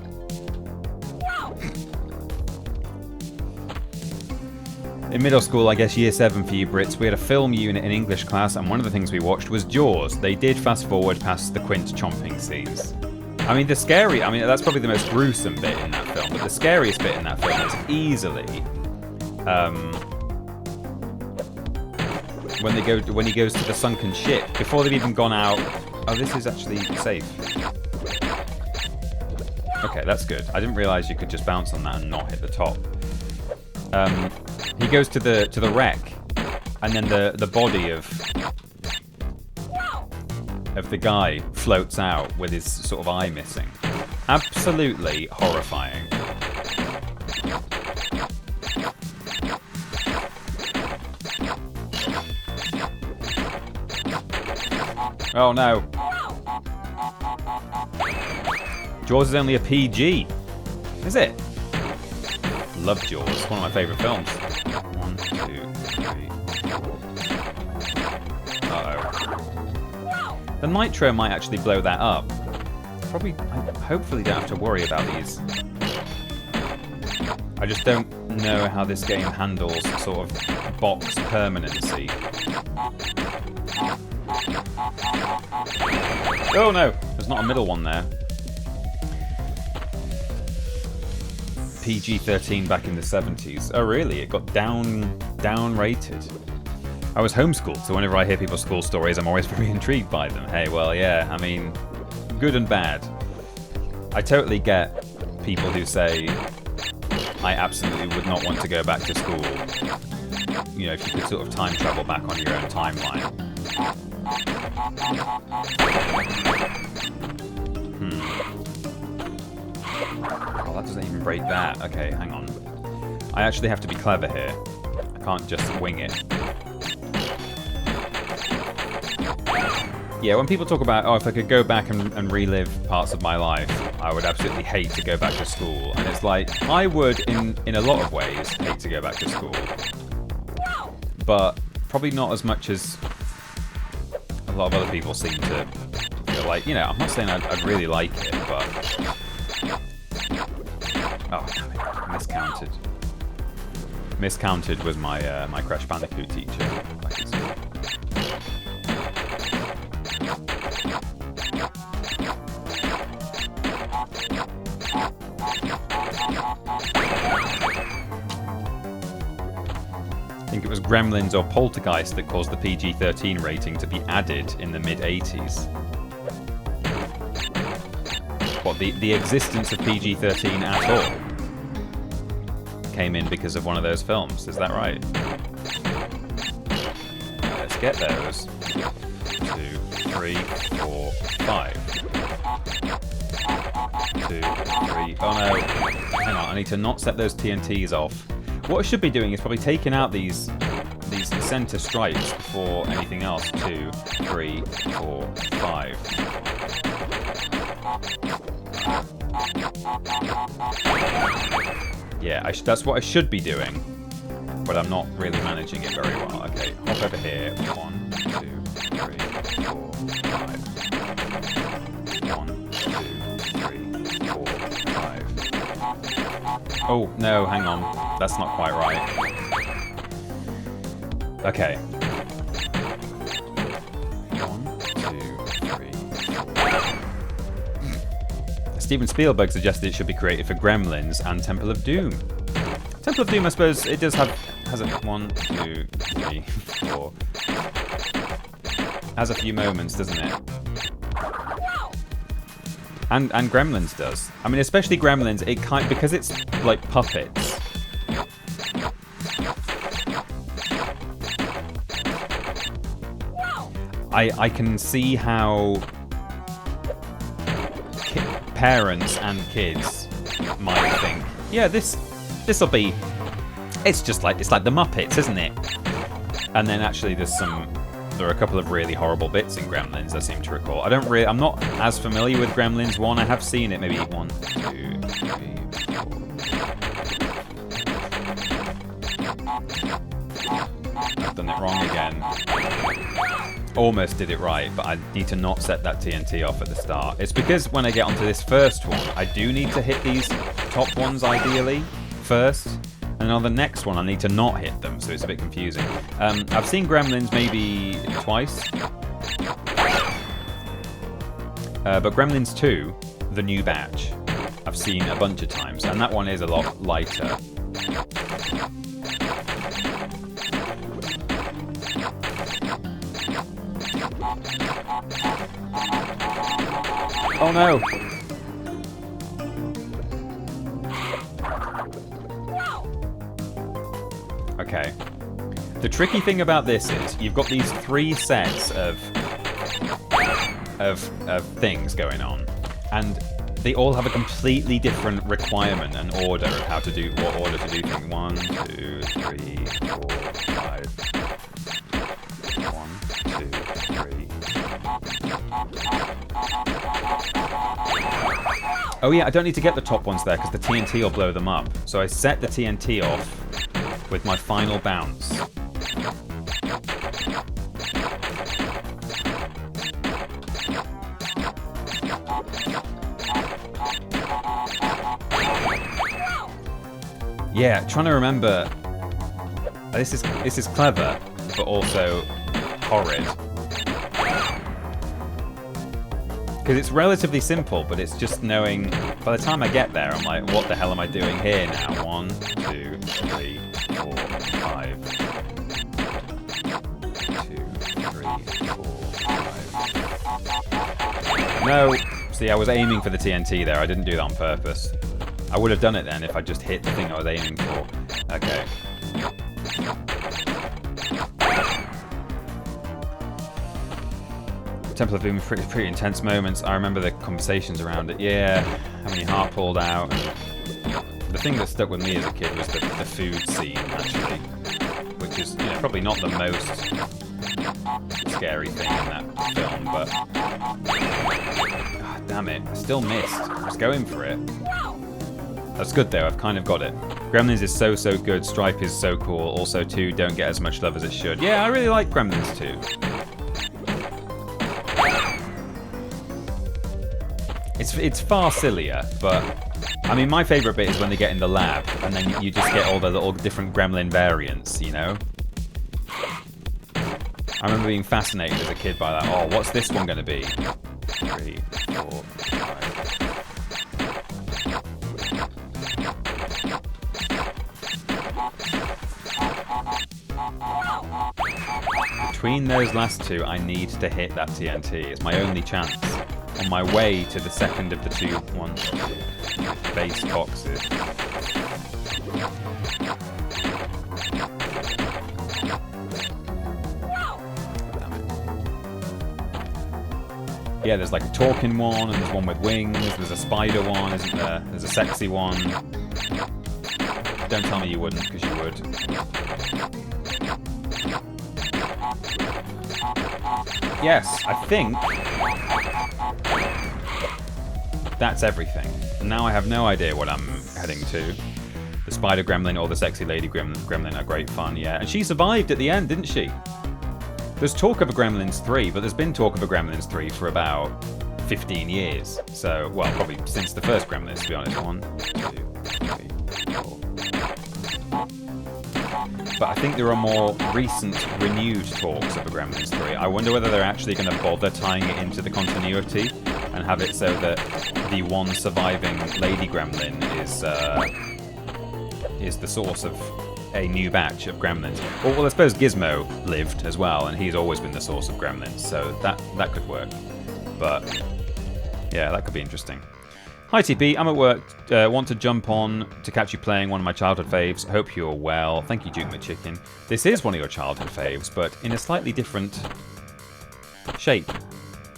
In middle school, I guess year 7 for you Brits, we had a film unit in English class, and one of the things we watched was Jaws. They did fast forward past the Quint chomping scenes. I mean, that's probably the most gruesome bit in that film, but the scariest bit in that film is easily when he goes to the sunken ship before they've even gone out. Oh, this is actually safe. Okay, that's good. I didn't realise you could just bounce on that and not hit the top. He goes to the wreck, and then the body of the guy floats out with his sort of eye missing. Absolutely horrifying. Oh no. Jaws is only a PG. Is it? Love Jaws. One of my favourite films. 1, 2, 3. Uh-oh. The nitro might actually blow that up. Hopefully don't have to worry about these. I just don't know how this game handles sort of box permanency. Oh no! There's not a middle one there. PG-13 back in the 70s. Oh really? It got down rated. I was homeschooled, so whenever I hear people's school stories, I'm always very intrigued by them. Hey, well, yeah, I mean, good and bad. I totally get people who say, I absolutely would not want to go back to school. You know, if you could sort of time travel back on your own timeline. Oh, that doesn't even break that. Okay, hang on. I actually have to be clever here. I can't just wing it. Yeah, when people talk about, oh, if I could go back and relive parts of my life, I would absolutely hate to go back to school. And it's like, I would, in a lot of ways, hate to go back to school. But probably not as much as lot of other people seem to feel like, you know, I'm not saying I'd really like it, but... Oh, damn it. Miscounted. Miscounted was my my Crash Bandicoot teacher back at school. I think it was Gremlins or Poltergeist that caused the PG-13 rating to be added in the mid-80s. What, the existence of PG-13 at all came in because of one of those films, is that right? Let's get those. 2, 3, 4, 5. 2, 3. Oh no. Hang on, I need to not set those TNTs off. What I should be doing is probably taking out these center stripes before anything else. 2, 3, 4, 5. Yeah, that's what I should be doing, but I'm not really managing it very well. Okay, hop over here. 1, 2, 3, 4, 5. 1, 2, 3, 4, 5. Oh, no, hang on. That's not quite right. Okay. 1, 2, 3. Steven Spielberg suggested it should be created for Gremlins and Temple of Doom. Temple of Doom, I suppose, it does has a 1, 2, 3, 4. Has a few moments, doesn't it? And Gremlins does. I mean, especially Gremlins, it because it's like puppets. I can see how parents and kids might think, yeah, this'll be. It's like the Muppets, isn't it? And then actually there are a couple of really horrible bits in Gremlins, I seem to recall. I'm not as familiar with Gremlins 1. I have seen it maybe 1, 2, 3, 4. I've done it wrong again. Almost did it right, but I need to not set that TNT off at the start. It's because when I get onto this first one, I do need to hit these top ones ideally first. And on the next one, I need to not hit them, so it's a bit confusing. I've seen Gremlins maybe twice. But Gremlins 2, the new batch, I've seen a bunch of times, and that one is a lot lighter. Oh no! Okay. The tricky thing about this is you've got these 3 sets of things going on, and they all have a completely different requirement and order of how to do what order to do things. 1, 2, 3, 4, 5. 1, 2, 3. Oh yeah, I don't need to get the top ones there because the TNT will blow them up. So I set the TNT off with my final bounce. Yeah, trying to remember. This is clever, but also horrid. Because it's relatively simple, but it's just knowing. By the time I get there, I'm like, what the hell am I doing here now? 1, 2, 3, 4, 5. 2, 3, 4, 5. No! See, I was aiming for the TNT there. I didn't do that on purpose. I would have done it then if I just hit the thing I was aiming for. Okay. Temple of Doom, pretty intense moments. I remember the conversations around it. Yeah, having your heart pulled out. The thing that stuck with me as a kid was the food scene, actually, which is probably not the most scary thing in that film, but God damn it, I still missed. I was going for it. That's good though. I've kind of got it. Gremlins is so good. Stripe is so cool. Also, 2 don't get as much love as it should. Yeah, I really like Gremlins 2. it's far sillier, but I mean, my favourite bit is when they get in the lab, and then you just get all the little different gremlin variants, you know? I remember being fascinated as a kid by that. Oh, what's this one going to be? 3, 4, 5. Between those last two, I need to hit that TNT. It's my only chance. On my way to the second of the two base boxes. Yeah, there's like a talking one, and there's one with wings, there's a spider one, isn't there? There's a sexy one. Don't tell me you wouldn't, because you would. Yes, I think that's everything. Now I have no idea what I'm heading to. The spider gremlin or the sexy lady gremlin are great fun, yeah. And she survived at the end, didn't she? There's talk of a Gremlins 3, but there's been talk of a Gremlins 3 for about 15 years. So, well, probably since the first Gremlins, to be honest. 1, 2, 3, 4. But I think there are more recent, renewed talks of a Gremlins 3. I wonder whether they're actually going to bother tying it into the continuity and have it so that the one surviving lady gremlin is the source of a new batch of gremlins. Well, I suppose Gizmo lived as well, and he's always been the source of gremlins, so that could work. But yeah, that could be interesting. Hi TP, I'm at work. Want to jump on to catch you playing one of my childhood faves. Hope you're well. Thank you, Duke McChicken. This is one of your childhood faves, but in a slightly different shape,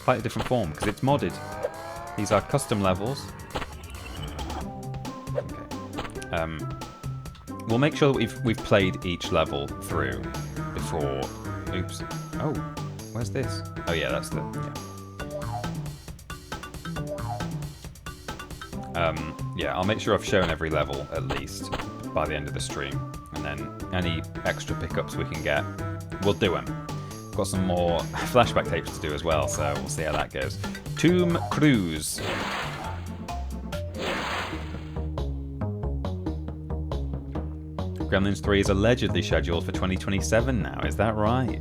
slightly different form, because it's modded. These are custom levels. Okay. We'll make sure that we've played each level through before. Oops. Oh, where's this? Oh yeah, that's the. Yeah, I'll make sure I've shown every level at least by the end of the stream, and then any extra pickups we can get, we'll do them. Got some more flashback tapes to do as well, so we'll see how that goes. Tomb Cruise. Gremlins 3 is allegedly scheduled for 2027 now, is that right?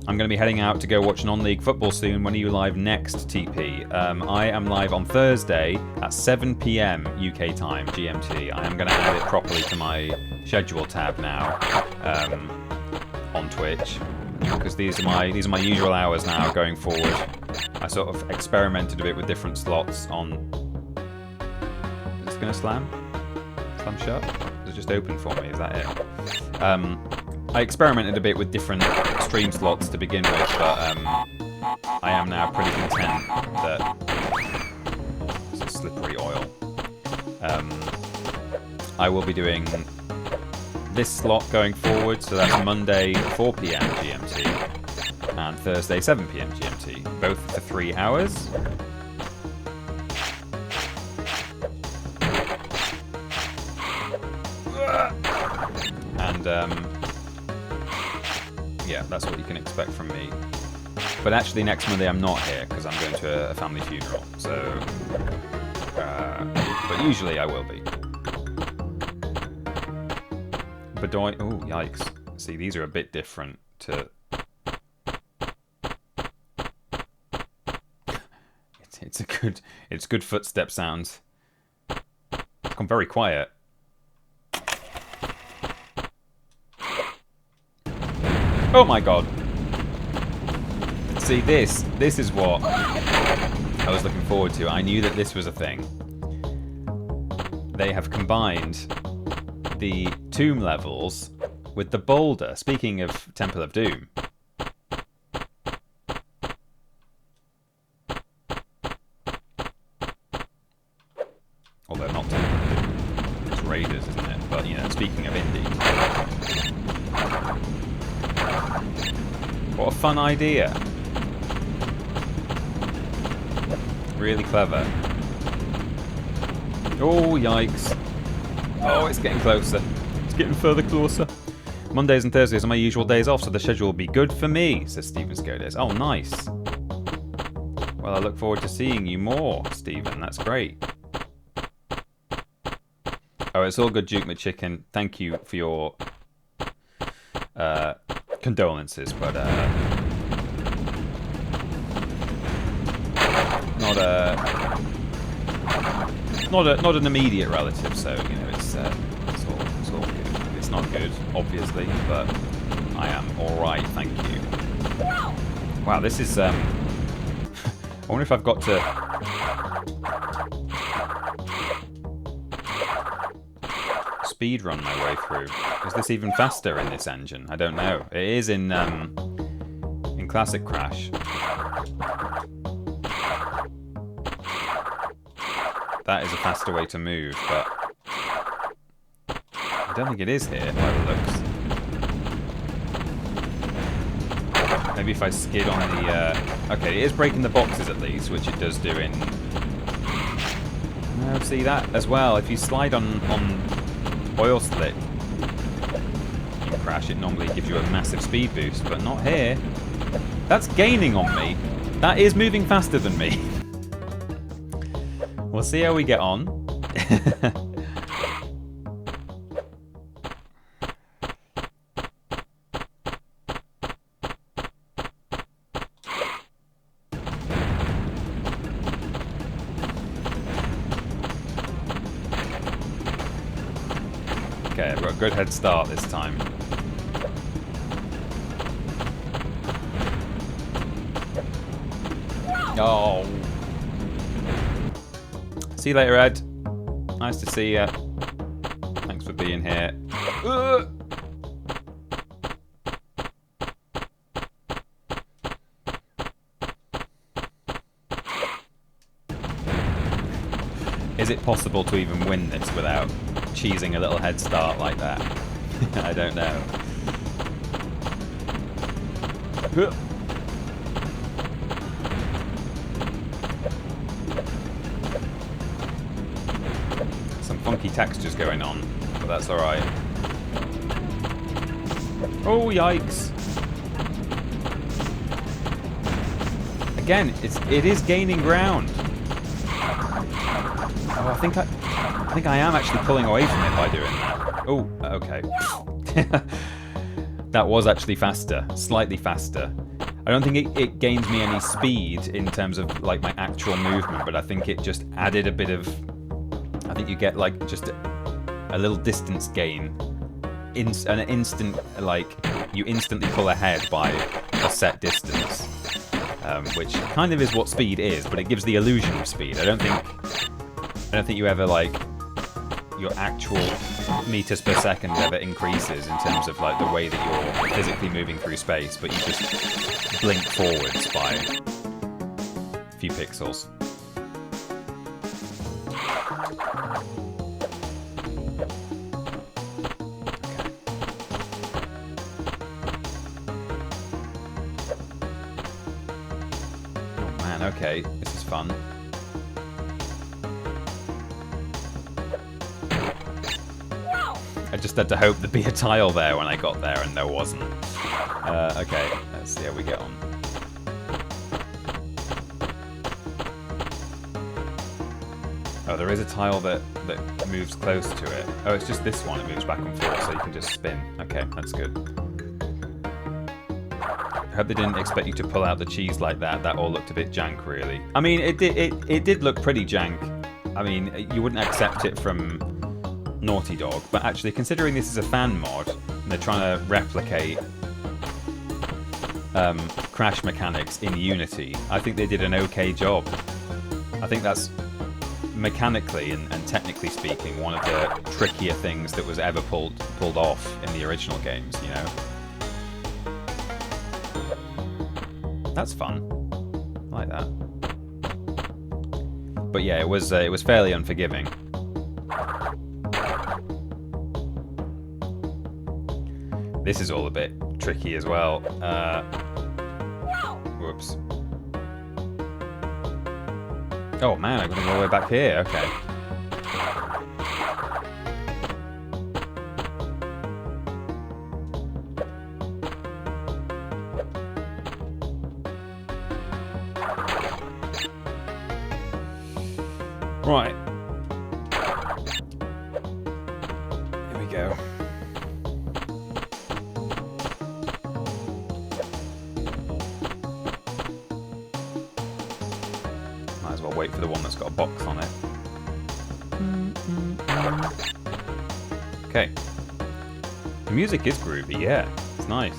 I'm going to be heading out to go watch non-league football soon. When are you live next, TP? I am live on Thursday at 7 PM UK time, GMT. I am going to add it properly to my schedule tab now on Twitch, because these are my usual hours now going forward. I sort of experimented a bit with different slots on... Is this going to slam? Slam shut? Is it just open for me? Is that it? I experimented a bit with different stream slots to begin with, but I am now pretty content that it's a slippery oil. I will be doing this slot going forward, so that's Monday 4 PM GMT and Thursday 7 PM GMT, both for 3 hours. And yeah, that's what you can expect from me. But actually next Monday I'm not here because I'm going to a family funeral, so but usually I will be. Bedoy, oh yikes. See, these are a bit different to... It's good footstep sounds. It's gone very quiet. Oh my god. See, this is what I was looking forward to. I knew that this was a thing. They have combined the tomb levels with the boulder. Speaking of Temple of Doom. Although not Temple of Doom. It's Raiders, isn't it? But, you know, speaking of indie. What a fun idea. Really clever. Oh, yikes. Oh, it's getting closer. It's getting further closer. Mondays and Thursdays are my usual days off, so the schedule will be good for me, says Steven Skodes. Oh, nice. Well, Well, I look forward to seeing you more, Stephen. That's great. Oh, it's all good, Duke McChicken. Thank you for your condolences, but not an immediate relative. So you know, it's all good. It's not good, obviously, but I am all right. Thank you. Wow, this is. I wonder if I've got to. Speed run my way through. Is this even faster in this engine? I don't know. It is in Classic Crash. That is a faster way to move, but I don't think it is here by the looks. Maybe if I skid on the okay, it is breaking the boxes at least, which it does do in. No, see that as well. If you slide on oil slick in Crash, it normally gives you a massive speed boost, but not here. That's gaining on me. That is moving faster than me. We'll see how we get on. Okay, I've got a good head start this time. Oh. See you later, Ed. Nice to see you. Thanks for being here. Is it possible to even win this without cheesing a little head start like that? I don't know. Some funky textures going on, but that's alright. Oh, yikes. Again, it is gaining ground. Oh, I think I am actually pulling away from it by doing that. Oh, okay. That was actually faster, slightly faster. I don't think it gains me any speed in terms of like my actual movement, but I think it just added a bit of. I think you get like just a little distance gain, an instant like you instantly pull ahead by a set distance, which kind of is what speed is, but it gives the illusion of speed. I don't think you ever like your actual meters per second ever increases in terms of like the way that you're physically moving through space, but you just blink forwards by a few pixels. Oh man, okay, this is fun. I just had to hope there'd be a tile there when I got there, and there wasn't. Okay, let's see how we get on. Oh, there is a tile that moves close to it. Oh, it's just this one. It moves back and forth, so you can just spin. Okay, that's good. I hope they didn't expect you to pull out the cheese like that. That all looked a bit jank, really. I mean, it did look pretty jank. I mean, you wouldn't accept it from Naughty Dog, but actually, considering this is a fan mod and they're trying to replicate Crash mechanics in Unity, I think they did an okay job. I think that's mechanically and technically speaking one of the trickier things that was ever pulled off in the original games, you know. That's fun. I like that. But yeah, it was fairly unforgiving. This is all a bit tricky as well. Whoops. Oh man, I'm gonna go all the way back here. Okay. Right. Here we go. Might as well wait for the one that's got a box on it. Okay. The music is groovy, yeah. It's nice.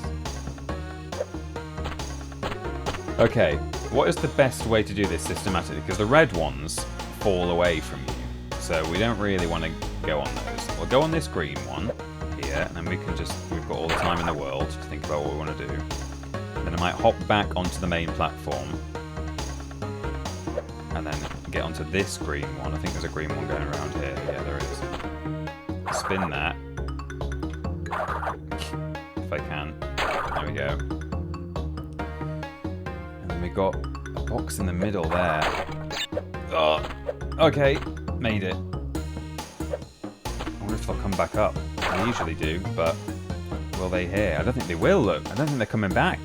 Okay, what is the best way to do this systematically? Because the red ones fall away from you, so we don't really want to go on those. We'll go on this green one here, and then we can just, we've got all the time in the world to think about what we want to do. Then I might hop back onto the main platform, and then get onto this green one. I think there's a green one going around here. Yeah, there is. Spin that. If I can. There we go. And then we got a box in the middle there. Oh, okay. Made it. I wonder if they'll come back up. They usually do, but will they here? I don't think they will, look. I don't think they're coming back.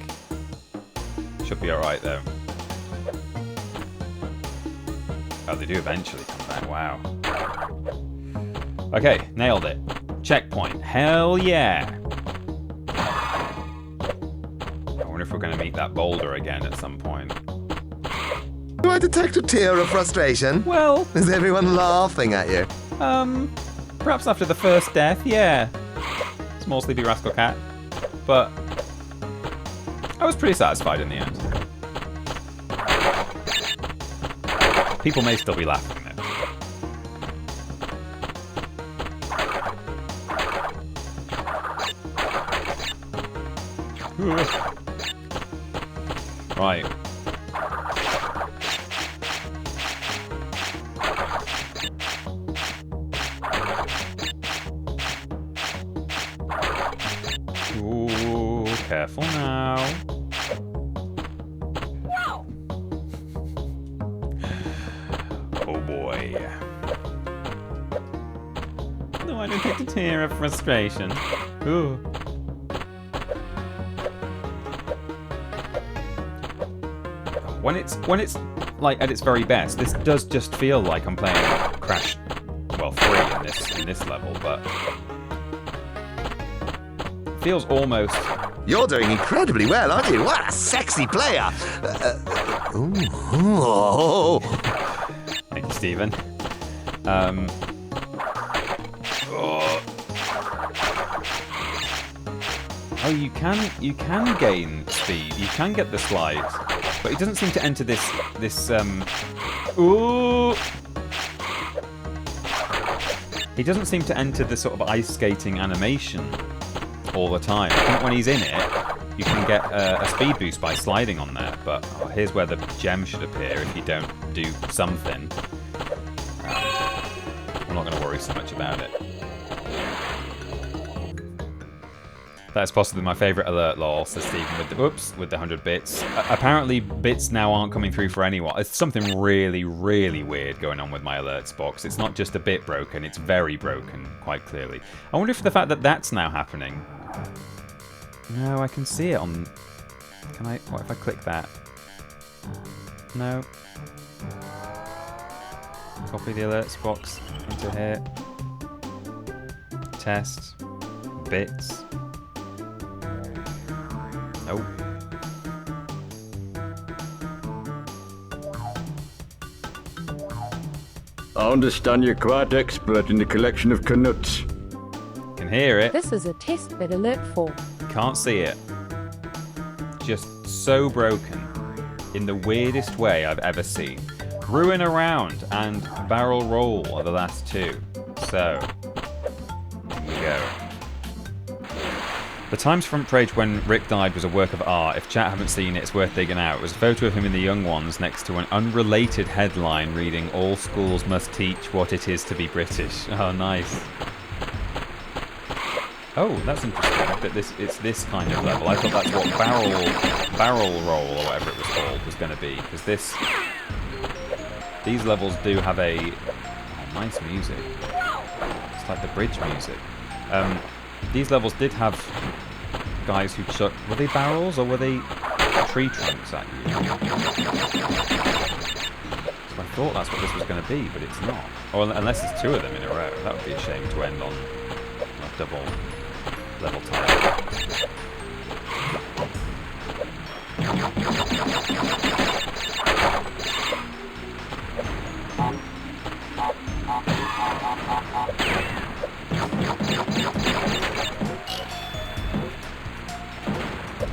Should be alright, though. Oh, they do eventually come back. Wow. Okay, nailed it. Checkpoint. Hell yeah. I wonder if we're going to meet that boulder again at some point. Do I detect a tear of frustration? Well, Is everyone laughing at you? perhaps after the first death, yeah. Small sleepy rascal cat. But I was pretty satisfied in the end. People may still be laughing though. Right. Ooh, careful now. Oh boy. No, I didn't take a tear of frustration. Ooh. When it's like at its very best, this does just feel like I'm playing Crash, well, 3 in this level, but it feels almost. You're doing incredibly well, aren't you? What a sexy player! Ooh. Thank you, Stephen. Oh, you can gain speed. You can get the slides, but it doesn't seem to enter this. Ooh. He doesn't seem to enter the sort of ice skating animation all the time. I think when he's in it, you can get a speed boost by sliding on there. But here's where the gem should appear if you don't do something. I'm not going to worry so much about it. That's possibly my favourite alert, lol, says Stephen with the, with the 100 bits. Apparently bits now aren't coming through for anyone. It's something really, really weird going on with my alerts box. It's not just a bit broken, it's very broken, quite clearly. I wonder if the fact that that's now happening... No, I can see it on... Can I... What if I click that? No. Copy the alerts box into here. Test. Bits. Nope. I understand you're quite expert in the collection of canuts. Can hear it. This is a test bed alert for. Can't see it. Just so broken. In the weirdest way I've ever seen. Ruin Around and Barrel Roll are the last two. So, here we go. The Times front page when Rick died was a work of art. If chat haven't seen it, it's worth digging out. It was a photo of him in the Young Ones next to an unrelated headline reading, "All schools must teach what it is to be British." Oh, nice. Oh, that's interesting. That it's this kind of level. I thought that's what barrel roll or whatever it was called was going to be, because these levels do have a nice music. It's like the bridge music. These levels did have guys who chuck... Were they barrels or were they tree trunks at you? It's my thought that's what this was going to be, but it's not. Or unless there's two of them in a row. That would be a shame to end on a double level type.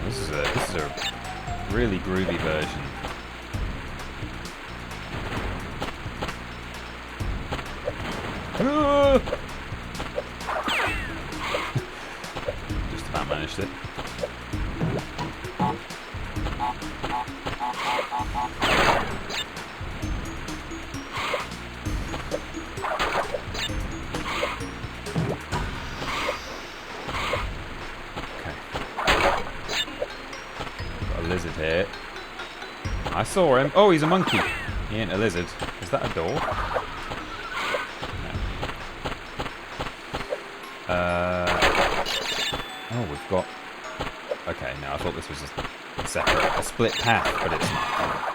This is a really groovy version. Just about managed it. Lizard here. I saw him. Oh, he's a monkey. He ain't a lizard. Is that a door? No. Oh, we've got... Okay, no, I thought this was a separate, a split path, but it's not.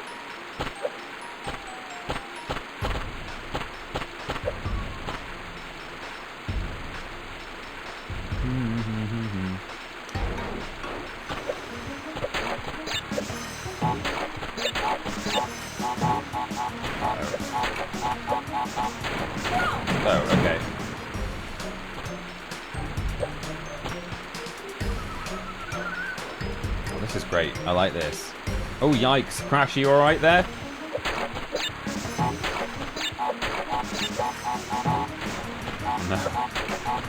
Oh, okay. Oh, this is great. I like this. Oh, yikes. Crash, are you alright there? No.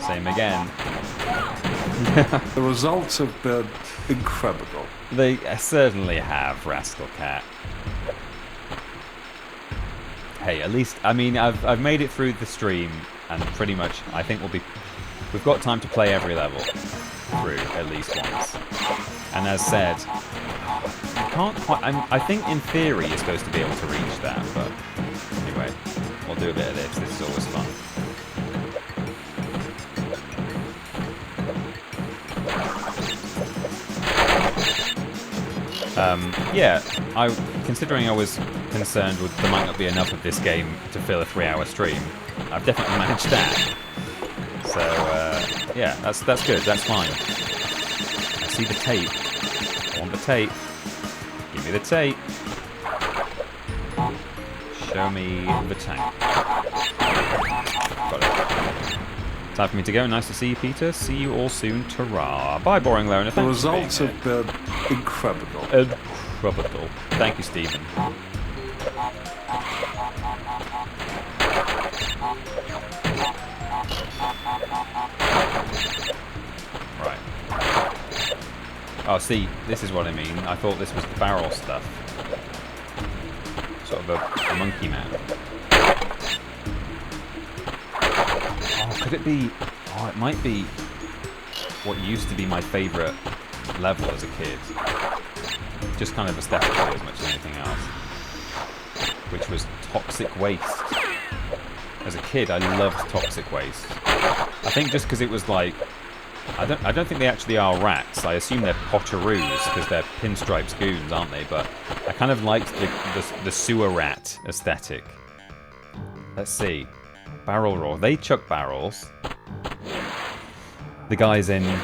Same again. The results have been incredible. They certainly have, Rascal Cat. Hey, at least, I mean, I've made it through the stream, and pretty much, I think we've got time to play every level through at least once. And as said, I can't quite, I think in theory you're supposed to be able to reach that, but anyway, we'll do a bit of this. This is always fun. Yeah, considering I was concerned there might not be enough of this game to fill a 3-hour stream, I've definitely managed that. So, yeah, that's good, that's fine. I see the tape. I want the tape. Give me the tape. Show me the tank. Got it. Time for me to go. Nice to see you, Peter. See you all soon. Ta-ra. Bye, Boring Loner. The results have been incredible. Incredible. Thank you, Stephen. Right. Oh, see, this is what I mean. I thought this was the barrel stuff. Sort of a monkey man. Oh, could it be... Oh, it might be what used to be my favourite level as a kid. Just kind of aesthetically as much as anything else. Which was Toxic Waste. As a kid, I loved Toxic Waste. I think just because it was like... I don't think they actually are rats. I assume they're potteroos, because they're pinstripes goons, aren't they? But I kind of liked the sewer rat aesthetic. Let's see. Barrel roar. They chuck barrels. The guys in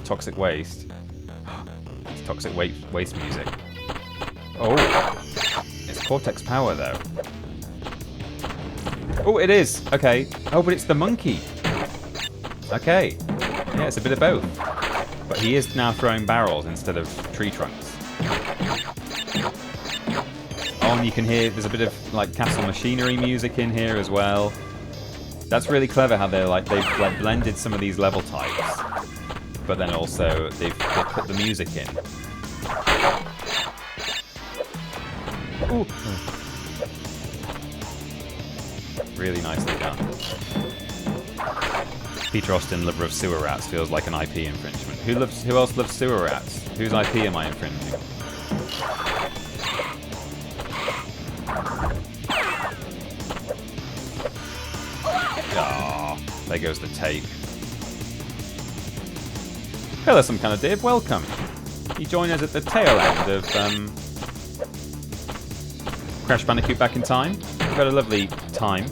Toxic Waste. It's Toxic Waste music. Oh. It's Cortex Power, though. Oh, it is. Okay. Oh, but it's the monkey. Okay. Yeah, it's a bit of both. But he is now throwing barrels instead of tree trunks. Oh, and you can hear there's a bit of like castle machinery music in here as well. That's really clever how they've blended some of these level types, but then also they've put the music in. Ooh. Really nicely done. Peter Austin, lover of sewer rats, feels like an IP infringement. Who else loves sewer rats? Whose IP am I infringing? Ah, there goes the tape. Hello, some kind of div. Welcome. You join us at the tail end of Crash Bandicoot Back in Time. We've had a lovely time.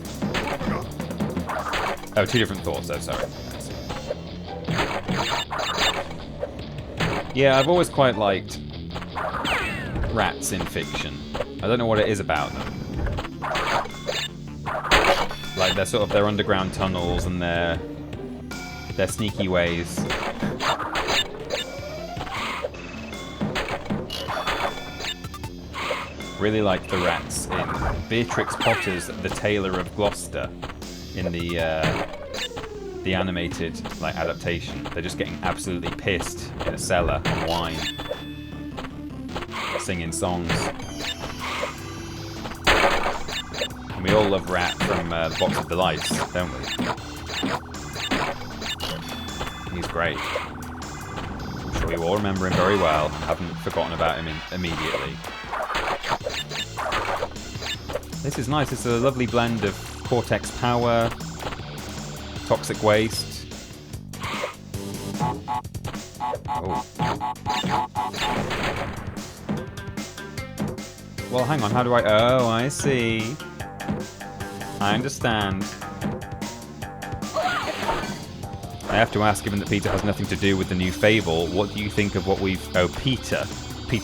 Oh, two different thoughts, though, sorry. Yeah, I've always quite liked rats in fiction. I don't know what it is about them. Like, their underground tunnels and their sneaky ways. Really like the rats in Beatrix Potter's The Tailor of Gloucester in the animated adaptation. They're just getting absolutely pissed in a cellar on wine, singing songs. And we all love Rat from the Box of Delights, don't we? He's great. I'm sure you all remember him very well. Haven't forgotten about him immediately. This is nice. It's a lovely blend of Cortex power, toxic waste. Oh. Well, hang on. How do I... Oh, I see. I understand. I have to ask, given that Peter has nothing to do with the new Fable, what do you think of what we've... Oh, Peter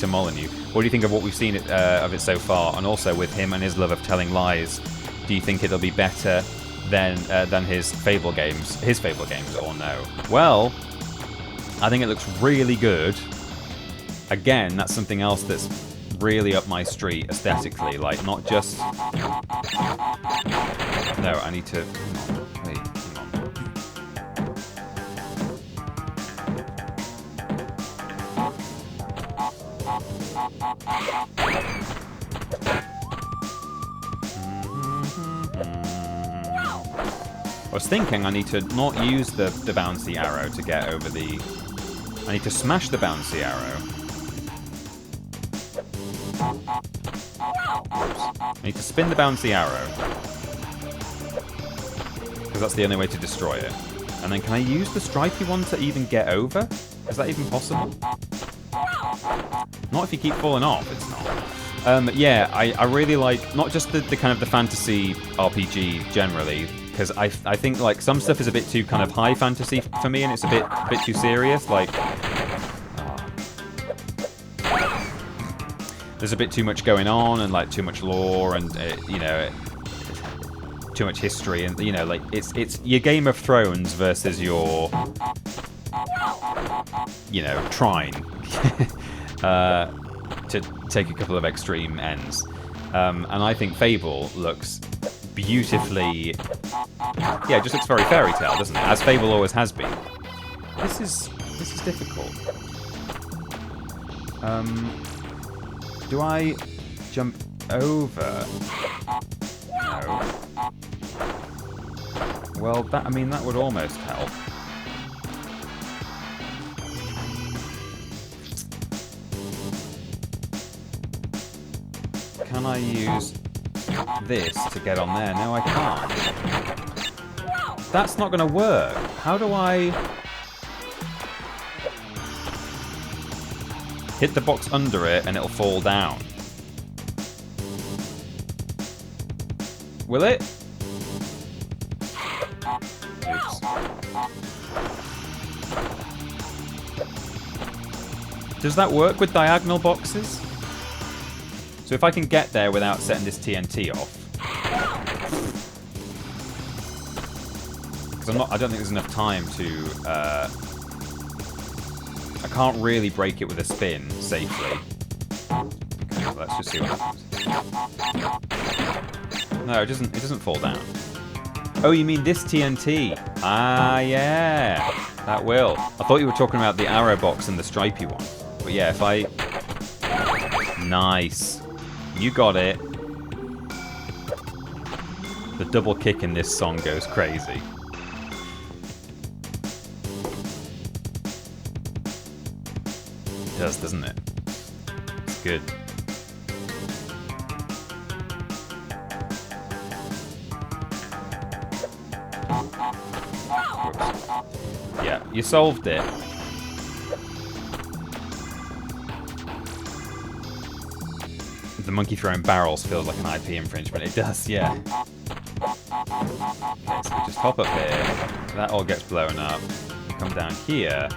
Molyneux. What do you think of what we've seen of it so far? And also with him and his love of telling lies, do you think it'll be better than his Fable games or no? Well, I think it looks really good. Again, that's something else that's really up my street aesthetically. Like, not just... No, I need to... Wait, hang on. I was thinking I need to not use the bouncy arrow to get over the... I need to smash the bouncy arrow. I need to spin the bouncy arrow. Because that's the only way to destroy it. And then can I use the stripy one to even get over? Is that even possible? Not if you keep falling off, it's not. Yeah, I really like, not just the kind of the fantasy RPG generally, because I think like some stuff is a bit too kind of high fantasy for me, and it's a bit too serious. Like, there's a bit too much going on, and like too much lore, and too much history, and like it's your Game of Thrones versus your Trine. To take a couple of extreme ends, and I think Fable looks beautifully. Yeah, it just looks very fairy tale, doesn't it? As Fable always has been. This is difficult. Do I jump over? No. Well, that would almost help. Can I use this to get on there? No, I can't. That's not going to work. How do I... Hit the box under it and it'll fall down. Will it? Oops. Does that work with diagonal boxes? So if I can get there without setting this TNT off, because I don't think there's enough time to. I can't really break it with a spin safely. Okay, so let's just see what happens. No, it doesn't fall down. Oh, you mean this TNT? Ah, yeah, that will. I thought you were talking about the arrow box and the stripy one. But yeah, if I. Nice. You got it. The double kick in this song goes crazy. It does, doesn't it? It's good. Whoops. Yeah, you solved it. the monkey throwing barrels feels like an IP infringement. It does, yeah. Okay, so we just hop up here. That all gets blown up. Come down here.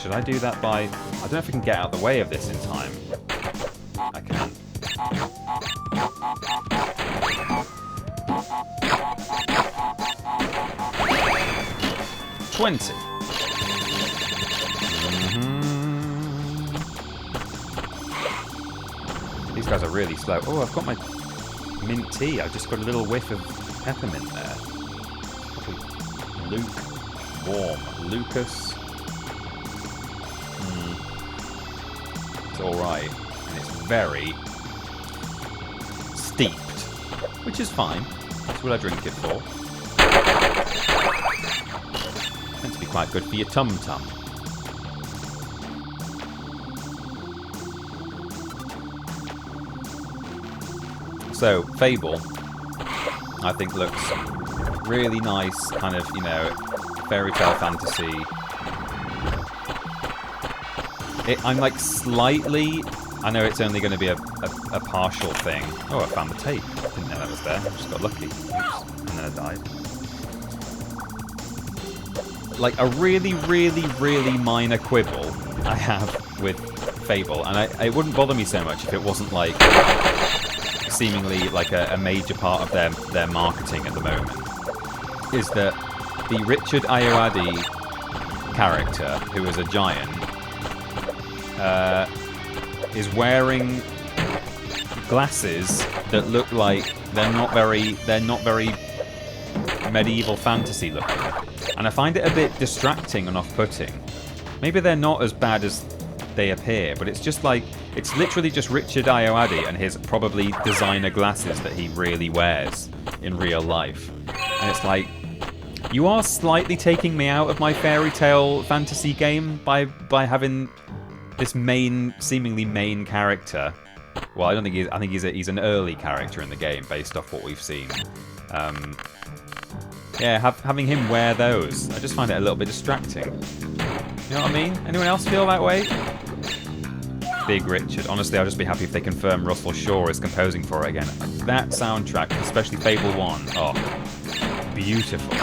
Should I do that by... I don't know if we can get out of the way of this in time. I can. $20. These guys are really slow. Oh, I've got my mint tea. I've just got a little whiff of peppermint there. Luke. Warm. Lucas. It's alright. And it's very steeped. Which is fine. That's what I drink it for. Meant to be quite good for your tum-tum. So, Fable, I think looks really nice, kind of, you know, fairy tale fantasy. I'm like slightly... I know it's only going to be a partial thing. Oh, I found the tape. Didn't know that was there. I just got lucky. Oops. And then I died. Like a really, really, really minor quibble I have with Fable, and it wouldn't bother me so much if it wasn't like seemingly like a major part of their marketing at the moment, is that the Richard Ayoade character, who is a giant, is wearing glasses that look like they're not very medieval fantasy looking. And I find it a bit distracting and off-putting. Maybe they're not as bad as they appear, but it's just like, it's literally just Richard Ayoade and his probably designer glasses that he really wears in real life. And it's like, you are slightly taking me out of my fairy tale fantasy game by having this seemingly main character. Well, I don't think he's, I think he's an early character in the game based off what we've seen. Yeah, having him wear those, I just find it a little bit distracting. You know what I mean? Anyone else feel that way? Big Richard. Honestly, I'll just be happy if they confirm Russell Shaw is composing for it again. That soundtrack, especially Fable 1, oh, beautiful.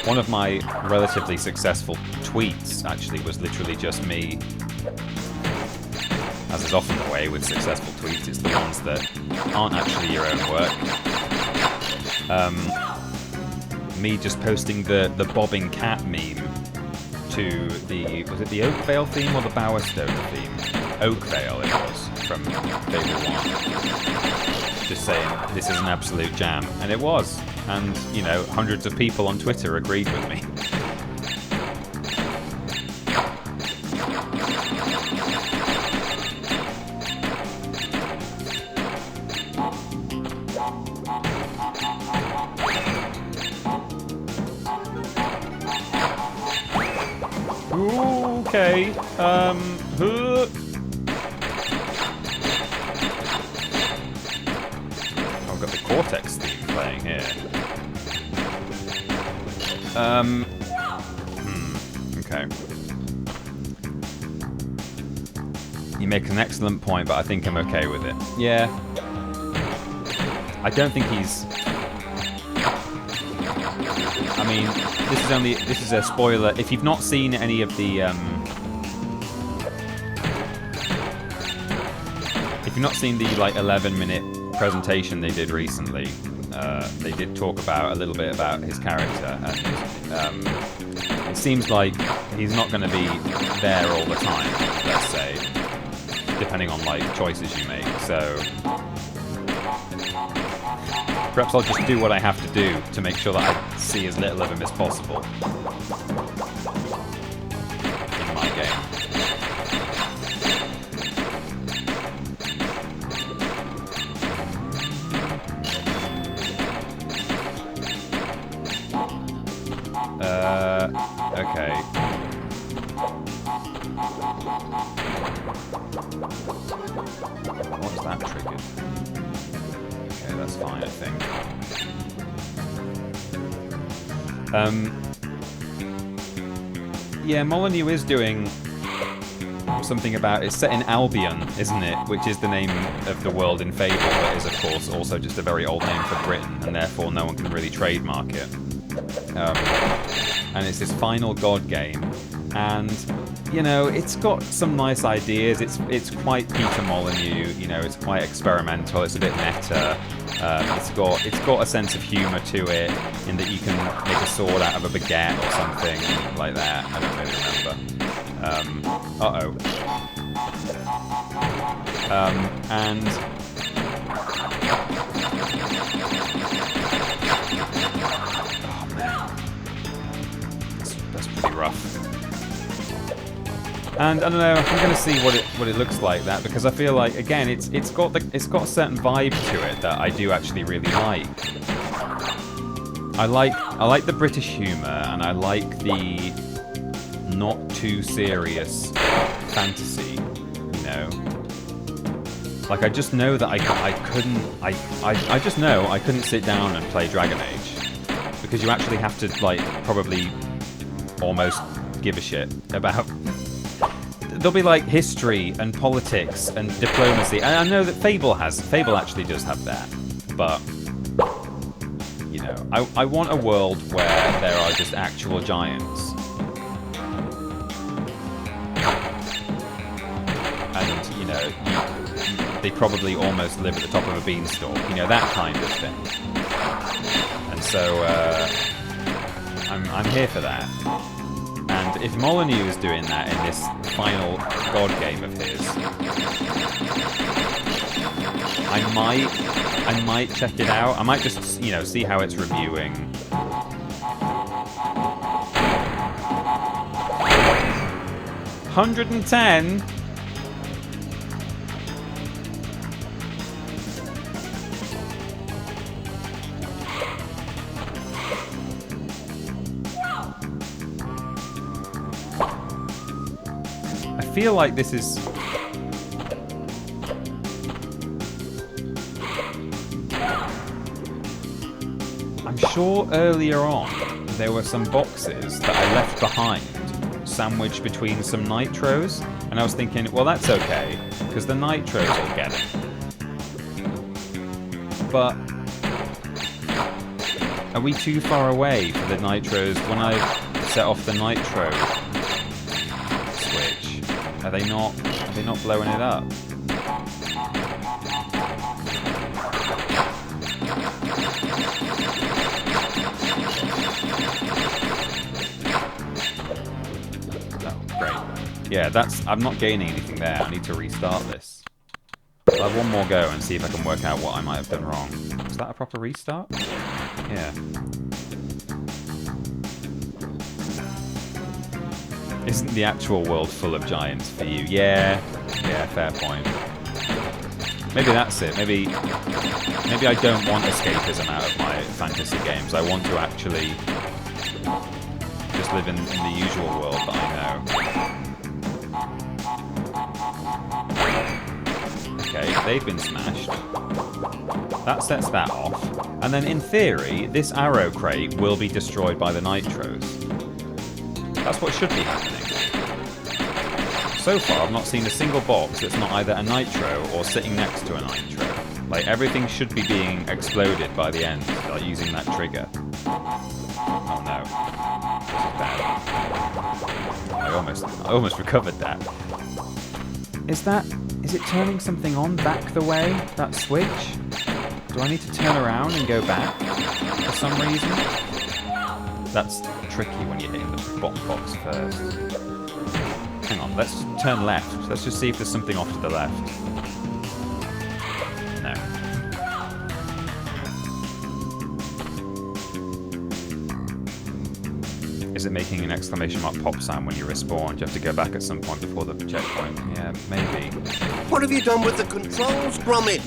One of my relatively successful tweets, actually, was literally just me. As is often the way with successful tweets, it's the ones that aren't actually your own work. Me just posting the bobbing cat meme to the, was it the Oakvale theme or the Bowerstone theme? Oakvale it was, from Fable 1. Just saying, this is an absolute jam. And it was. And, you know, hundreds of people on Twitter agreed with me. Okay, I've got the Cortex theme playing here. Okay. You make an excellent point, but I think I'm okay with it. Yeah. I don't think he's... I mean, this is a spoiler. If you've not seen any of the, if you've not seen the, like, 11-minute presentation they did recently, they did talk about a little bit about his character, and it seems like he's not going to be there all the time, let's say, depending on, like, choices you make, so... Perhaps I'll just do what I have to do to make sure that I see as little of him as possible in my game. Okay. What's that triggered? Okay, that's fine, I think. Yeah, Molyneux is doing something about... It's set in Albion, isn't it? Which is the name of the world in Fable, but is, of course, also just a very old name for Britain, and therefore no one can really trademark it. And it's this final God game, and, you know, it's got some nice ideas. It's quite Peter Molyneux, you know, it's quite experimental, it's a bit meta. It's got a sense of humour to it, in that you can make a sword out of a baguette or something like that. I don't really remember. And oh man, that's pretty rough. And I don't know, I'm gonna see what it looks like that, because I feel like, again, it's got a certain vibe to it that I do actually really like. I like the British humour, and I like the not too serious fantasy, you know. Like, I just know that I just know I couldn't sit down and play Dragon Age, because you actually have to, like, probably almost give a shit about... There'll be, like, history and politics and diplomacy, and I know that Fable actually does have that, but, you know, I want a world where there are just actual giants. And, you know, they probably almost live at the top of a beanstalk, you know, that kind of thing. And so, I'm here for that. And if Molyneux is doing that in this final God game of his, I might check it out. I might just, you know, see how it's reviewing. 110. I feel like this is... I'm sure earlier on there were some boxes that I left behind, sandwiched between some nitros, and I was thinking, well, that's okay, because the nitros will get it. But are we too far away for the nitros? When I set off the nitro switch, are they not blowing it up? Yeah, I'm not gaining anything there. I need to restart this. I'll have one more go and see if I can work out what I might have done wrong. Is that a proper restart? Yeah. Isn't the actual world full of giants for you? Yeah, fair point. Maybe that's it. Maybe I don't want escapism out of my fantasy games. I want to actually just live in the usual world that I know. Okay, they've been smashed. That sets that off. And then, in theory, this arrow crate will be destroyed by the nitros. That's what should be happening. So far, I've not seen a single box that's not either a nitro or sitting next to a nitro. Like, everything should be being exploded by the end, like using that trigger. Oh no. This is bad. I almost recovered that. Is it turning something on back the way, that switch? Do I need to turn around and go back for some reason? That's tricky when you're hitting the bottom box first. Hang on, let's just turn left. Let's just see if there's something off to the left. No. Is it making an exclamation mark pop sound when you respawn? Do you have to go back at some point before the checkpoint? Yeah, maybe. What have you done with the controls, Gromit?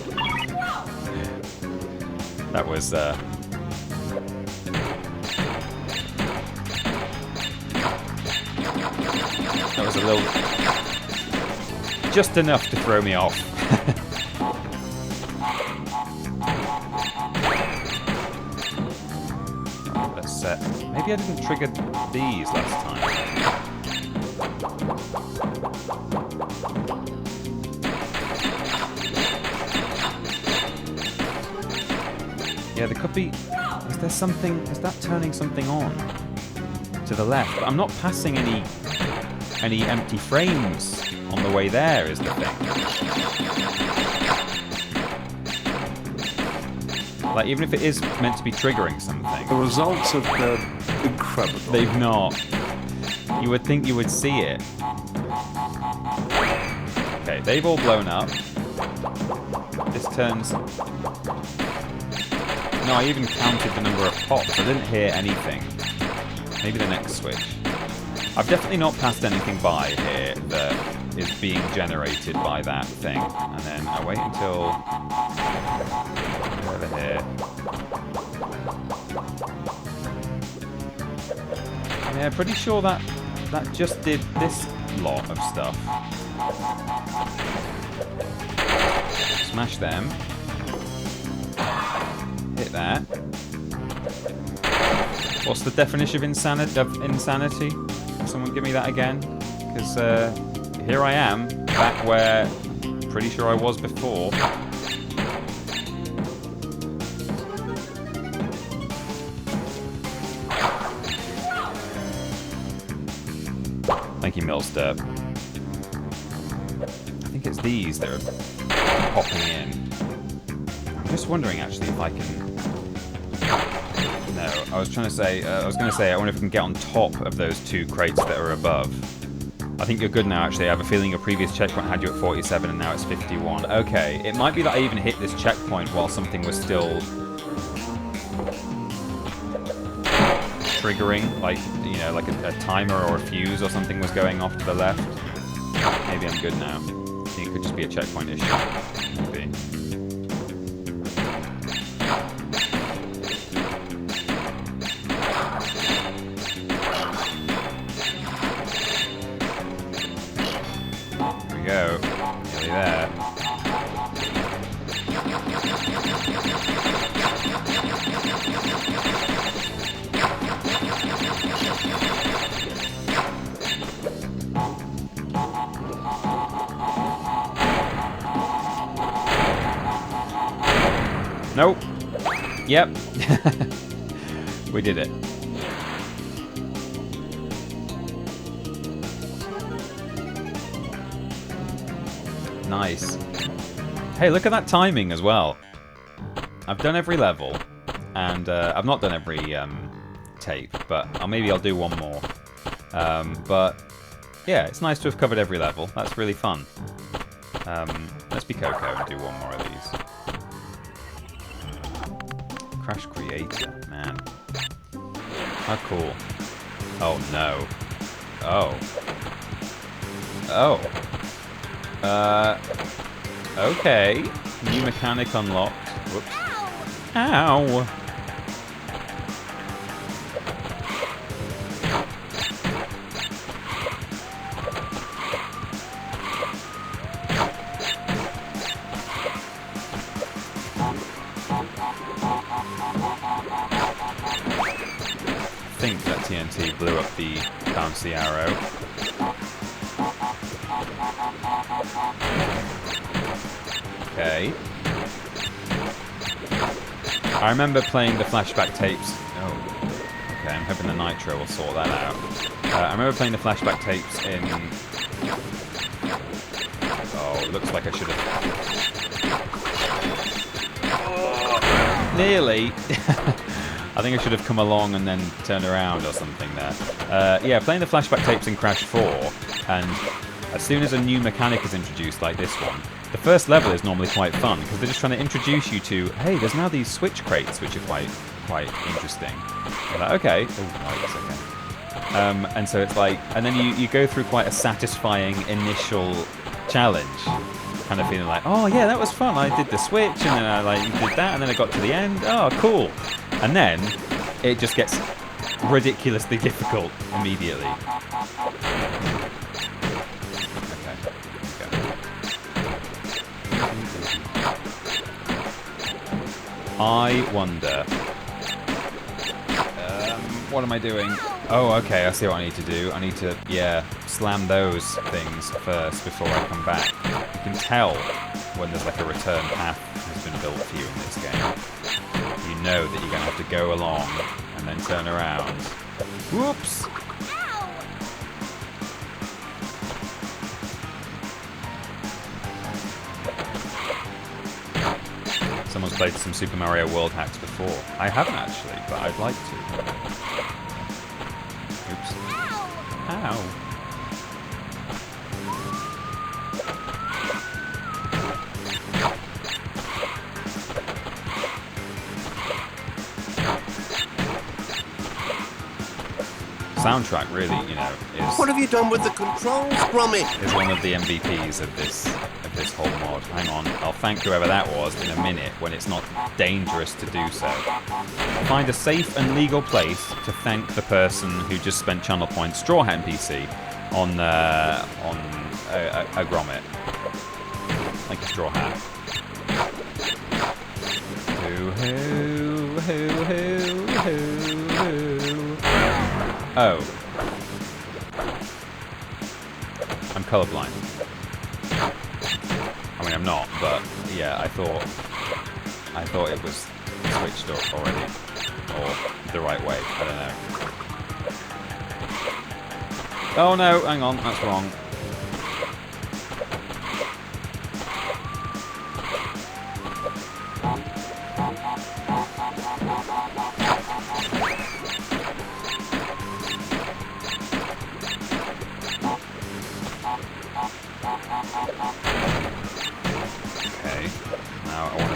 That was, That was a little... just enough to throw me off. Let's set... Maybe I didn't trigger these last time. Yeah, there could be... Is there something... Is that turning something on? To the left? But I'm not passing any empty frames on the way there, is the thing. Like, even if it is meant to be triggering something... The results have been incredible. They've not. You would think you would see it. Okay, they've all blown up. This turns... No, I even counted the number of pops. I didn't hear anything. Maybe the next switch. I've definitely not passed anything by here that is being generated by that thing. And then I wait until... over here. Yeah, pretty sure that just did this lot of stuff. Smash them. Hit that. What's the definition of insanity? Can someone give me that again? Because here I am, back where pretty sure I was before. Thank you, Milster. I think it's these that are popping in. I'm just wondering, actually, if I can... No, I was going to say, I wonder if I can get on top of those two crates that are above. I think you're good now, actually. I have a feeling your previous checkpoint had you at 47 and now it's 51. Okay, it might be that I even hit this checkpoint while something was still... triggering, like, you know, like a timer or a fuse or something was going off to the left. Maybe I'm good now. I think it could just be a checkpoint issue. Maybe. Here we go. Nearly there. Nope. Yep. We did it. Nice. Hey, look at that timing as well. I've done every level, and I've not done every tape, but maybe I'll do one more. But yeah, it's nice to have covered every level. That's really fun. Let's be Coco and do one more of these. Crash Creator, man. How cool. Oh no. Oh. Oh. Okay. New mechanic unlocked. Whoops. Ow! I think that TNT blew up the bouncy arrow. Okay. I remember playing the flashback tapes. Oh, okay. I'm hoping the nitro will sort that out. I remember playing the flashback tapes in... Oh, it looks like I should have... Oh, nearly. I think I should have come along and then turned around or something there. Yeah, playing the flashback tapes in Crash 4, and as soon as a new mechanic is introduced, like this one, the first level is normally quite fun, because they're just trying to introduce you to, hey, there's now these switch crates, which are quite interesting. You're like, okay. Oh, right, that's okay. And so it's like, and then you go through quite a satisfying initial challenge, kind of feeling like, oh yeah, that was fun. I did the switch, and then I did that, and then I got to the end. Oh, cool. And then it just gets ridiculously difficult immediately. Okay. I wonder. What am I doing? Oh, okay, I see what I need to do. I need to, yeah, slam those things first before I come back. You can tell when there's like a return path has been built for you in this game. You know that you're going to have to go along and then turn around. Whoops! Someone's played some Super Mario World hacks before. I haven't actually, but I'd like to. Oops. Ow. Soundtrack really, you know, is... What have you done with the controls, Gromit? ...is one of the MVPs of this whole mod. Hang on, I'll thank whoever that was in a minute when it's not dangerous to do so. Find a safe and legal place to thank the person who just spent channel points, Straw Hat NPC, on a Gromit. Thank you, Straw Hat. Hoo hoo hoo hoo hoo hoo. Oh. I'm colorblind. I mean, I'm not, but yeah, I thought it was switched up already, or the right way. I don't know. Oh no, hang on, that's wrong.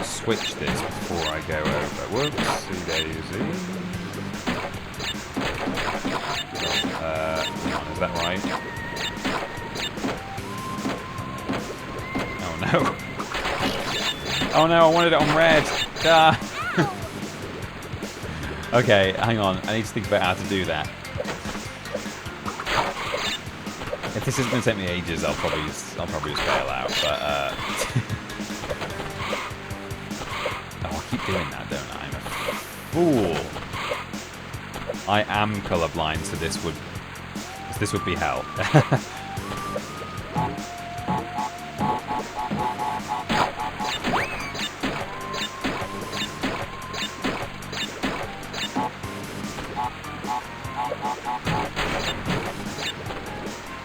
Switch this before I go over. Whoopsie daisy. Hang on, is that right? Oh no. Oh no, I wanted it on red. Ah. Okay, hang on. I need to think about how to do that. If this isn't going to take me ages, I'll probably just bail out. But doing that, don't I? I'm a fool. I am colorblind, so this would be hell.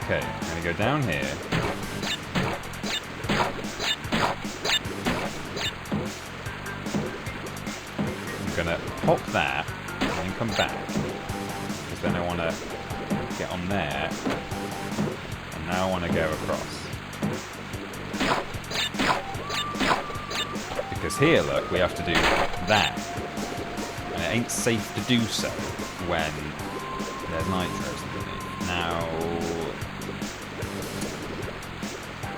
Okay, I'm gonna go down here. Gonna pop that and then come back, because then I want to get on there, and now I want to go across, because here, look, we have to do that, and it ain't safe to do so when there's nitros underneath. Now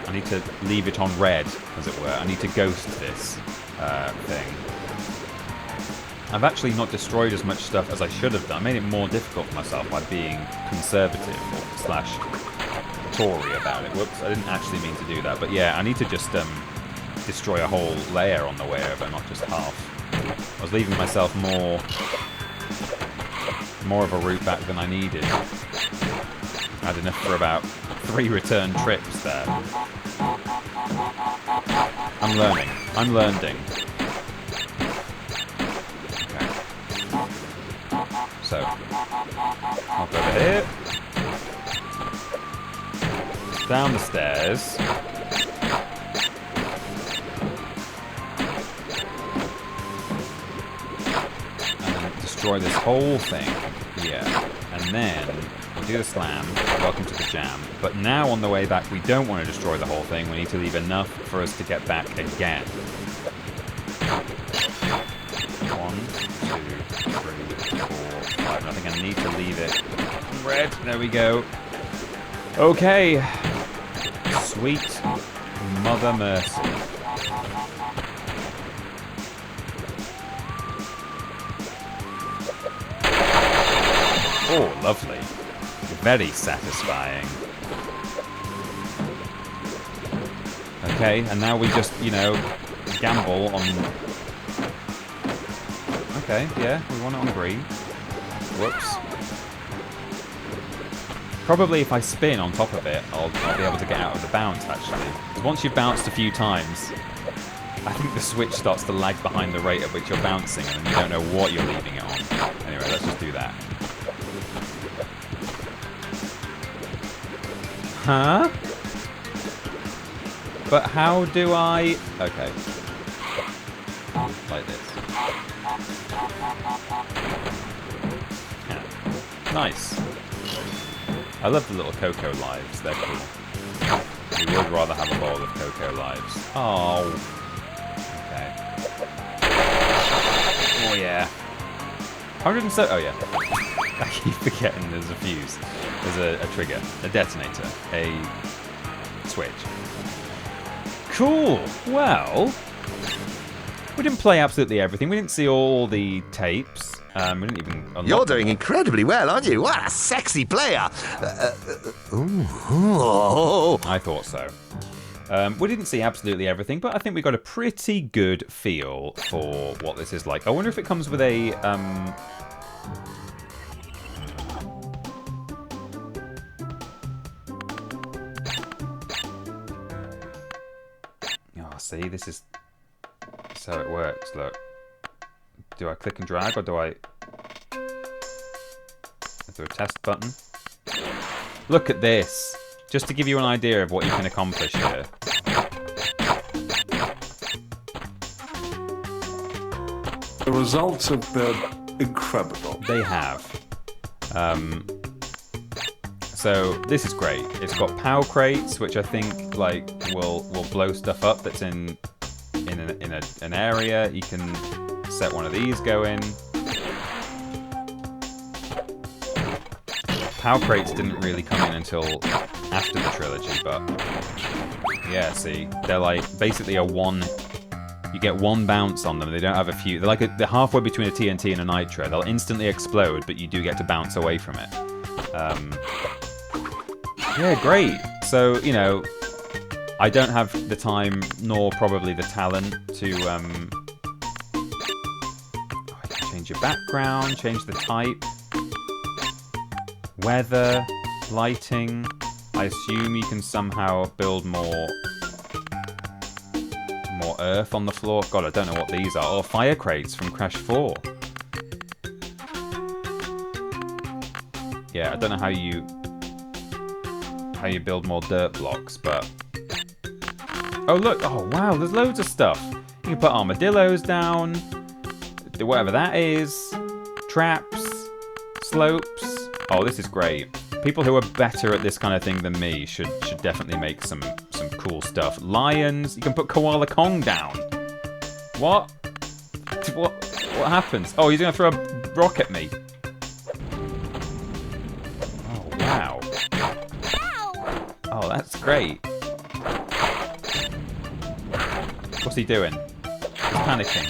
I need to leave it on red, as it were. I need to ghost this thing. I've actually not destroyed as much stuff as I should have done. I made it more difficult for myself by being conservative or / Tory about it. Whoops, I didn't actually mean to do that. But yeah, I need to just destroy a whole layer on the way over, not just half. I was leaving myself more of a route back than I needed. I had enough for about 3 return trips there. I'm learning. I'm learning. So, hop over here, down the stairs, and destroy this whole thing here, and then we'll do the slam, welcome to the jam, but now on the way back we don't want to destroy the whole thing, we need to leave enough for us to get back again. 1, 2, 3, 4, 5. I think I need to leave it red. There we go. Okay. Sweet Mother Mercy. Oh, lovely. Very satisfying. Okay, and now we just, you know, gamble on... Okay, yeah, we want it on green. Whoops. Probably if I spin on top of it, I'll be able to get out of the bounce, actually. Because once you've bounced a few times, I think the switch starts to lag behind the rate at which you're bouncing, and then you don't know what you're leaving it on. Anyway, let's just do that. Huh? But how do I... Okay. Like this. Yeah. Nice. I love the little Cocoa lives. They're cool. We would rather have a bowl of Cocoa lives. Oh. Okay. Oh, yeah. 107... Oh, yeah. I keep forgetting there's a fuse. There's a trigger. A detonator. A switch. Cool. Well, we didn't play absolutely everything. We didn't see all the tapes. We didn't even unlock You're doing them. incredibly well, aren't you? What a sexy player. I thought so. We didn't see absolutely everything, but I think we got a pretty good feel for what this is like. I wonder if it comes with a... Oh, see, this is how it works. Look, do I click and drag, or do I? Is there a test button? Look at this, just to give you an idea of what you can accomplish here. The results have been incredible. They have. So this is great. It's got power crates, which I think like will blow stuff up that's in an area. You can set one of these going. Power crates didn't really come in until after the trilogy, but yeah, see, they're like basically a one. You get one bounce on them. They don't have a few. They're like they're halfway between a TNT and a Nitro. They'll instantly explode, but you do get to bounce away from it. Yeah, great. So, you know, I don't have the time nor probably the talent to change your background, change the type, weather, lighting. I assume you can somehow build more earth on the floor. God, I don't know what these are. Or fire crates from Crash 4. Yeah, I don't know how you build more dirt blocks, but... Oh, look! Oh, wow, there's loads of stuff. You can put armadillos down, whatever that is, traps, slopes. Oh, this is great. People who are better at this kind of thing than me should definitely make some cool stuff. Lions, you can put Koala Kong down. What? What happens? Oh, he's gonna throw a rock at me. Oh, wow. Oh, that's great. What's he doing? He's panicking.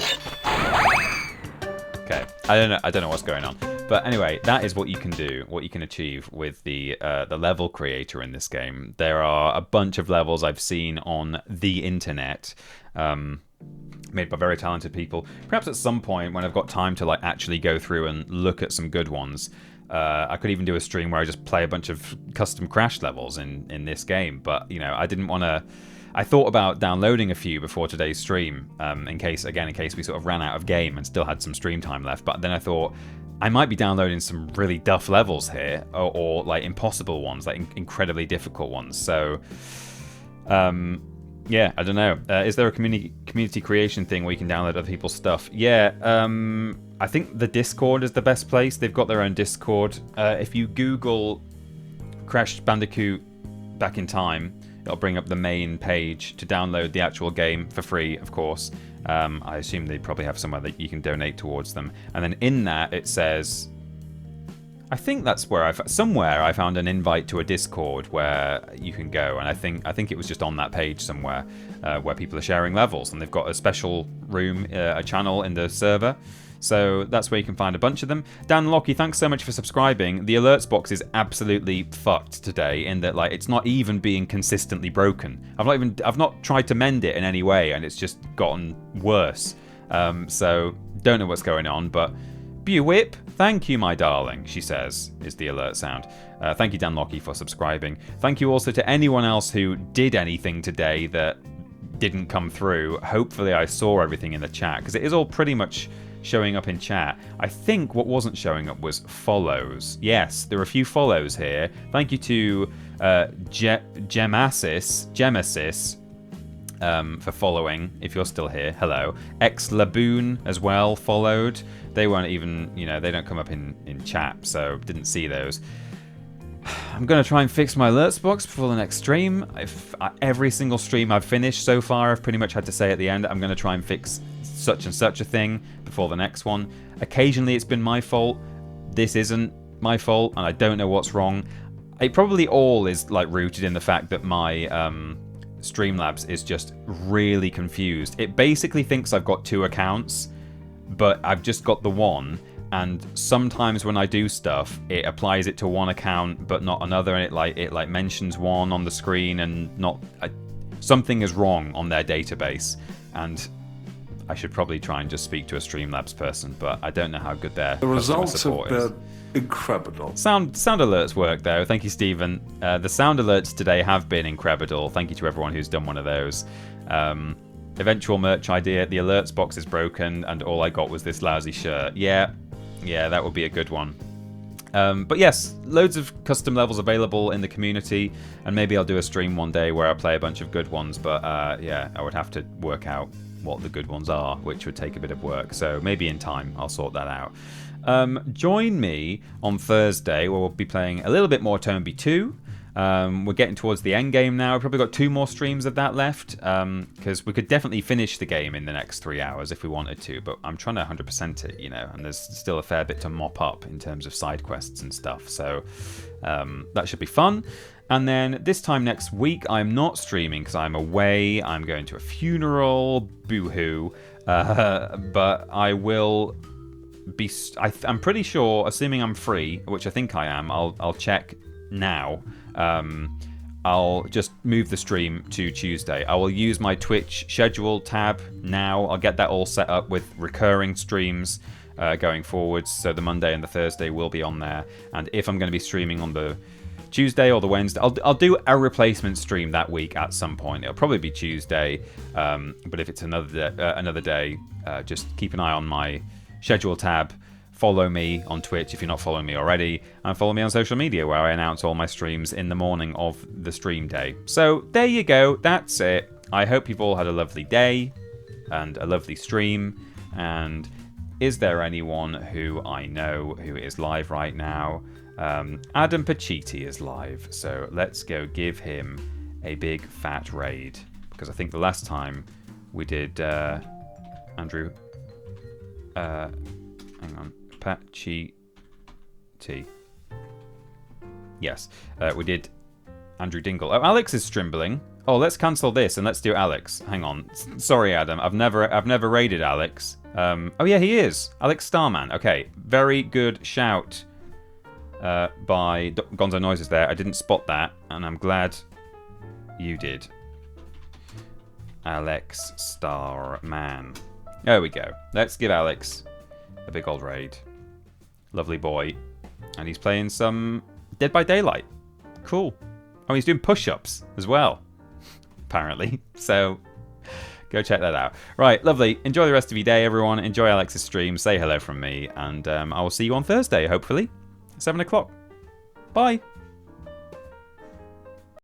Okay, I don't know what's going on. But anyway, that is what you can do, what you can achieve with the level creator in this game. There are a bunch of levels I've seen on the internet, made by very talented people. Perhaps at some point when I've got time to like actually go through and look at some good ones, I could even do a stream where I just play a bunch of custom Crash levels in this game. But you know, I didn't want to. I thought about downloading a few before today's stream, in case we sort of ran out of game and still had some stream time left. But then I thought I might be downloading some really duff levels here, or like impossible ones, like incredibly difficult ones. So, yeah, I don't know. Is there a community creation thing where you can download other people's stuff? Yeah, I think the Discord is the best place. They've got their own Discord. If you Google Crash Bandicoot Back in Time, it'll bring up the main page to download the actual game for free, of course. I assume they probably have somewhere that you can donate towards them. And then in that it says, I think that's where somewhere I found an invite to a Discord where you can go, and I think it was just on that page somewhere where people are sharing levels, and they've got a special room, a channel in the server. So that's where you can find a bunch of them. Dan Lockie, thanks so much for subscribing. The alerts box is absolutely fucked today in that like it's not even being consistently broken. I've not tried to mend it in any way, and it's just gotten worse. So don't know what's going on, but Bewhip, thank you, my darling, she says, is the alert sound. Thank you, Dan Lockie, for subscribing. Thank you also to anyone else who did anything today that didn't come through. Hopefully I saw everything in the chat, because it is all pretty much showing up in chat. I think what wasn't showing up was follows. Yes, there are a few follows here. Thank you to Gemasis for following, if you're still here. Hello. X Laboon as well followed. They weren't even, they don't come up in chat, so didn't see those. I'm going to try and fix my alerts box before the next stream. Every single stream I've finished so far, I've pretty much had to say at the end, I'm going to try and fix such and such a thing before the next one. Occasionally it's been my fault. This isn't my fault, and I don't know what's wrong. It probably all is like rooted in the fact that my Streamlabs is just really confused. It basically thinks I've got 2 accounts, but I've just got the one. And sometimes when I do stuff, it applies it to one account but not another, and it mentions one on the screen and not. Something is wrong on their database, and I should probably try and just speak to a Streamlabs person, but I don't know how good their customer support is. Incredible. Sound alerts work though. Thank you, Stephen. The sound alerts today have been incredible. Thank you to everyone who's done one of those. Eventual merch idea: the alerts box is broken, and all I got was this lousy shirt. Yeah, that would be a good one. But yes, loads of custom levels available in the community, and maybe I'll do a stream one day where I play a bunch of good ones, but yeah, I would have to work out what the good ones are, which would take a bit of work, so maybe in time I'll sort that out. Join me on Thursday, where we'll be playing a little bit more Tomby 2. We're getting towards the end game now. We've probably got 2 more streams of that left, because we could definitely finish the game in the next 3 hours if we wanted to, but I'm trying to 100% it, and there's still a fair bit to mop up in terms of side quests and stuff, so that should be fun. And then this time next week, I'm not streaming because I'm away. I'm going to a funeral, boo-hoo, but I will be... I'm pretty sure, assuming I'm free, which I think I am, I'll check now. I'll just move the stream to Tuesday. I will use my Twitch schedule tab now. I'll get that all set up with recurring streams going forwards. So the Monday and the Thursday will be on there. And if I'm going to be streaming on the Tuesday or the Wednesday, I'll do a replacement stream that week at some point. It'll probably be Tuesday. But if it's another day, just keep an eye on my schedule tab. Follow me on Twitch if you're not following me already, and follow me on social media where I announce all my streams in the morning of the stream day. So there you go, that's it. I hope you've all had a lovely day and a lovely stream. And is there anyone who I know who is live right now? Adam Pacitti is live, so let's go give him a big fat raid, because I think the last time we did Andrew... hang on. Pacitti. Yes, we did Andrew Dingle. Oh, Alex is strimbling. Oh, let's cancel this and let's do Alex. Hang on. Sorry, Adam. I've never raided Alex. Oh yeah, he is. Alex Starman. Okay, very good shout by Gonzo Noises there. I didn't spot that, and I'm glad you did. Alex Starman. There we go. Let's give Alex a big old raid. Lovely boy. And he's playing some Dead by Daylight. Cool. Oh, he's doing push-ups as well, apparently. So go check that out. Right, lovely. Enjoy the rest of your day, everyone. Enjoy Alex's stream. Say hello from me. And I will see you on Thursday, hopefully. 7 o'clock. Bye.